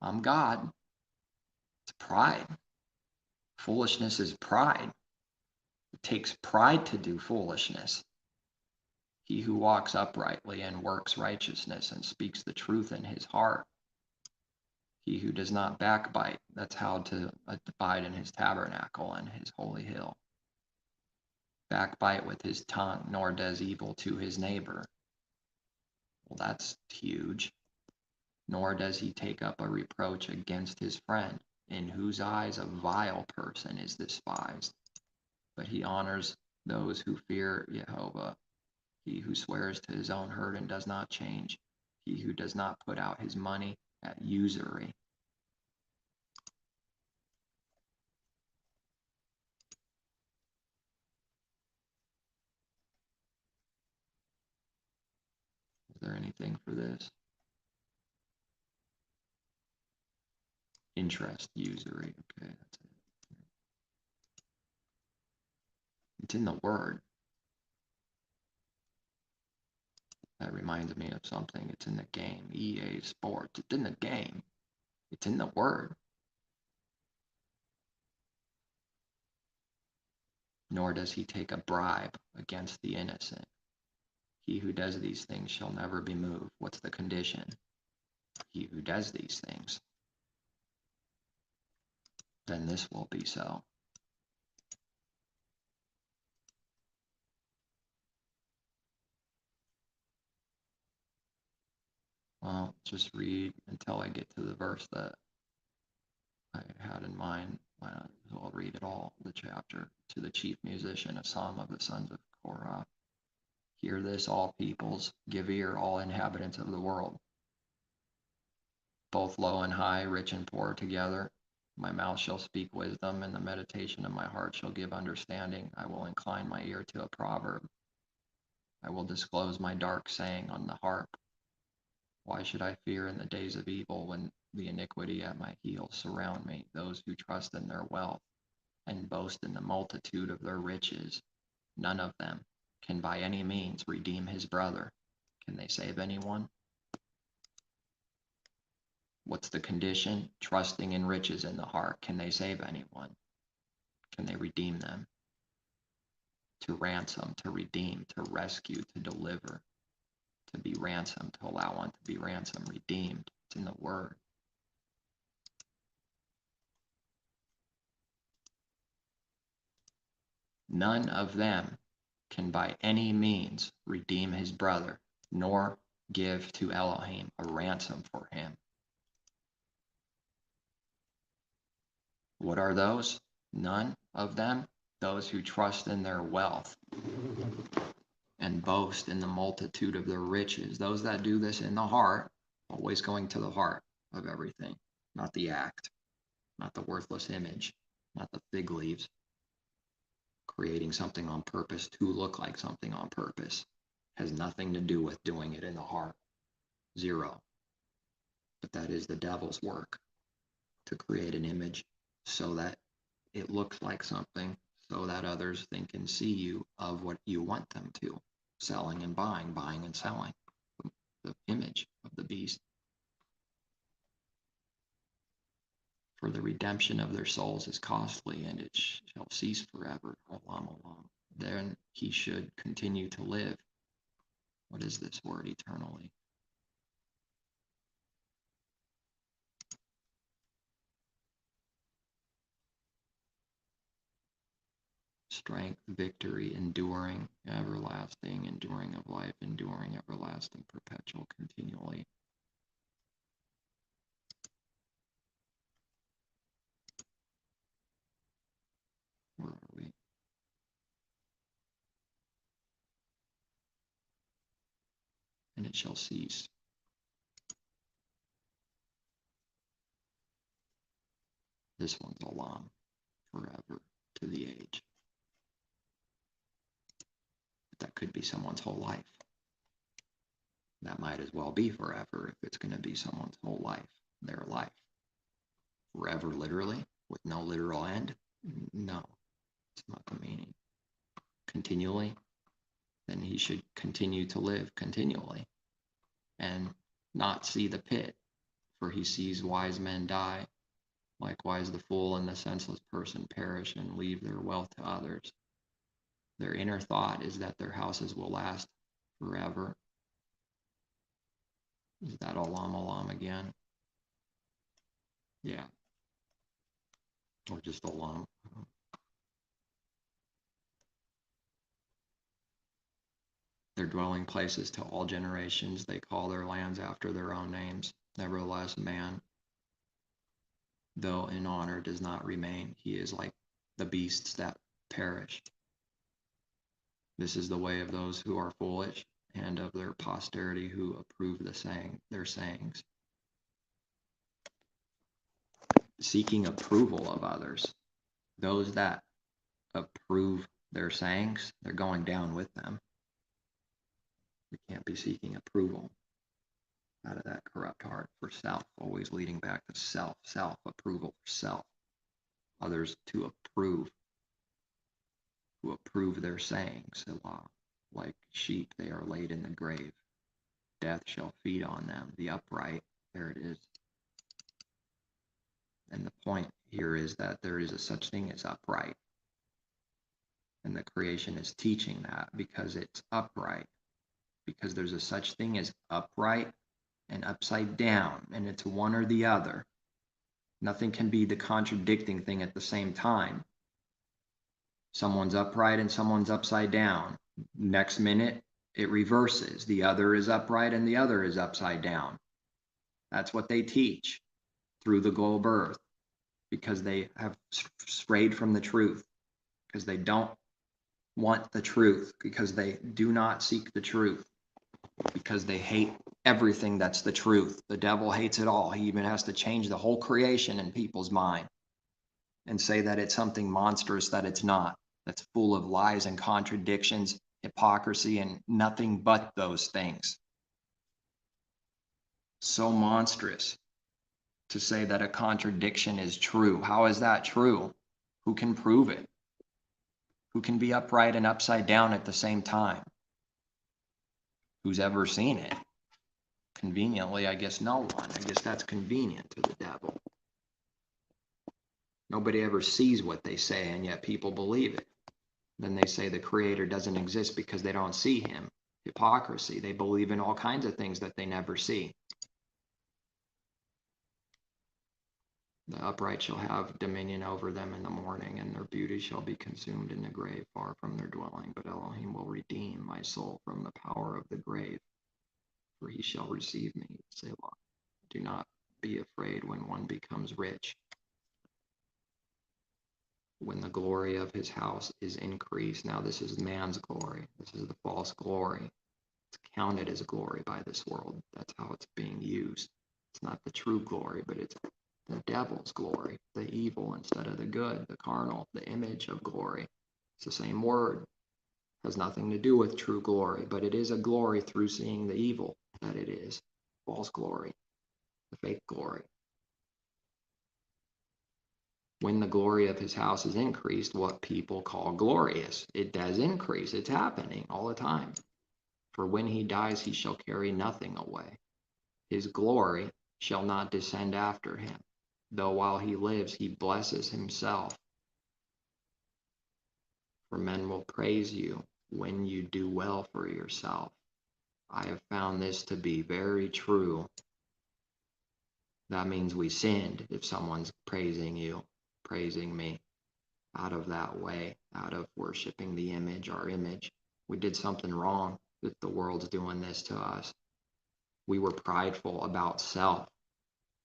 I'm God. It's pride. Foolishness is pride. It takes pride to do foolishness. He who walks uprightly and works righteousness and speaks the truth in his heart. He who does not backbite, that's how to abide in his tabernacle and his holy hill. Backbite with his tongue, nor does evil to his neighbor. Well, that's huge. Nor does he take up a reproach against his friend, in whose eyes a vile person is despised. But he honors those who fear Yehovah. He who swears to his own hurt and does not change. He who does not put out his money at usury. Is there anything for this? Interest, usury. Okay, that's it. It's in the word. That reminds me of something. It's in the game. EA Sports. It's in the game. It's in the word. Nor does he take a bribe against the innocent. He who does these things shall never be moved. What's the condition? He who does these things. Then this will be so. Well, just read until I get to the verse that I had in mind. I'll read it all, the chapter. To the chief musician, a psalm of the sons of Korah. Hear this, all peoples. Give ear, all inhabitants of the world. Both low and high, rich and poor together. My mouth shall speak wisdom, and the meditation of my heart shall give understanding. I will incline my ear to a proverb. I will disclose my dark saying on the harp. Why should I fear in the days of evil when the iniquity at my heels surround me, those who trust in their wealth and boast in the multitude of their riches? None of them can by any means redeem his brother. Can they save anyone? What's the condition? Trusting in riches in the heart. Can they save anyone? Can they redeem them? To ransom, to redeem, to rescue, to deliver, to be ransomed, to allow one to be ransomed, redeemed. It's in the word. None of them can by any means redeem his brother, nor give to Elohim a ransom for him. What are those? None of them. Those who trust in their wealth and boast in the multitude of their riches. Those that do this in the heart, always going to the heart of everything, not the act, not the worthless image, not the fig leaves, creating something on purpose to look like something on purpose. Has nothing to do with doing it in the heart. Zero. But that is the devil's work, to create an image so that it looks like something, so that others think and see you of what you want them to. Selling and buying, buying and selling. The image of the beast. For the redemption of their souls is costly, and it shall cease forever. Olam, olam. Then he should continue to live. What is this word, eternally? Strength, victory, enduring, everlasting, enduring of life, enduring, everlasting, perpetual, continually. Where are we? And it shall cease. This one's olam, forever, to the age. But that could be someone's whole life. That might as well be forever if it's going to be someone's whole life, their life. Forever, literally, with no literal end? No, it's not the meaning. Continually, then he should continue to live continually and not see the pit, for he sees wise men die. Likewise, the fool and the senseless person perish and leave their wealth to others. Their inner thought is that their houses will last forever. Is that olam olam again? Yeah. Or just olam. Their dwelling places to all generations. They call their lands after their own names. Nevertheless, man, though in honor, does not remain. He is like the beasts that perish. This is the way of those who are foolish, and of their posterity who approve their sayings. Seeking approval of others. Those that approve their sayings, they're going down with them. We can't be seeking approval out of that corrupt heart for self, always leading back to self approval for self. Others to approve their sayings. Like sheep, they are laid in the grave. Death shall feed on them. The upright, there it is. And the point here is that there is a such thing as upright. And the creation is teaching that because it's upright. Because there's a such thing as upright and upside down, and it's one or the other. Nothing can be the contradicting thing at the same time. Someone's upright and someone's upside down. Next minute, it reverses. The other is upright and the other is upside down. That's what they teach through the globe earth, because they have strayed from the truth, because they don't want the truth, because they do not seek the truth, because they hate everything that's the truth. The devil hates it all. He even has to change the whole creation in people's mind and say that it's something monstrous that it's not, that's full of lies and contradictions, hypocrisy, and nothing but those things. So monstrous to say that a contradiction is true. How is that true? Who can prove it? Who can be upright and upside down at the same time? Who's ever seen it? Conveniently, I guess no one. I guess that's convenient to the devil. Nobody ever sees what they say, and yet people believe it. Then they say the Creator doesn't exist because they don't see him. Hypocrisy. They believe in all kinds of things that they never see. The upright shall have dominion over them in the morning, and their beauty shall be consumed in the grave, far from their dwelling. But Elohim will redeem my soul from the power of the grave, for he shall receive me. Selah. Do not be afraid when one becomes rich, when the glory of his house is increased. Now this is man's glory. This is the false glory. It's counted as glory by this world. That's how it's being used. It's not the true glory, but it's the devil's glory, the evil instead of the good, the carnal, the image of glory. It's the same word. It has nothing to do with true glory, but it is a glory through seeing the evil that it is. False glory, the fake glory. When the glory of his house is increased, what people call glorious, it does increase. It's happening all the time. For when he dies, he shall carry nothing away. His glory shall not descend after him, though while he lives, he blesses himself. For men will praise you when you do well for yourself. I have found this to be very true. That means we sinned if someone's praising you, praising me, out of that way, out of worshiping the image, our image. We did something wrong if the world's doing this to us. We were prideful about self.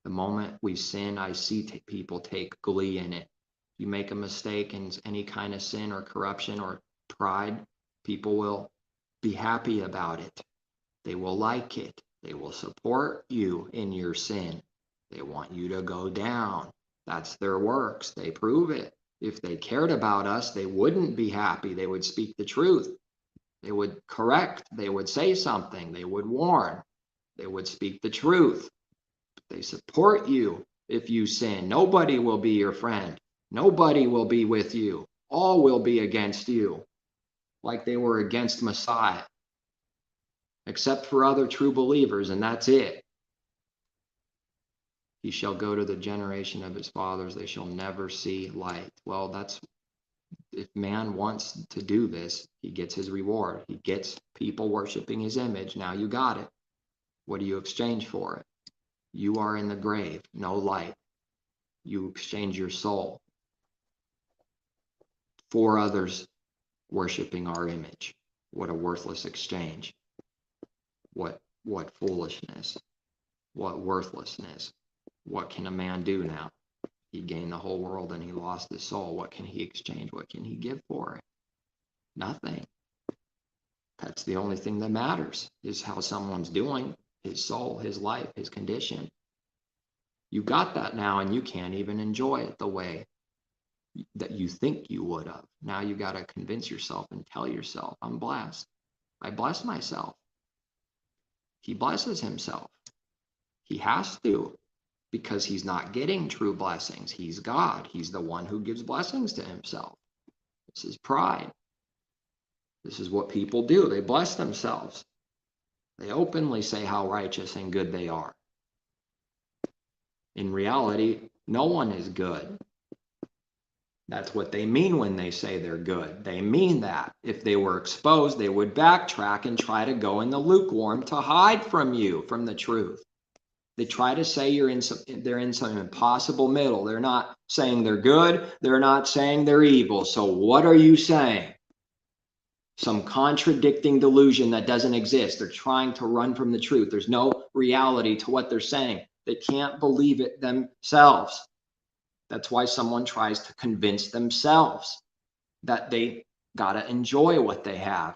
The moment we sin, I see people take glee in it. You make a mistake in any kind of sin or corruption or pride, people will be happy about it. They will like it. They will support you in your sin. They want you to go down. That's their works. They prove it. If they cared about us, they wouldn't be happy. They would speak the truth. They would correct. They would say something. They would warn. They would speak the truth. They support you if you sin. Nobody will be your friend. Nobody will be with you. All will be against you, like they were against Messiah, except for other true believers, and that's it. He shall go to the generation of his fathers. They shall never see light. Well, that's If man wants to do this, he gets his reward. He gets people worshiping his image. Now you got it. What do you exchange for it? You are in the grave, no light. You exchange your soul for others worshiping our image. What a worthless exchange. What foolishness. What worthlessness. What can a man do now? He gained the whole world and he lost his soul. What can he exchange? What can he give for it? Nothing. That's the only thing that matters, is how someone's doing, his soul, his life, his condition. You got that now, and you can't even enjoy it the way that you think you would have. Now you got to convince yourself and tell yourself, I'm blessed. I bless myself. He blesses himself. He has to, because he's not getting true blessings. He's God. He's the one who gives blessings to himself. This is pride. This is what people do. They bless themselves. They openly say how righteous and good they are. In reality, no one is good. That's what they mean when they say they're good. They mean that. If they were exposed, they would backtrack and try to go in the lukewarm to hide from you, from the truth. They try to say they're in some impossible middle. They're not saying they're good. They're not saying they're evil. So what are you saying? Some contradicting delusion that doesn't exist. They're trying to run from the truth. There's no reality to what they're saying. They can't believe it themselves. That's why someone tries to convince themselves that they got to enjoy what they have.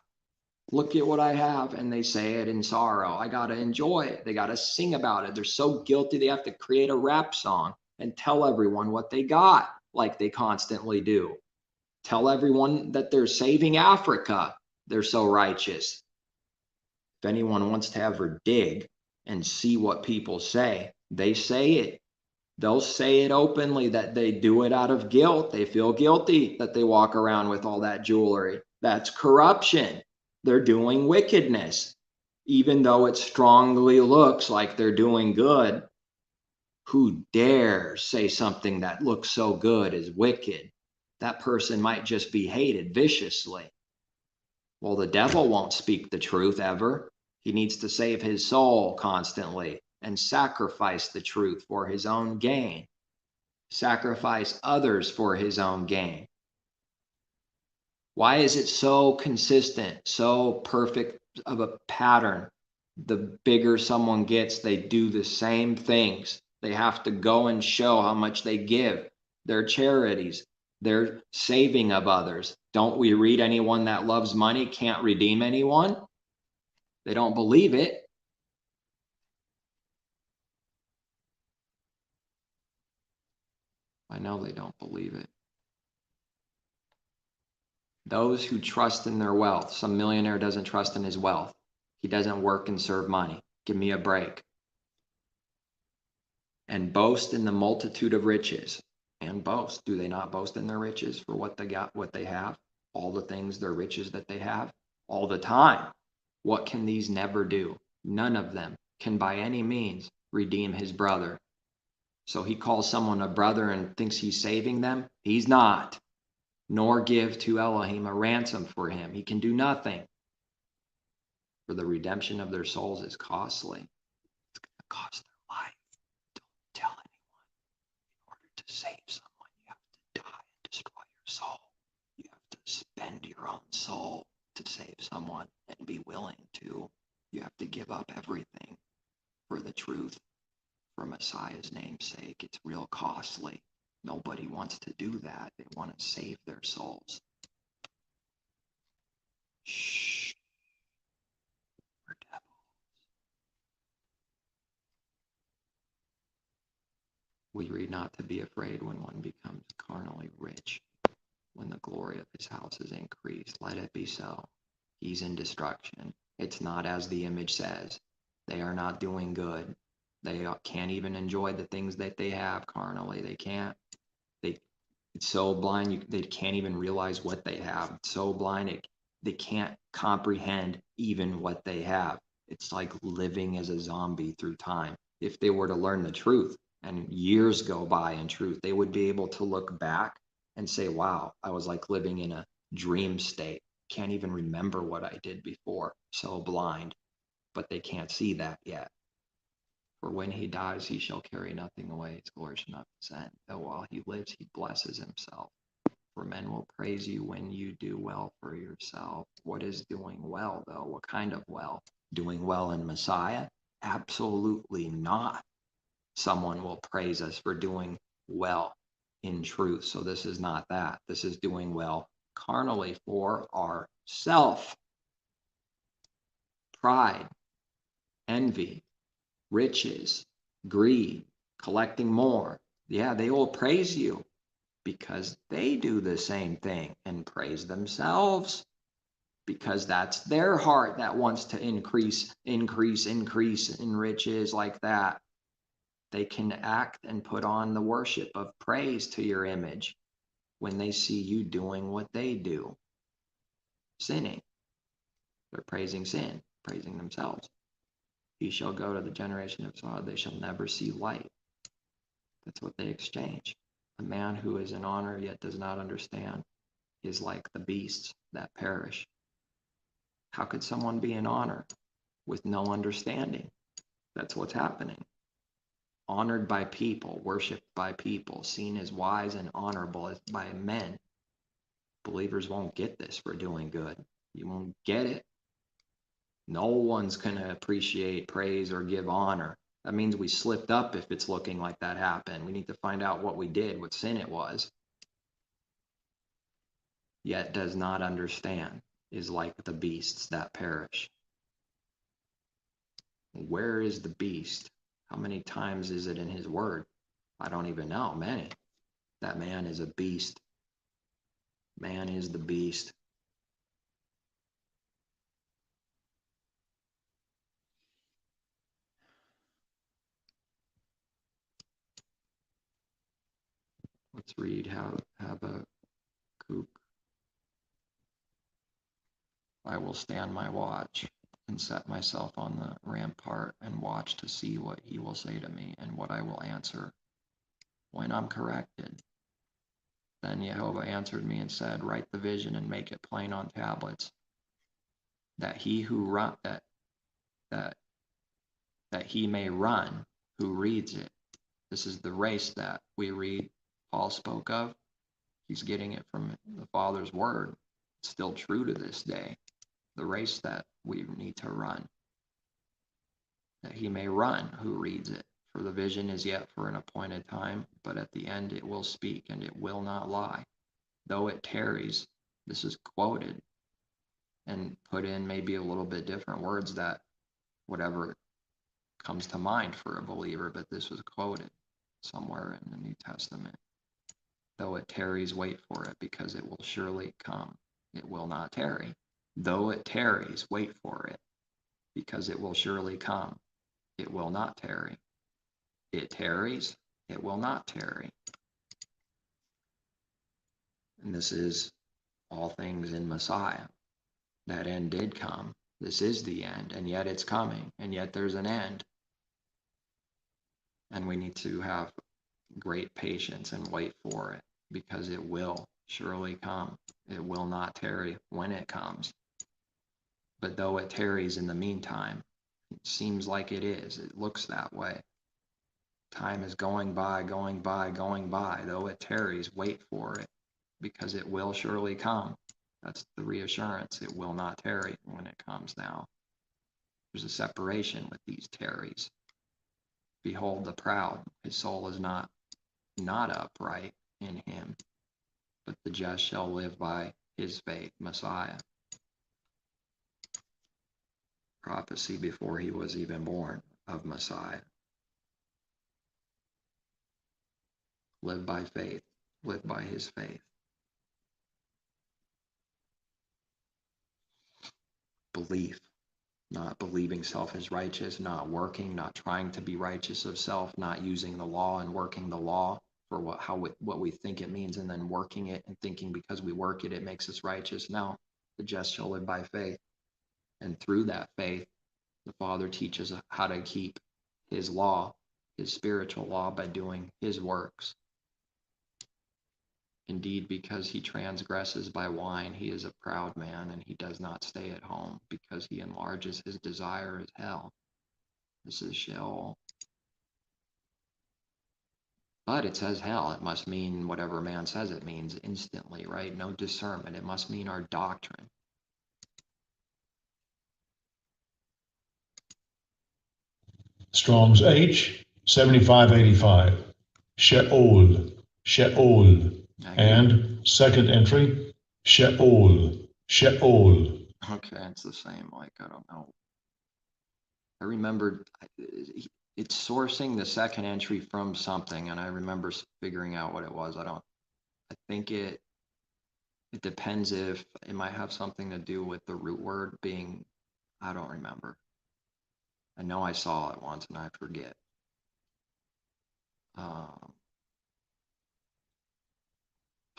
Look at what I have, and they say it in sorrow. I got to enjoy it. They got to sing about it. They're so guilty they have to create a rap song and tell everyone what they got, like they constantly do. Tell everyone that they're saving Africa. They're so righteous. If anyone wants to ever dig and see what people say, they say it. They'll say it openly that they do it out of guilt. They feel guilty that they walk around with all that jewelry. That's corruption. They're doing wickedness. Even though it strongly looks like they're doing good, who dares say something that looks so good is wicked? That person might just be hated viciously. Well, the devil won't speak the truth ever. He needs to save his soul constantly and sacrifice the truth for his own gain. Sacrifice others for his own gain. Why is it so consistent, so perfect of a pattern? The bigger someone gets, they do the same things. They have to go and show how much they give. Their charities, their saving of others. Don't we read anyone that loves money can't redeem anyone? They don't believe it. I know they don't believe it. Those who trust in their wealth. Some millionaire doesn't trust in his wealth. He doesn't work and serve money. Give me a break. And boast in the multitude of riches. And boast. Do they not boast in their riches for what they got, what they have? All the things, their riches that they have? All the time. What can these never do? None of them can by any means redeem his brother. So he calls someone a brother and thinks he's saving them? He's not. Nor give to Elohim a ransom for him. He can do nothing. For the redemption of their souls is costly. It's going to cost their life. Don't tell anyone. In order to save someone, you have to die and destroy your soul. You have to spend your own soul to save someone and be willing to. You have to give up everything for the truth, for Messiah's name's sake. It's real costly. Nobody wants to do that. They want to save their souls. Shh. We're devils. We read not to be afraid when one becomes carnally rich, when the glory of his house is increased. Let it be so. He's in destruction. It's not as the image says. They are not doing good. They can't even enjoy the things that they have carnally. They can't. It's so blind, they can't even realize what they have. It's so blind, they can't comprehend even what they have. It's like living as a zombie through time. If they were to learn the truth and years go by in truth, they would be able to look back and say, wow, I was like living in a dream state. Can't even remember what I did before. So blind, but they can't see that yet. For when he dies, he shall carry nothing away. His glory shall not descend. Though while he lives, he blesses himself. For men will praise you when you do well for yourself. What is doing well, though? What kind of well? Doing well in Messiah? Absolutely not. Someone will praise us for doing well in truth. So this is not that. This is doing well carnally for ourself. Pride, envy, riches, greed, collecting more. Yeah, they will praise you because they do the same thing and praise themselves because that's their heart that wants to increase in riches like that. They can act and put on the worship of praise to your image when they see you doing what they do, sinning. They're praising sin, praising themselves. He shall go to the generation of Sod, they shall never see light. That's what they exchange. A man who is in honor yet does not understand is like the beasts that perish. How could someone be in honor with no understanding? That's what's happening. Honored by people, worshipped by people, seen as wise and honorable by men. Believers won't get this for doing good. You won't get it. No one's going to appreciate, praise, or give honor. That means we slipped up if it's looking like that happened. We need to find out what we did, what sin it was. Yet does not understand is like the beasts that perish. Where is the beast? How many times is it in his word? I don't even know. Many. That man is a beast. Man is the beast. Let's read Habakkuk. I will stand my watch and set myself on the rampart and watch to see what he will say to me and what I will answer when I'm corrected. Then Yehovah answered me and said, write the vision and make it plain on tablets, that he may run who reads it. This is the race that we read Paul spoke of. He's getting it from the Father's word. It's still true to this day. The race that we need to run, that he may run who reads it. For the vision is yet for an appointed time, but at the end it will speak and it will not lie. Though it tarries, this is quoted and put in maybe a little bit different words that whatever comes to mind for a believer, but this was quoted somewhere in the New Testament. Though it tarries, wait for it, because it will surely come. It will not tarry. Though it tarries, wait for it, because it will surely come. It will not tarry. It tarries, it will not tarry. And this is all things in Messiah. That end did come. This is the end, and yet it's coming, and yet there's an end. And we need to have great patience and wait for it, because it will surely come. It will not tarry when it comes. But though it tarries in the meantime, it seems like it is. It looks that way. Time is going by. Though it tarries, wait for it, because it will surely come. That's the reassurance. It will not tarry when it comes now. There's a separation with these tarries. Behold the proud. His soul is not upright in him, but the just shall live by his faith. Messiah. Prophecy before he was even born of Messiah. Live by faith. Live by his faith. Belief. Not believing self is righteous, not working, not trying to be righteous of self, not using the law and working the law for what we think it means, and then working it and thinking because we work it, it makes us righteous. No, the just shall live by faith. And through that faith, the Father teaches how to keep his law, his spiritual law, by doing his works. Indeed, because he transgresses by wine, he is a proud man, and he does not stay at home, because he enlarges his desire as hell. This is Sheol. But it says hell. It must mean whatever man says it means instantly, right? No discernment. It must mean our doctrine. Strong's H, 7585. Sheol, Sheol. And second entry, Sheol, Sheol. Okay, it's the same. Like, I don't know. I remembered it's sourcing the second entry from something, and I remember figuring out what it was. I think it depends if it might have something to do with the root word being, I don't remember. I know I saw it once and I forget.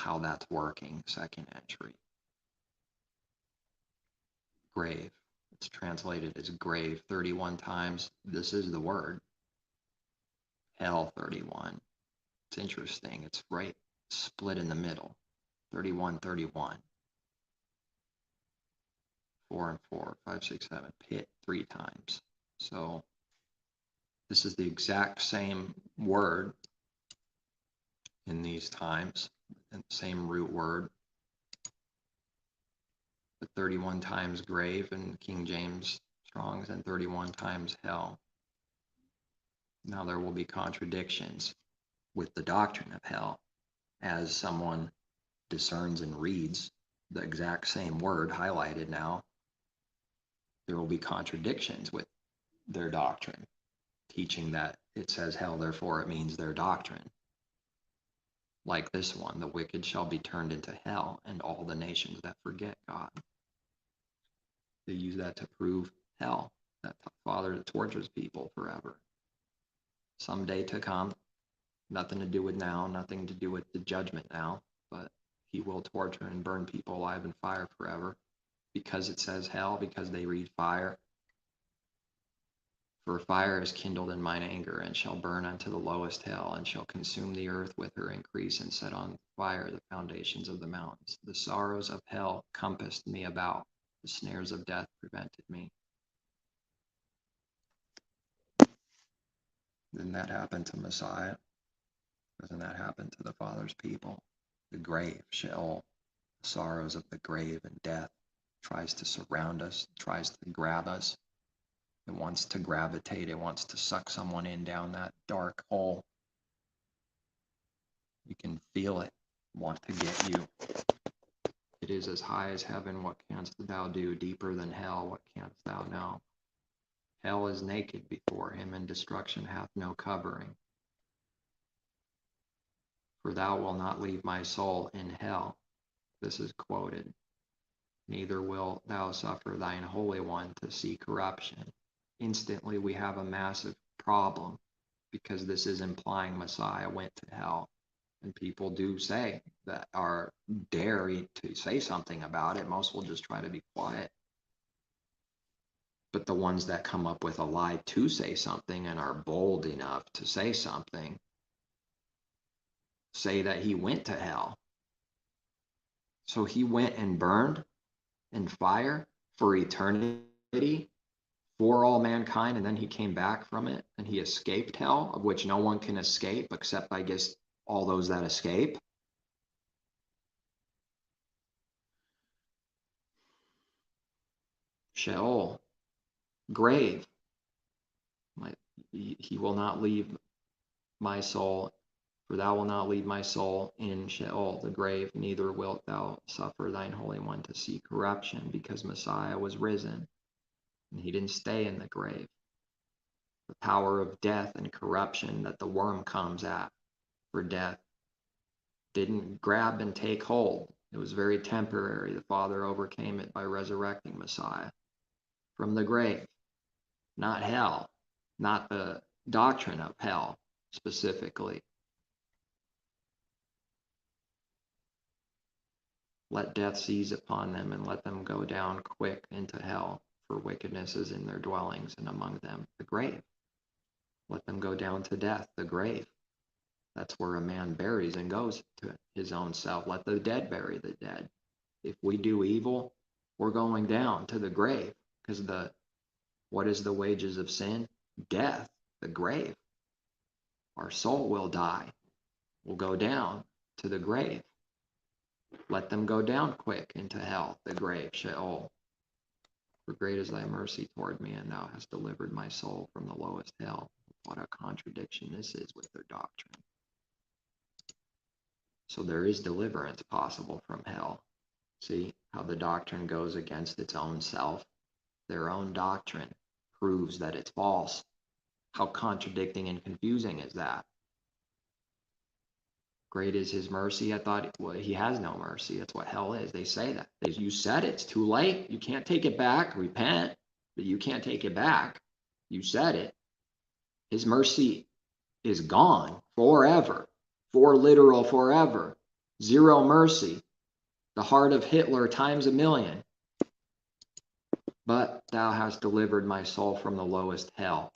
How that's working, second entry. Grave. It's translated as grave 31 times. This is the word. Hell 31. It's interesting. It's right split in the middle. 31, 31. 4 and 4, 5, 6, 7. Pit 3 times. So this is the exact same word in these times, and same root word, but 31 times grave in King James Strong's and 31 times hell. Now there will be contradictions with the doctrine of hell as someone discerns and reads the exact same word highlighted now. There will be contradictions with their doctrine, teaching that it says hell, therefore it means their doctrine. Like this one, the wicked shall be turned into hell, and all the nations that forget God. They use that to prove hell, that Father that tortures people forever. Someday to come, nothing to do with now, nothing to do with the judgment now, but he will torture and burn people alive in fire forever, because it says hell, because they read fire. For fire is kindled in mine anger, and shall burn unto the lowest hell, and shall consume the earth with her increase, and set on fire the foundations of the mountains. The sorrows of hell compassed me about, the snares of death prevented me. Didn't that happen to Messiah? Doesn't that happen to the Father's people? The grave, Sheol, the sorrows of the grave and death tries to surround us, tries to grab us. It wants to gravitate. It wants to suck someone in down that dark hole. You can feel it want to get you. It is as high as heaven. What canst thou do? Deeper than hell. What canst thou know? Hell is naked before him, and destruction hath no covering. For thou wilt not leave my soul in hell. This is quoted. Neither wilt thou suffer thine Holy One to see corruption. Instantly we have a massive problem, because this is implying Messiah went to hell. And people do say that, are dare to say something about it. Most will just try to be quiet. But the ones that come up with a lie to say something and are bold enough to say something, say that he went to hell. So he went and burned in fire for eternity for all mankind, and then he came back from it and he escaped hell, of which no one can escape except, I guess, all those that escape. Sheol, grave. He will not leave my soul, for thou wilt not leave my soul in Sheol, the grave, neither wilt thou suffer thine Holy One to see corruption, because Messiah was risen, and he didn't stay in the grave. The power of death and corruption that the worm comes at for death didn't grab and take hold. It was very temporary. The Father overcame it by resurrecting Messiah from the grave, not hell, not the doctrine of hell specifically. Let death seize upon them, and let them go down quick into hell, for wickedness is in their dwellings, and among them the grave. Let them go down to death, the grave. That's where a man buries and goes to his own self. Let the dead bury the dead. If we do evil, we're going down to the grave, because what is the wages of sin? Death, the grave. Our soul will die. We'll go down to the grave. Let them go down quick into hell, the grave, Sheol. For great is thy mercy toward me, and thou hast delivered my soul from the lowest hell. What a contradiction this is with their doctrine. So there is deliverance possible from hell. See how the doctrine goes against its own self? Their own doctrine proves that it's false. How contradicting and confusing is that? Great is his mercy. I thought, well, he has no mercy. That's what hell is. They say that. You said it. It's too late. You can't take it back. Repent, but you can't take it back. You said it. His mercy is gone forever. For literal forever. Zero mercy. The heart of Hitler times a million. But thou hast delivered my soul from the lowest hell.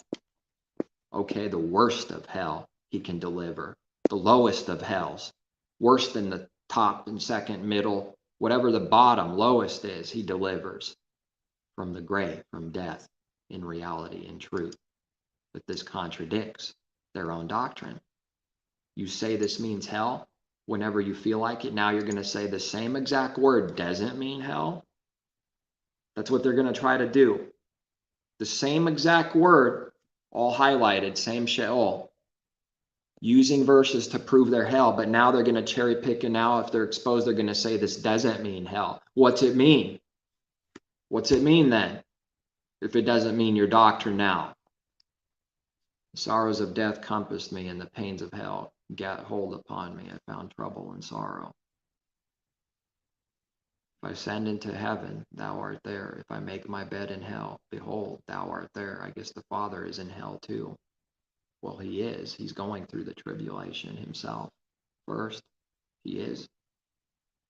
Okay, the worst of hell he can deliver. The lowest of hells. Worse than the top and second, middle, whatever the bottom, lowest is, he delivers. From the grave, from death, in reality, in truth. But this contradicts their own doctrine. You say this means hell whenever you feel like it. Now you're going to say the same exact word doesn't mean hell. That's what they're going to try to do. The same exact word, all highlighted, same Sheol, using verses to prove their hell, but now they're going to cherry pick, and now if they're exposed, they're going to say this doesn't mean hell. What's it mean? What's it mean then? If it doesn't mean your doctrine now. The sorrows of death compassed me, and the pains of hell gat hold upon me. I found trouble and sorrow. If I ascend into heaven, thou art there. If I make my bed in hell, behold, thou art there. I guess the Father is in hell too. Well, he is. He's going through the tribulation himself. First, he is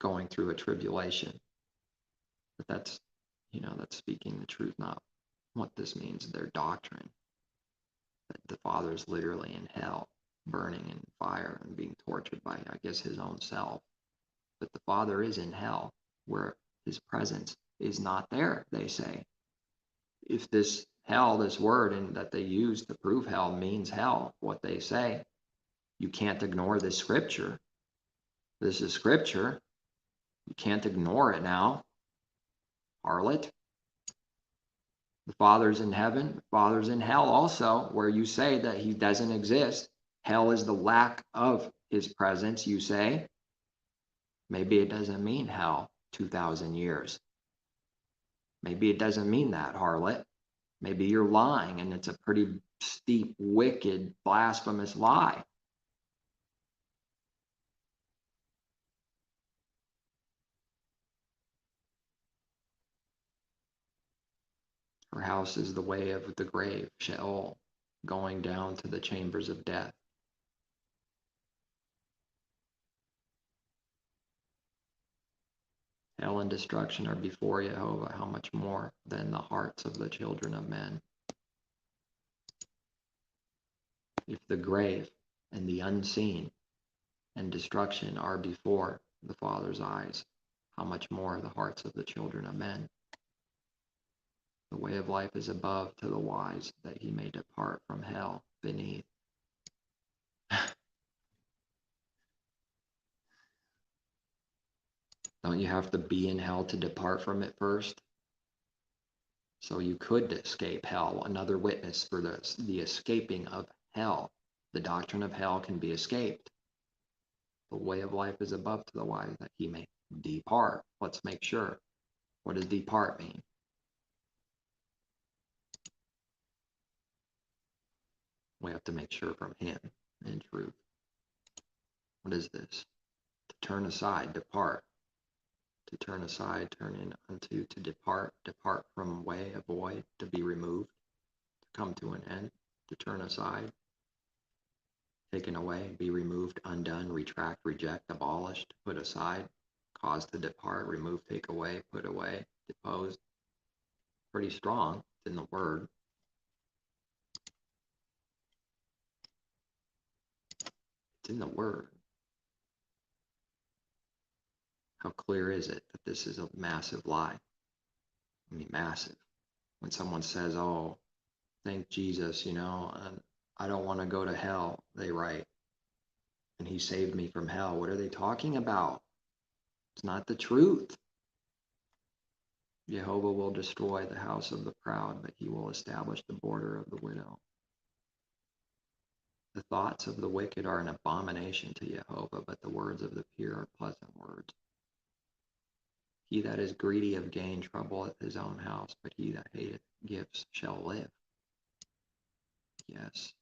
going through a tribulation. But that's speaking the truth, not what this means, their doctrine. That the Father is literally in hell, burning in fire and being tortured by, I guess, his own self. But the Father is in hell, where his presence is not there, they say. If this hell, this word and that they use to prove hell means hell, what they say, you can't ignore this scripture. This is scripture. You can't ignore it now. Harlot. The Father's in heaven. The Father's in hell also, where you say that he doesn't exist. Hell is the lack of his presence, you say. Maybe it doesn't mean hell 2,000 years. Maybe it doesn't mean that, harlot. Maybe you're lying, and it's a pretty steep, wicked, blasphemous lie. Her house is the way of the grave, Sheol, going down to the chambers of death. Hell and destruction are before Yehovah. How much more than the hearts of the children of men? If the grave and the unseen and destruction are before the Father's eyes, how much more the hearts of the children of men? The way of life is above to the wise, that he may depart from hell beneath. Don't you have to be in hell to depart from it first? So you could escape hell. Another witness for the escaping of hell. The doctrine of hell can be escaped. The way of life is above to the wise, that he may depart. Let's make sure. What does depart mean? We have to make sure from him in truth. What is this? To turn aside, depart. To turn aside, turn in unto, to depart from way, avoid, to be removed, to come to an end, to turn aside, taken away, be removed, undone, retract, reject, abolished, put aside, cause to depart, remove, take away, put away, depose. Pretty strong in the word. It's in the Word. How clear is it that this is a massive lie? I mean, massive. When someone says, oh, thank Jesus, and I don't want to go to hell, they write, and he saved me from hell. What are they talking about? It's not the truth. Yehovah will destroy the house of the proud, but he will establish the border of the widow. The thoughts of the wicked are an abomination to Yehovah, but the words of the pure are pleasant words. He that is greedy of gain troubleth his own house, but he that hateth gifts shall live. Yes,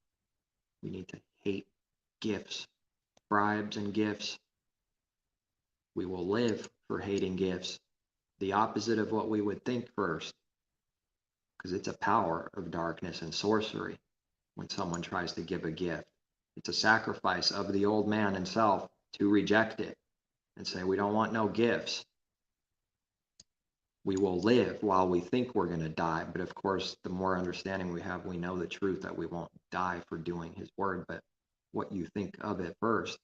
we need to hate gifts, bribes and gifts. We will live for hating gifts, the opposite of what we would think first, because it's a power of darkness and sorcery when someone tries to give a gift. It's a sacrifice of the old man himself to reject it and say, we don't want no gifts. We will live while we think we're going to die. But of course, the more understanding we have, we know the truth that we won't die for doing his word. But what you think of it first,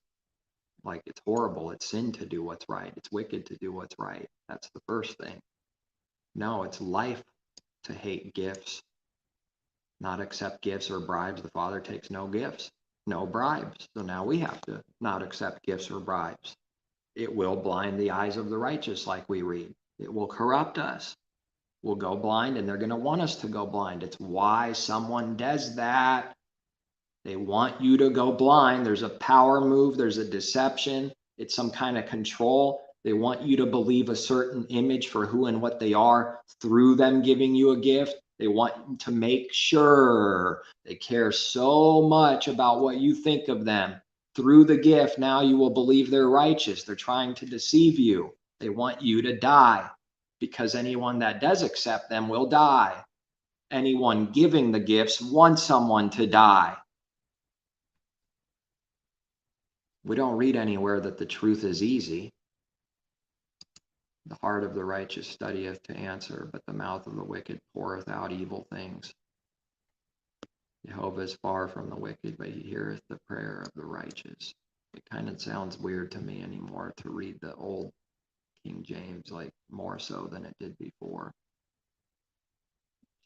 like it's horrible, it's sin to do what's right, it's wicked to do what's right. That's the first thing. No, it's life to hate gifts, not accept gifts or bribes. The Father takes no gifts, no bribes. So now we have to not accept gifts or bribes. It will blind the eyes of the righteous, like we read. It will corrupt us. We'll go blind, and they're going to want us to go blind. It's why someone does that. They want you to go blind. There's a power move. There's a deception. It's some kind of control. They want you to believe a certain image for who and what they are through them giving you a gift. They want to make sure they care so much about what you think of them. Through the gift, now you will believe they're righteous. They're trying to deceive you. They want you to die, because anyone that does accept them will die. Anyone giving the gifts wants someone to die. We don't read anywhere that the truth is easy. The heart of the righteous studieth to answer, but the mouth of the wicked poureth out evil things. Yehovah is far from the wicked, but he heareth the prayer of the righteous. It kind of sounds weird to me anymore to read the old King James, like more so than it did before.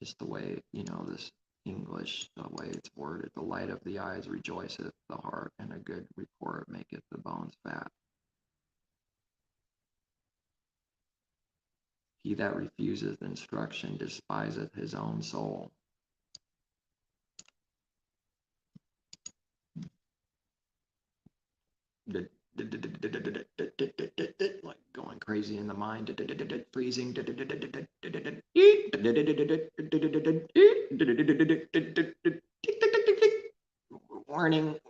Just the way, this English, the way it's worded. The light of the eyes rejoiceth the heart, and a good report maketh the bones fat. He that refuseth instruction despiseth his own soul. Like going crazy in the mind, freezing,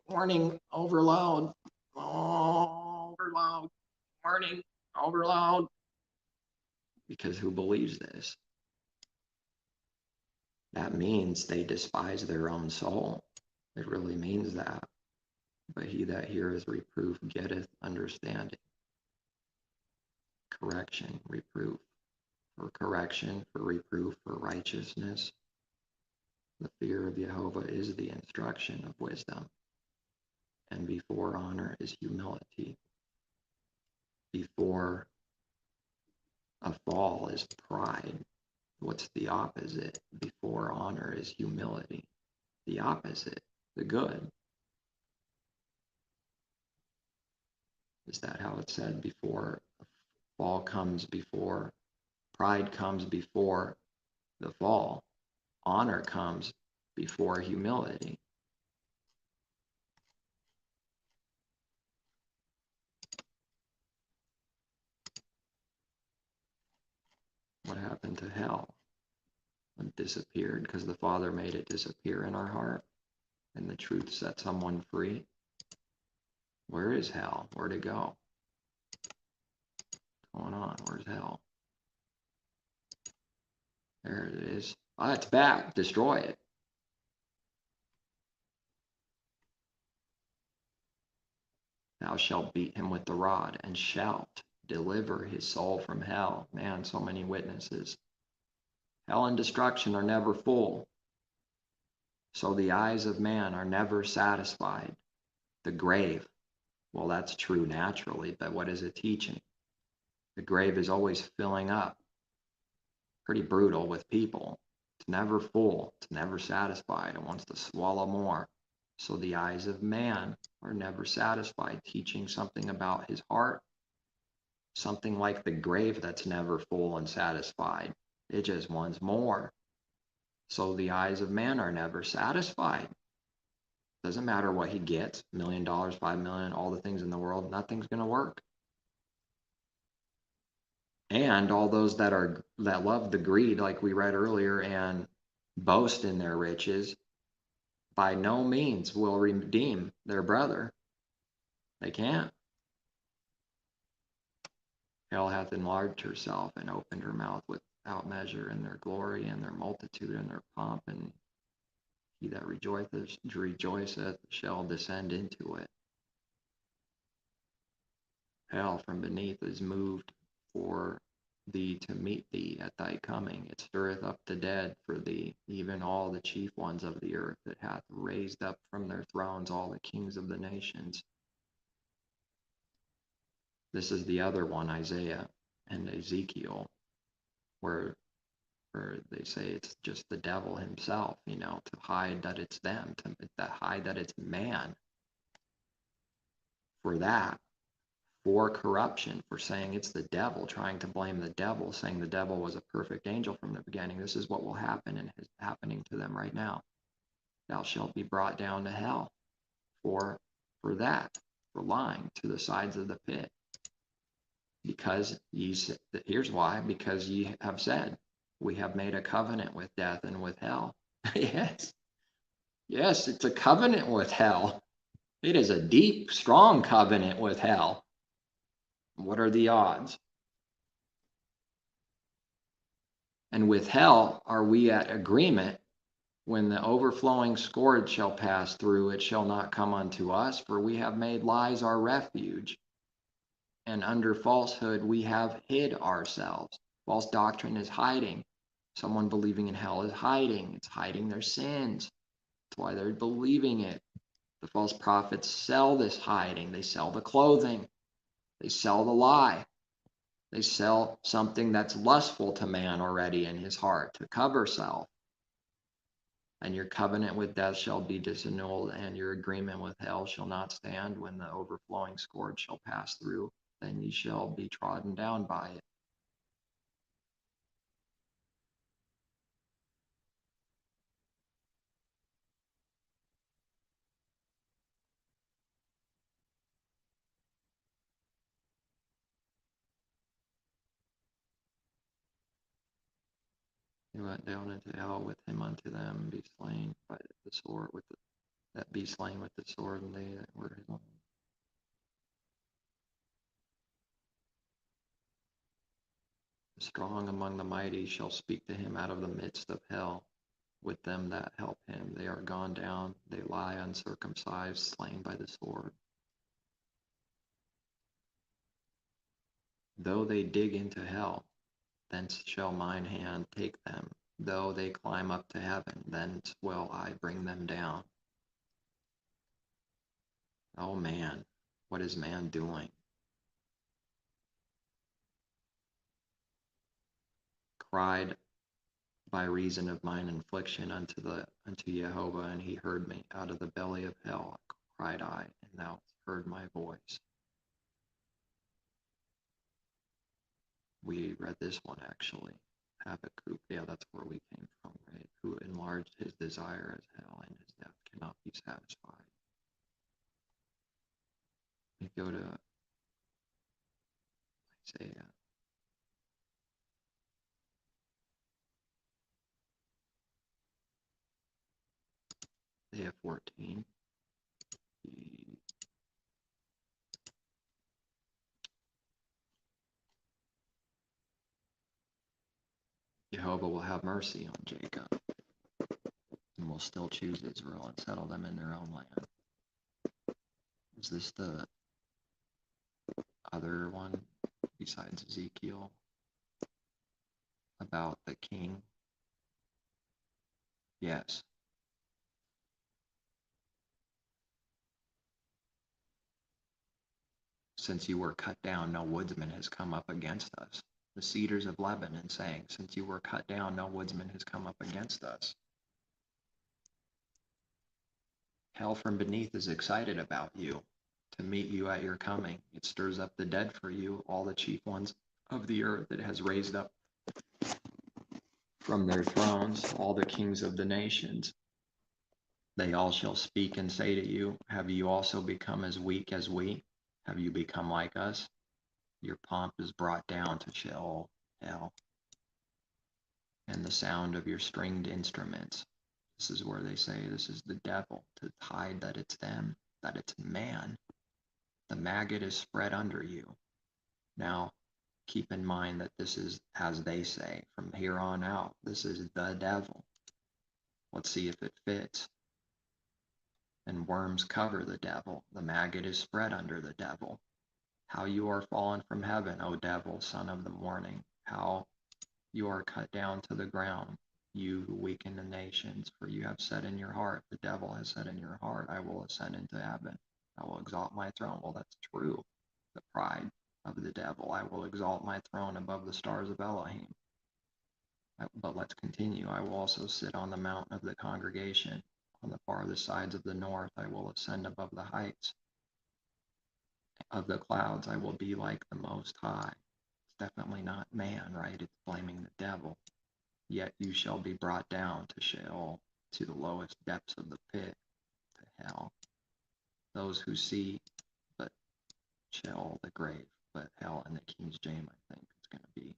warning, overload, warning, overload. Because who believes this? That means they despise their own soul. It really means that. But he that heareth reproof getteth understanding. Correction, reproof. For correction, for reproof, for righteousness. The fear of Yehovah is the instruction of wisdom. And before honor is humility. Before a fall is pride. What's the opposite? Before honor is humility. The opposite, the good. Is that how it's said? Before a fall comes before, pride comes before the fall. Honor comes before humility. What happened to hell? It disappeared because the Father made it disappear in our heart, and the truth set someone free. Where is hell? Where'd it go? What's going on? Where's hell? There it is. Oh, it's back. Destroy it. Thou shalt beat him with the rod, and shalt deliver his soul from hell. Man, so many witnesses. Hell and destruction are never full. So the eyes of man are never satisfied. The grave Well, that's true naturally, but what is it teaching? The grave is always filling up. Pretty brutal with people. It's never full. It's never satisfied. It wants to swallow more. So the eyes of man are never satisfied, teaching something about his heart, something like the grave that's never full and satisfied. It just wants more. So the eyes of man are never satisfied. Doesn't matter what he gets, $1 million, 5 million, all the things in the world, nothing's going to work. And all those that love the greed, like we read earlier, and boast in their riches, by no means will redeem their brother. They can't. Hell hath enlarged herself and opened her mouth without measure in their glory and their multitude and their pomp, and he that rejoiceth shall descend into it. Hell from beneath is moved for thee to meet thee at thy coming. It stirreth up the dead for thee, even all the chief ones of the earth. It hath raised up from their thrones all the kings of the nations. This is the other one, Isaiah and Ezekiel, where they say it's just the devil himself, to hide that it's them, to hide that it's man. For corruption, for saying it's the devil, trying to blame the devil, saying the devil was a perfect angel from the beginning. This is what will happen and is happening to them right now. Thou shalt be brought down to hell for lying to the sides of the pit. Because here's why, because ye have said, we have made a covenant with death and with hell. Yes, it's a covenant with hell. It is a deep, strong covenant with hell. What are the odds? And with hell are we at agreement, when the overflowing scourge shall pass through, it shall not come unto us, for we have made lies our refuge, and under falsehood we have hid ourselves. False doctrine is hiding. Someone believing in hell is hiding. It's hiding their sins. That's why they're believing it. The false prophets sell this hiding. They sell the clothing. They sell the lie. They sell something that's lustful to man already in his heart to cover self. And your covenant with death shall be disannulled, and your agreement with hell shall not stand. When the overflowing scourge shall pass through, then ye shall be trodden down by it. He went down into hell with him unto them, be slain by the sword, that be slain with the sword, and they that were his own. The strong among the mighty shall speak to him out of the midst of hell. With them that help him, they are gone down, they lie uncircumcised, slain by the sword. Though they dig into hell, thence shall mine hand take them. Though they climb up to heaven, thence will I bring them down. Oh man, what is man doing? Cried by reason of mine affliction unto Yehovah, and he heard me. Out of the belly of hell cried I, and thou heard my voice. We read this one actually. Habakkuk, yeah, that's where we came from, right? Who enlarged his desire as hell, and his death cannot be satisfied. We go to Isaiah. Isaiah 14. Yehovah will have mercy on Jacob, and will still choose Israel and settle them in their own land. Is this the other one besides Ezekiel about the king? Yes. Since you were cut down, no woodsman has come up against us. The cedars of Lebanon, saying, since you were cut down, no woodsman has come up against us. Hell from beneath is excited about you, to meet you at your coming. It stirs up the dead for you, all the chief ones of the earth. It has raised up from their thrones all the kings of the nations. They all shall speak and say to you, have you also become as weak as we? Have you become like us? Your pomp is brought down to Sheol, hell, and the sound of your stringed instruments. This is where they say this is the devil, to hide that it's them, that it's man. The maggot is spread under you. Now, keep in mind that this is, as they say, from here on out, this is the devil. Let's see if it fits. And worms cover the devil. The maggot is spread under the devil. How you are fallen from heaven, O devil, son of the morning. How you are cut down to the ground, you who weaken the nations. For you have said in your heart, the devil has said in your heart, I will ascend into heaven. I will exalt my throne. Well, that's true. The pride of the devil. I will exalt my throne above the stars of Elohim. But let's continue. I will also sit on the mountain of the congregation. On the farthest sides of the north, I will ascend above the heights of the clouds. I will be like the Most High. It's definitely not man, right? It's blaming the devil. Yet you shall be brought down to Sheol, to the lowest depths of the pit, to hell. Those who see, but Sheol, the grave, but hell in the King James, I think it's going to be.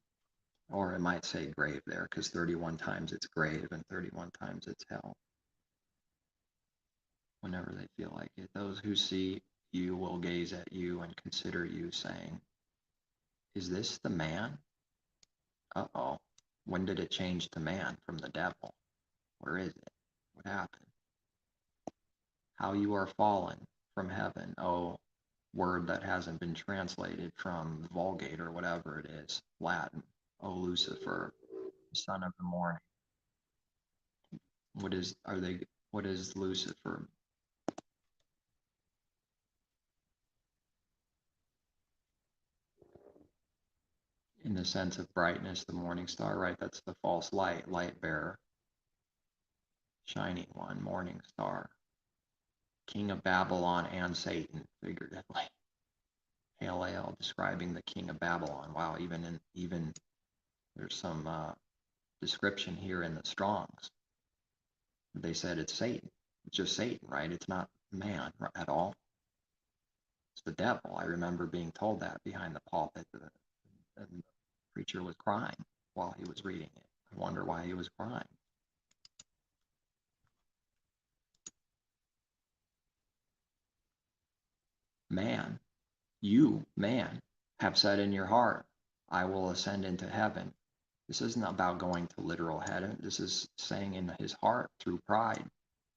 Or it might say grave there, because 31 times it's grave and 31 times it's hell. Whenever they feel like it. Those who see you will gaze at you and consider you, saying, is this the man? Uh-oh. When did it change to man from the devil? Where is it? What happened? How you are fallen from heaven, oh, word that hasn't been translated from Vulgate or whatever it is, Latin. O Lucifer, son of the morning. What is Lucifer? In the sense of brightness, the morning star, right? That's the false light, light bearer, shining one, morning star, king of Babylon and Satan, figuratively. Hail, describing the king of Babylon. Wow, even there's some description here in the Strongs. They said it's Satan. It's just Satan, right? It's not man at all. It's the devil. I remember being told that behind the pulpit. And the preacher was crying while he was reading it. I wonder why he was crying. Man, you, man, have said in your heart, I will ascend into heaven. This isn't about going to literal heaven. This is saying in his heart through pride,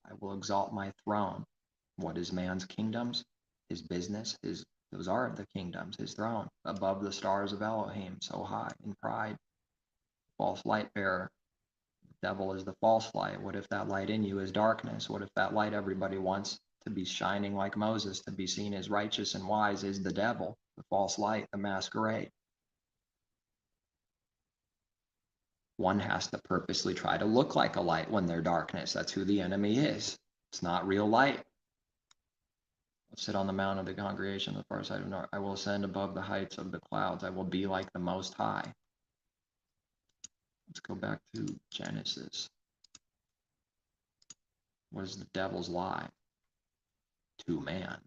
I will exalt my throne. What is man's kingdoms? His business, those are the kingdoms, his throne, above the stars of Elohim, so high in pride. False light bearer. The devil is the false light. What if that light in you is darkness? What if that light everybody wants to be shining like Moses, to be seen as righteous and wise, is the devil, the false light, the masquerade? One has to purposely try to look like a light when they're darkness. That's who the enemy is. It's not real light. I'll sit on the mount of the congregation on the far side of the north. I will ascend above the heights of the clouds. I will be like the Most High. Let's go back to Genesis. What is the devil's lie to man?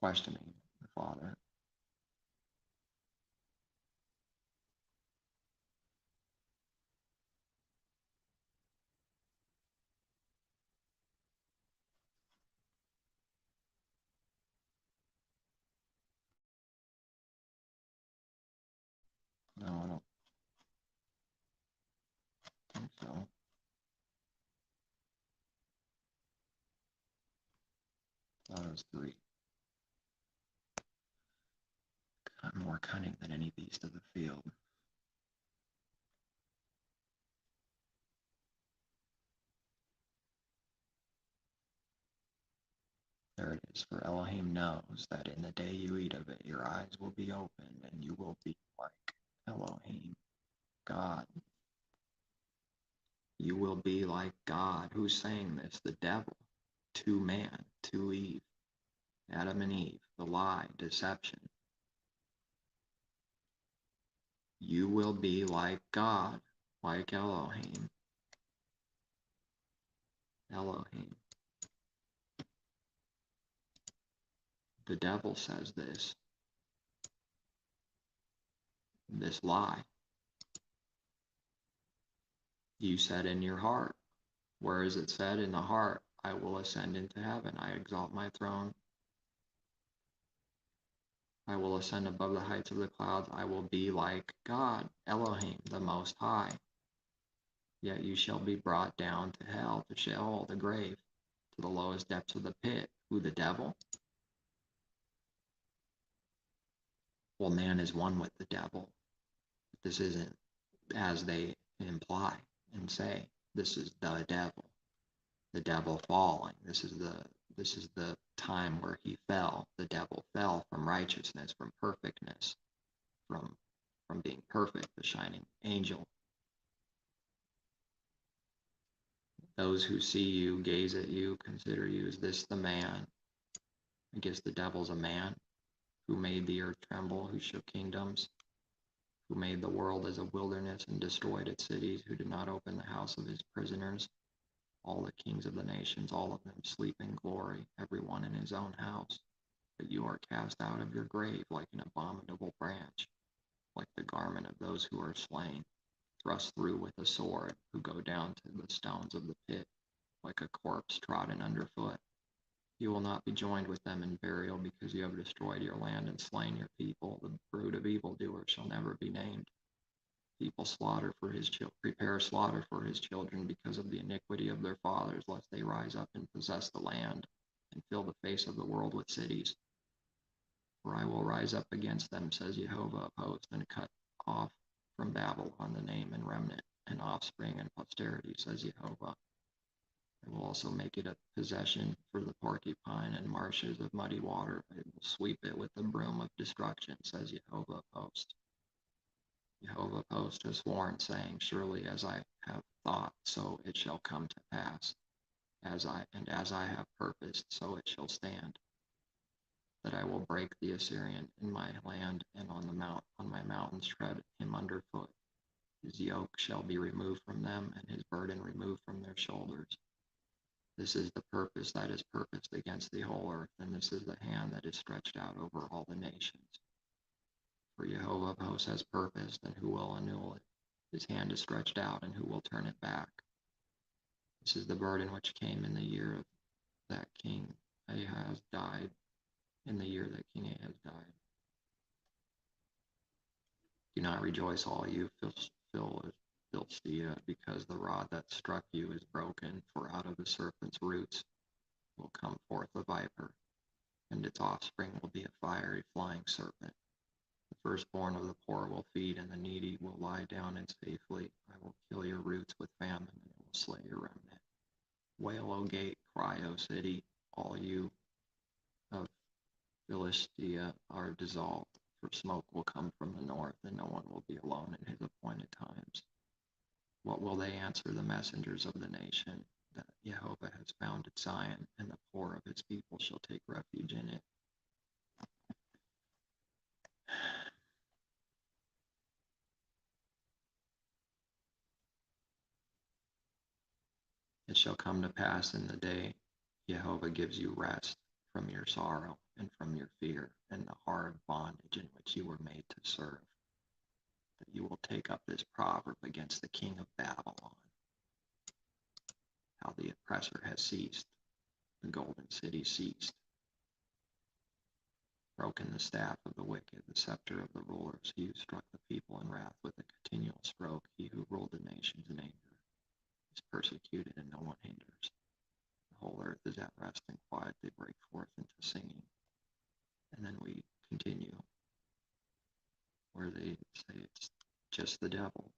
Questioning the Father. No, I don't think so. Thought it was 3. I'm more cunning than any beast of the field. There it is. For Elohim knows that in the day you eat of it, your eyes will be opened, and you will be like Elohim, God. You will be like God. Who's saying this? The devil. To man, to Eve. Adam and Eve. The lie, deception. You will be like God, like Elohim. Elohim. The devil says this lie. You said in your heart. Where is it said? In the heart, I will ascend into heaven. I exalt my throne. I will ascend above the heights of the clouds. I will be like God, Elohim, the Most High. Yet you shall be brought down to hell, to Sheol, the grave, to the lowest depths of the pit. Who, the devil? Well, man is one with the devil. This isn't as they imply and say. This is the devil falling. This is the time where he fell. The devil fell from righteousness, from perfectness, from being perfect, the shining angel. Those who see you, gaze at you, consider you, is this the man? I guess the devil's a man who made the earth tremble, who shook kingdoms, who made the world as a wilderness and destroyed its cities, who did not open the house of his prisoners. All the kings of the nations, all of them sleep in glory, everyone in his own house. But you are cast out of your grave like an abominable branch, like the garment of those who are slain, thrust through with a sword, who go down to the stones of the pit, like a corpse trodden underfoot. You will not be joined with them in burial, because you have destroyed your land and slain your people. The brood of evildoers shall never be named. People prepare slaughter for his children because of the iniquity of their fathers, lest they rise up and possess the land and fill the face of the world with cities. For I will rise up against them, says Yehovah of hosts, and cut off from Babylon the name and remnant and offspring and posterity, says Yehovah. I will also make it a possession for the porcupine and marshes of muddy water. I will sweep it with the broom of destruction, says Yehovah of hosts. Yehovah of hosts has sworn, saying, surely as I have thought, so it shall come to pass. As I have purposed, so it shall stand. That I will break the Assyrian in my land, and on my mountains tread him underfoot. His yoke shall be removed from them, and his burden removed from their shoulders. This is the purpose that is purposed against the whole earth, and this is the hand that is stretched out over all the nations. For Yehovah of hosts has purposed, and who will annul it? His hand is stretched out, and who will turn it back? This is the burden which came in the year of that King Ahaz died, in the year that King Ahaz died. Do not rejoice, all you Philistia, because the rod that struck you is broken, for out of the serpent's roots will come forth a viper, and its offspring will be a fiery flying serpent. The firstborn of the poor will feed, and the needy will lie down in safely. I will kill your roots with famine, and it will slay your remnant. Wail, O gate, cry, O city, all you of Philistia are dissolved, for smoke will come from the north, and no one will be alone in his appointed times. What will they answer the messengers of the nation? That Yehovah has founded Zion, and the poor of his people shall take refuge in it. It shall come to pass in the day Yehovah gives you rest from your sorrow and from your fear and the hard bondage in which you were made to serve, that you will take up this proverb against the king of Babylon. How the oppressor has ceased, the golden city ceased. Broken the staff of the wicked, the scepter of the rulers, he who struck the people in wrath with a continual stroke, he who ruled the nations in anger, is persecuted and no one hinders. The whole earth is at rest and quiet, they break forth into singing. And then we continue where they say it's just the devil,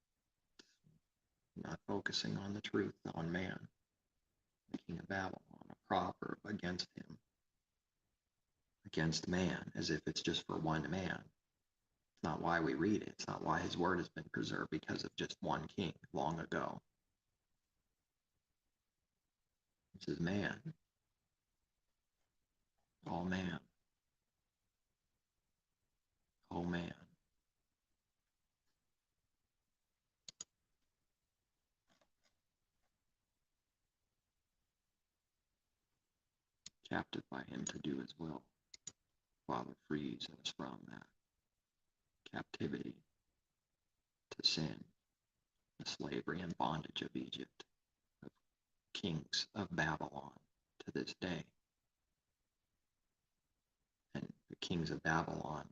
not focusing on the truth, on man, the king of Babylon, a proverb against him. against man, as if it's just for one man. It's not why we read it. It's not why his word has been preserved because of just one king long ago. This is man. All man. Oh man. Captive by him to do his will. Father frees us from that captivity to sin, the slavery and bondage of Egypt, of kings of Babylon to this day. And the kings of Babylon,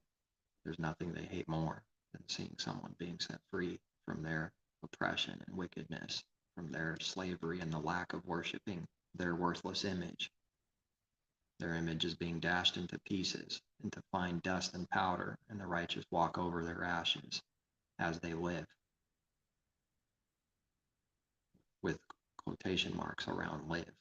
there's nothing they hate more than seeing someone being set free from their oppression and wickedness, from their slavery and the lack of worshiping their worthless image. Their image is being dashed into pieces, into fine dust and powder, and the righteous walk over their ashes as they live, with quotation marks around live.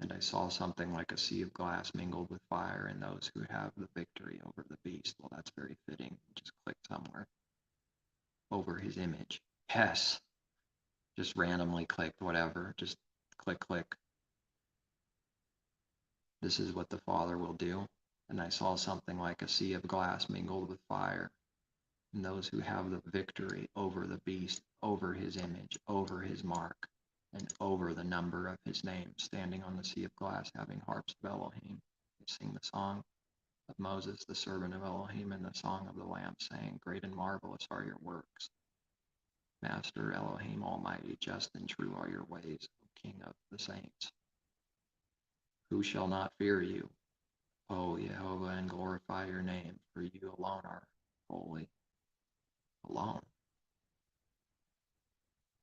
And I saw something like a sea of glass mingled with fire, and those who have the victory over the beast. Well, that's very fitting. Just click somewhere. Over his image. Yes. Just randomly clicked, whatever. Just click. This is what the Father will do. And I saw something like a sea of glass mingled with fire, and those who have the victory over the beast, over his image, over his mark, and over the number of his name, standing on the sea of glass, having harps of Elohim. They sing the song of Moses, the servant of Elohim, and the song of the Lamb, saying, Great and marvelous are your works. Master Elohim Almighty, just and true are your ways, O King of the saints. Who shall not fear you, O Yehovah, and glorify your name, for you alone are holy. Alone.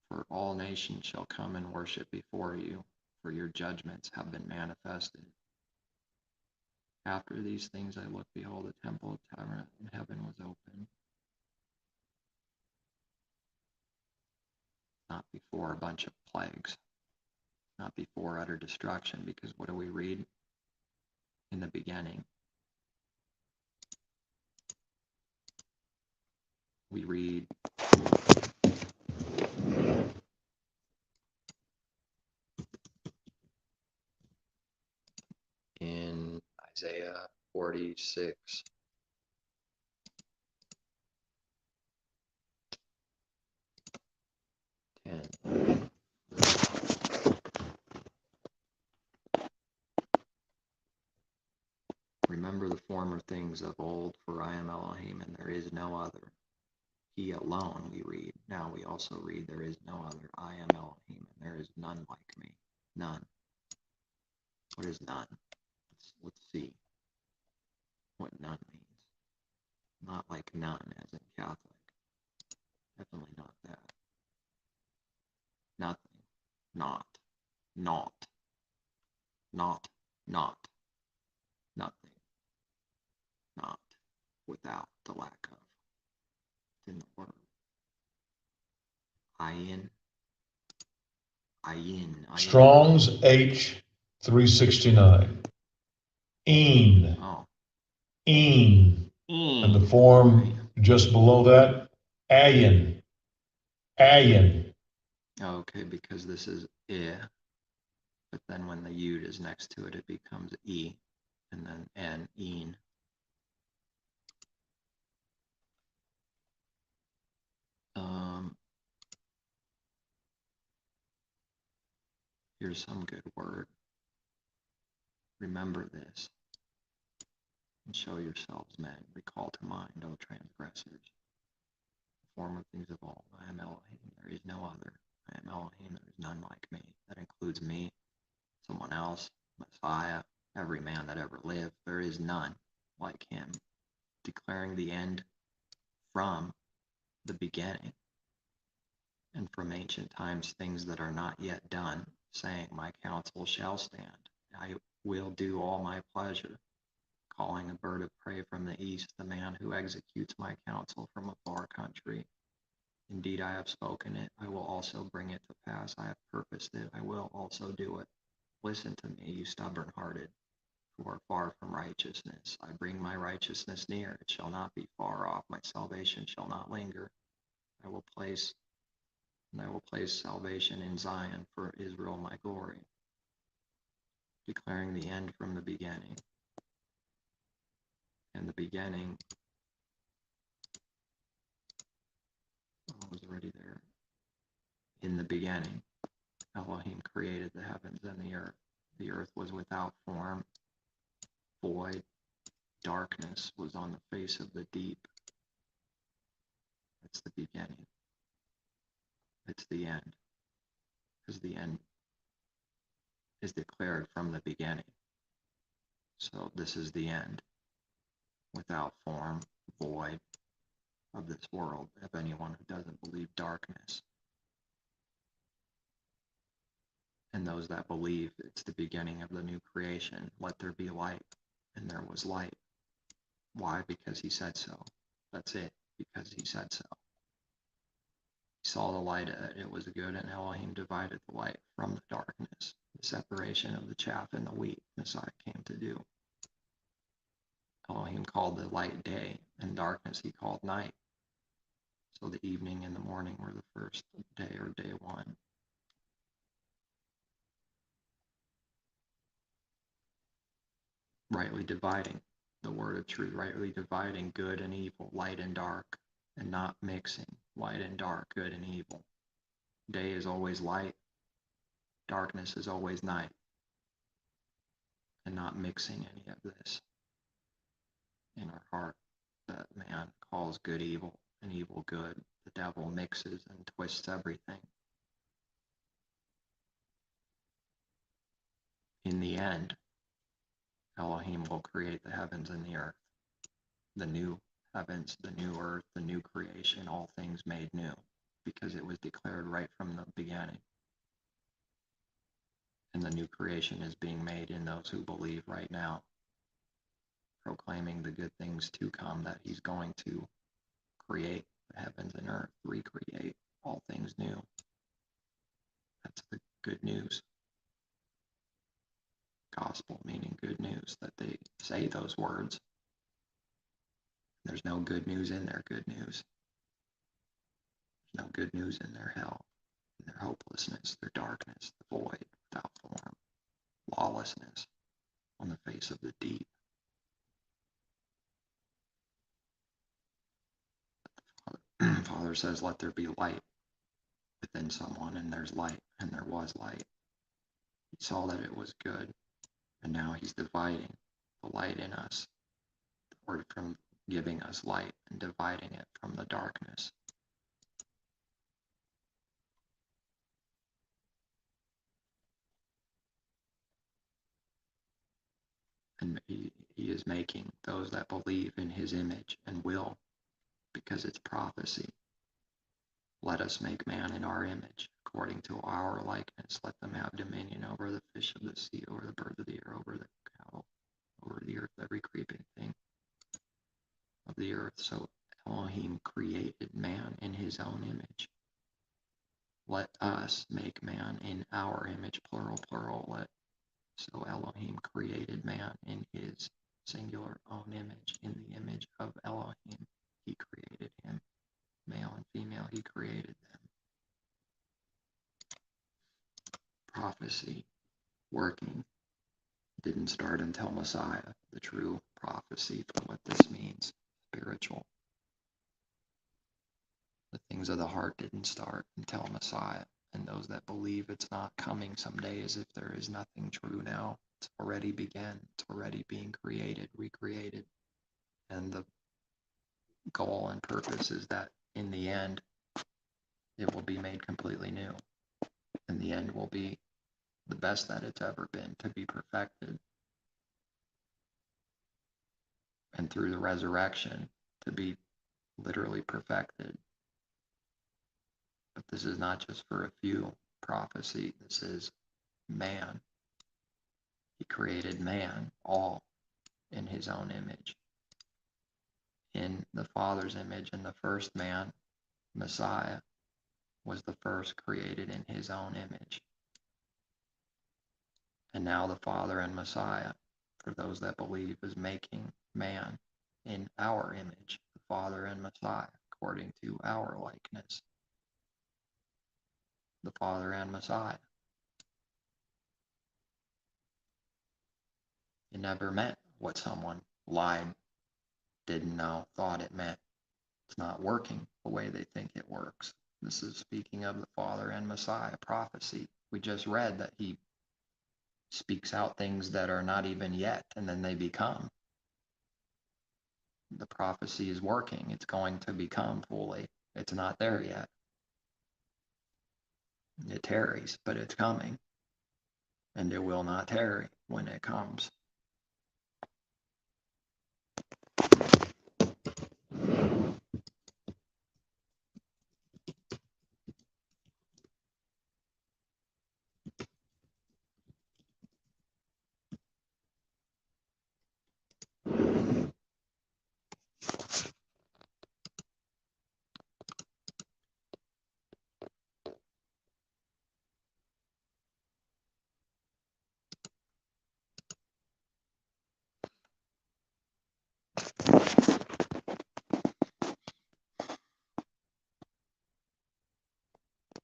For all nations shall come and worship before you, for your judgments have been manifested. After these things I looked, behold, the temple of tabernacle in heaven was open. Not before a bunch of plagues, not before utter destruction, because what do we read in the beginning? We read in Isaiah 46. Remember the former things of old, for I am Elohim, and there is no other. He alone we read. Now we also read, there is no other. I am Elohim, and there is none like me. None. What is none? Let's see what none means. Not like none, as in Catholic. Definitely not that. Nothing. Not. Not. Not. Not. Nothing. Not. Without the lack of. It's in the word. Ayin. Strong's H 369. Een. Oh. Een. And the form just below that, ayin. Ayin. Okay, because this is I, but then when the yud is next to it, it becomes E, and then N, een. Here's some good word. Remember this, and show yourselves men. Recall to mind, O transgressors. The former things of old. I am Elohim, there is no other. I am Elohim, there is none like me. That includes me, someone else, Messiah, every man that ever lived. There is none like him. Declaring the end from the beginning, and from ancient times things that are not yet done, saying, my counsel shall stand. I will do all my pleasure, calling a bird of prey from the east, the man who executes my counsel from a far country. Indeed, I have spoken it. I will also bring it to pass. I have purposed it. I will also do it. Listen to me, you stubborn-hearted, who are far from righteousness. I bring my righteousness near. It shall not be far off. My salvation shall not linger. I will place salvation in Zion for Israel, my glory, declaring the end from the beginning. And the beginning was already there. In the beginning, Elohim created the heavens and the earth. The earth was without form, void. Darkness was on the face of the deep. It's the beginning. It's the end. Because the end is declared from the beginning. So this is the end. Without form, void of this world, of anyone who doesn't believe darkness. And those that believe it's the beginning of the new creation. Let there be light. And there was light. Why? Because he said so. That's it. Because he said so. He saw the light, it was good, and Elohim divided the light from the darkness. The separation of the chaff and the wheat Messiah came to do. Elohim called the light day, and darkness he called night. So the evening and the morning were the first day, or day one. Rightly dividing the word of truth, rightly dividing good and evil, light and dark, and not mixing light and dark, good and evil. Day is always light, darkness is always night, and not mixing any of this in our heart. That man calls good evil and evil good. The devil mixes and twists everything. In the end, Elohim will create the heavens and the earth, the new heavens, the new earth, the new creation, all things made new, because it was declared right from the beginning. And the new creation is being made in those who believe right now, proclaiming the good things to come, that he's going to create the heavens and earth, recreate all things new. That's the good news. Gospel meaning good news, that they say those words. There's no good news in their good news. There's no good news in their hell, in their hopelessness, their darkness, the void without form, lawlessness on the face of the deep. Father says, let there be light within someone, and there's light, and there was light. He saw that it was good, and now he's dividing the light in us, or from giving us light and dividing it from the darkness. And he is making those that believe in his image and will, because it's prophecy. Let us make man in our image, according to our likeness. Let them have dominion over the fish of the sea, over the birds of the air, over the cattle, over the earth, every creeping thing of the earth. So Elohim created man in his own image. Let us make man in our image, plural, plural. So Elohim created man in his singular own image. In the image of Elohim, he created him. Male and female, he created them. Prophecy, working, didn't start until Messiah. The true prophecy for what this means, spiritual. The things of the heart didn't start until Messiah. And those that believe it's not coming someday, as if there is nothing true now. It's already began. It's already being created, recreated. And the goal and purpose is that in the end, it will be made completely new. And the end will be the best that it's ever been, to be perfected. And through the resurrection, to be literally perfected. But this is not just for a few prophecy. This is man. He created man, all in his own image. In the Father's image, and the first man, Messiah, was the first created in his own image. And now the Father and Messiah, for those that believe, is making man in our image, the Father and Messiah, according to our likeness. The Father and Messiah. It never meant what someone lied, didn't know, thought it meant. It's not working the way they think it works. This is speaking of the Father and Messiah prophecy. We just read that he speaks out things that are not even yet, and then they become. The prophecy is working. It's going to become fully. It's not there yet. It tarries, but it's coming. And it will not tarry when it comes.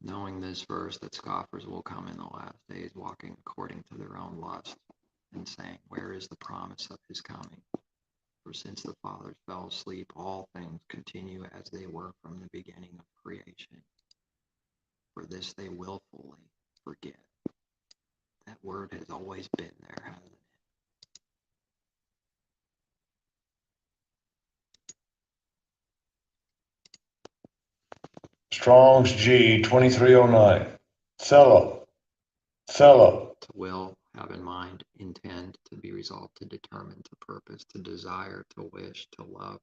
Knowing this verse, that scoffers will come in the last days, walking according to their own lust, and saying, where is the promise of his coming? For since the fathers fell asleep, all things continue as they were from the beginning of creation. For this they willfully forget. That word has always been there, hasn't it? Strong's G 2309. Fellow. To will, have in mind, intend, to be resolved, to determine, to purpose, to desire, to wish, to love,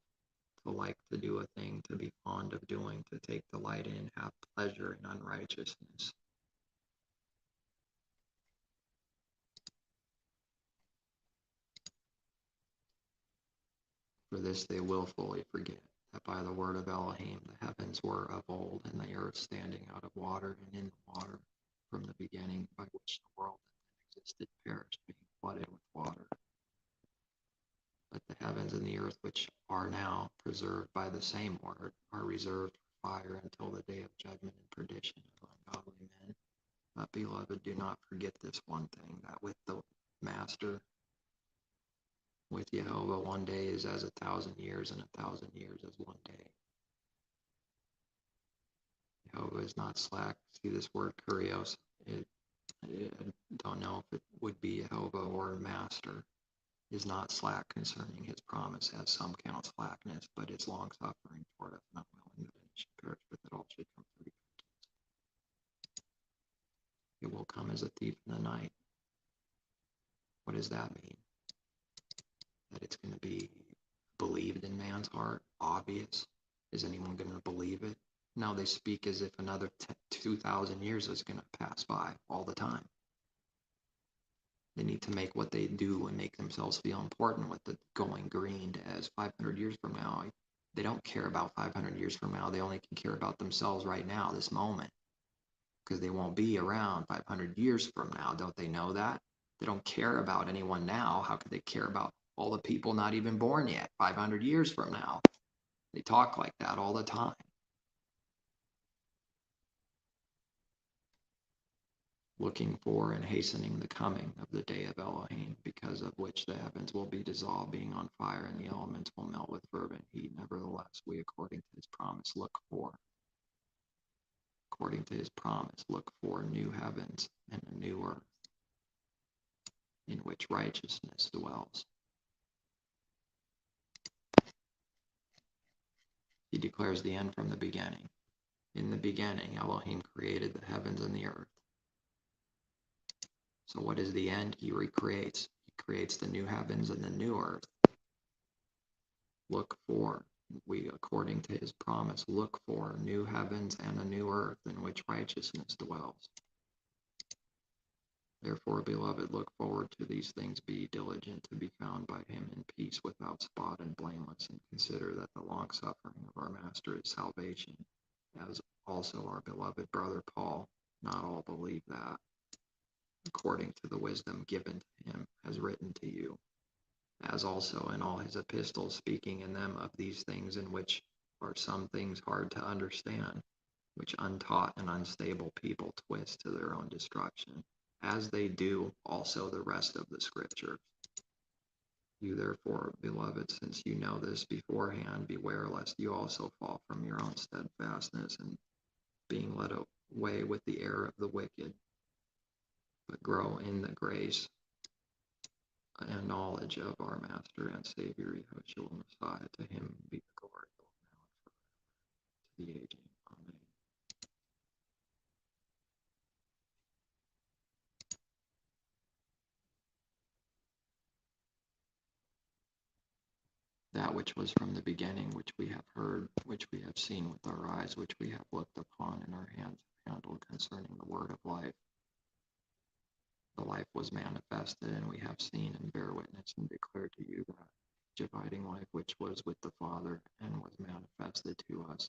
to like to do a thing, to be fond of doing, to take delight in, have pleasure in unrighteousness. For this they willfully forget, that by the word of Elohim the heavens were of old, and the earth standing out of water and in the water from the beginning, by which the world that then existed perished, being flooded with water. But the heavens and the earth, which are now preserved by the same word, are reserved for fire until the day of judgment and perdition of ungodly men. But, beloved, do not forget this one thing, that with the Master, with Yehovah, one day is as 1,000 years, and 1,000 years as one day. Yehovah is not slack. See this word kurios. I don't know if it would be Yehovah or Master. Is not slack concerning his promise, as some count slackness, but is long suffering toward us, not willing that any should perish, but that all should come to repentance. It will come as a thief in the night. What does that mean? That it's going to be believed in man's heart, obvious. Is anyone going to believe it? No, they speak as if another 2,000 years is going to pass by all the time. They need to make what they do and make themselves feel important with the going green as 500 years from now. They don't care about 500 years from now. They only can care about themselves right now, this moment, because they won't be around 500 years from now. Don't they know that? They don't care about anyone now. How could they care about all the people not even born yet 500 years from now? They talk like that all the time. Looking for and hastening the coming of the day of Elohim, because of which the heavens will be dissolved, being on fire, and the elements will melt with fervent heat. Nevertheless, we, according to his promise, look for new heavens and a new earth, in which righteousness dwells. He declares the end from the beginning. In the beginning, Elohim created the heavens and the earth. So what is the end? He recreates. He creates the new heavens and the new earth. Look for, we, according to his promise, look for new heavens and a new earth in which righteousness dwells. Therefore, beloved, look forward to these things, be diligent to be found by him in peace, without spot and blameless, and consider that the long suffering of our Master is salvation, as also our beloved brother Paul, not all believe that, according to the wisdom given to him, has written to you, as also in all his epistles, speaking in them of these things, in which are some things hard to understand, which untaught and unstable people twist to their own destruction, as they do also the rest of the Scriptures. You therefore, beloved, since you know this beforehand, beware lest you also fall from your own steadfastness, and being led away with the error of the wicked, but grow in the grace and knowledge of our Master and Savior, Yehovah Messiah. To him be the glory, both now and forever, to the aging. Amen. That which was from the beginning, which we have heard, which we have seen with our eyes, which we have looked upon, and our hands have handled concerning the word of life. The life was manifested, and we have seen and bear witness and declare to you that abiding life which was with the Father and was manifested to us.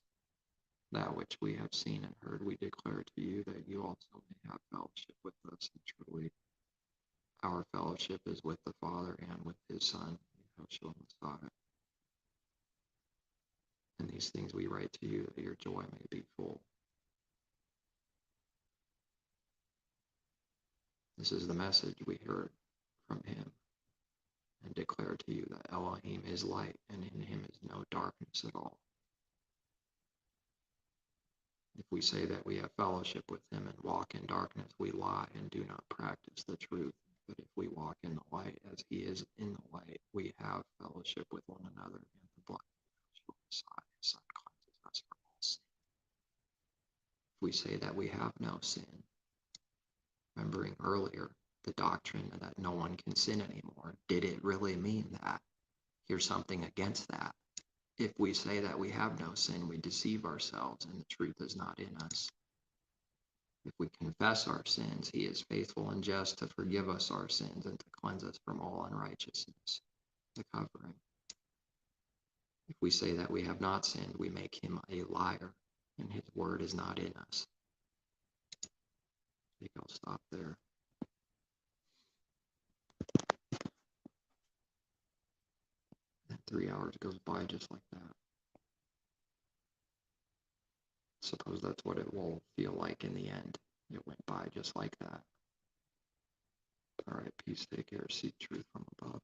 That which we have seen and heard, we declare to you, that you also may have fellowship with us. And truly, our fellowship is with the Father and with his Son, Yehovah Messiah. And these things we write to you, that your joy may be full. This is the message we heard from him and declare to you, that Elohim is light, and in him is no darkness at all. If we say that we have fellowship with him and walk in darkness, we lie and do not practice the truth. But if we walk in the light as he is in the light, we have fellowship with one another, and the blood of Messiah, his Son, cleanses us from all sin. If we say that we have no sin, remembering earlier the doctrine that no one can sin anymore, did it really mean that? Here's something against that. If we say that we have no sin, we deceive ourselves, and the truth is not in us. If we confess our sins, he is faithful and just to forgive us our sins and to cleanse us from all unrighteousness, the covering. If we say that we have not sinned, we make him a liar, and his word is not in us. I think I'll stop there. And 3 hours goes by just like that. Suppose that's what it will feel like in the end. It went by just like that. All right, peace, take care, seek truth from above.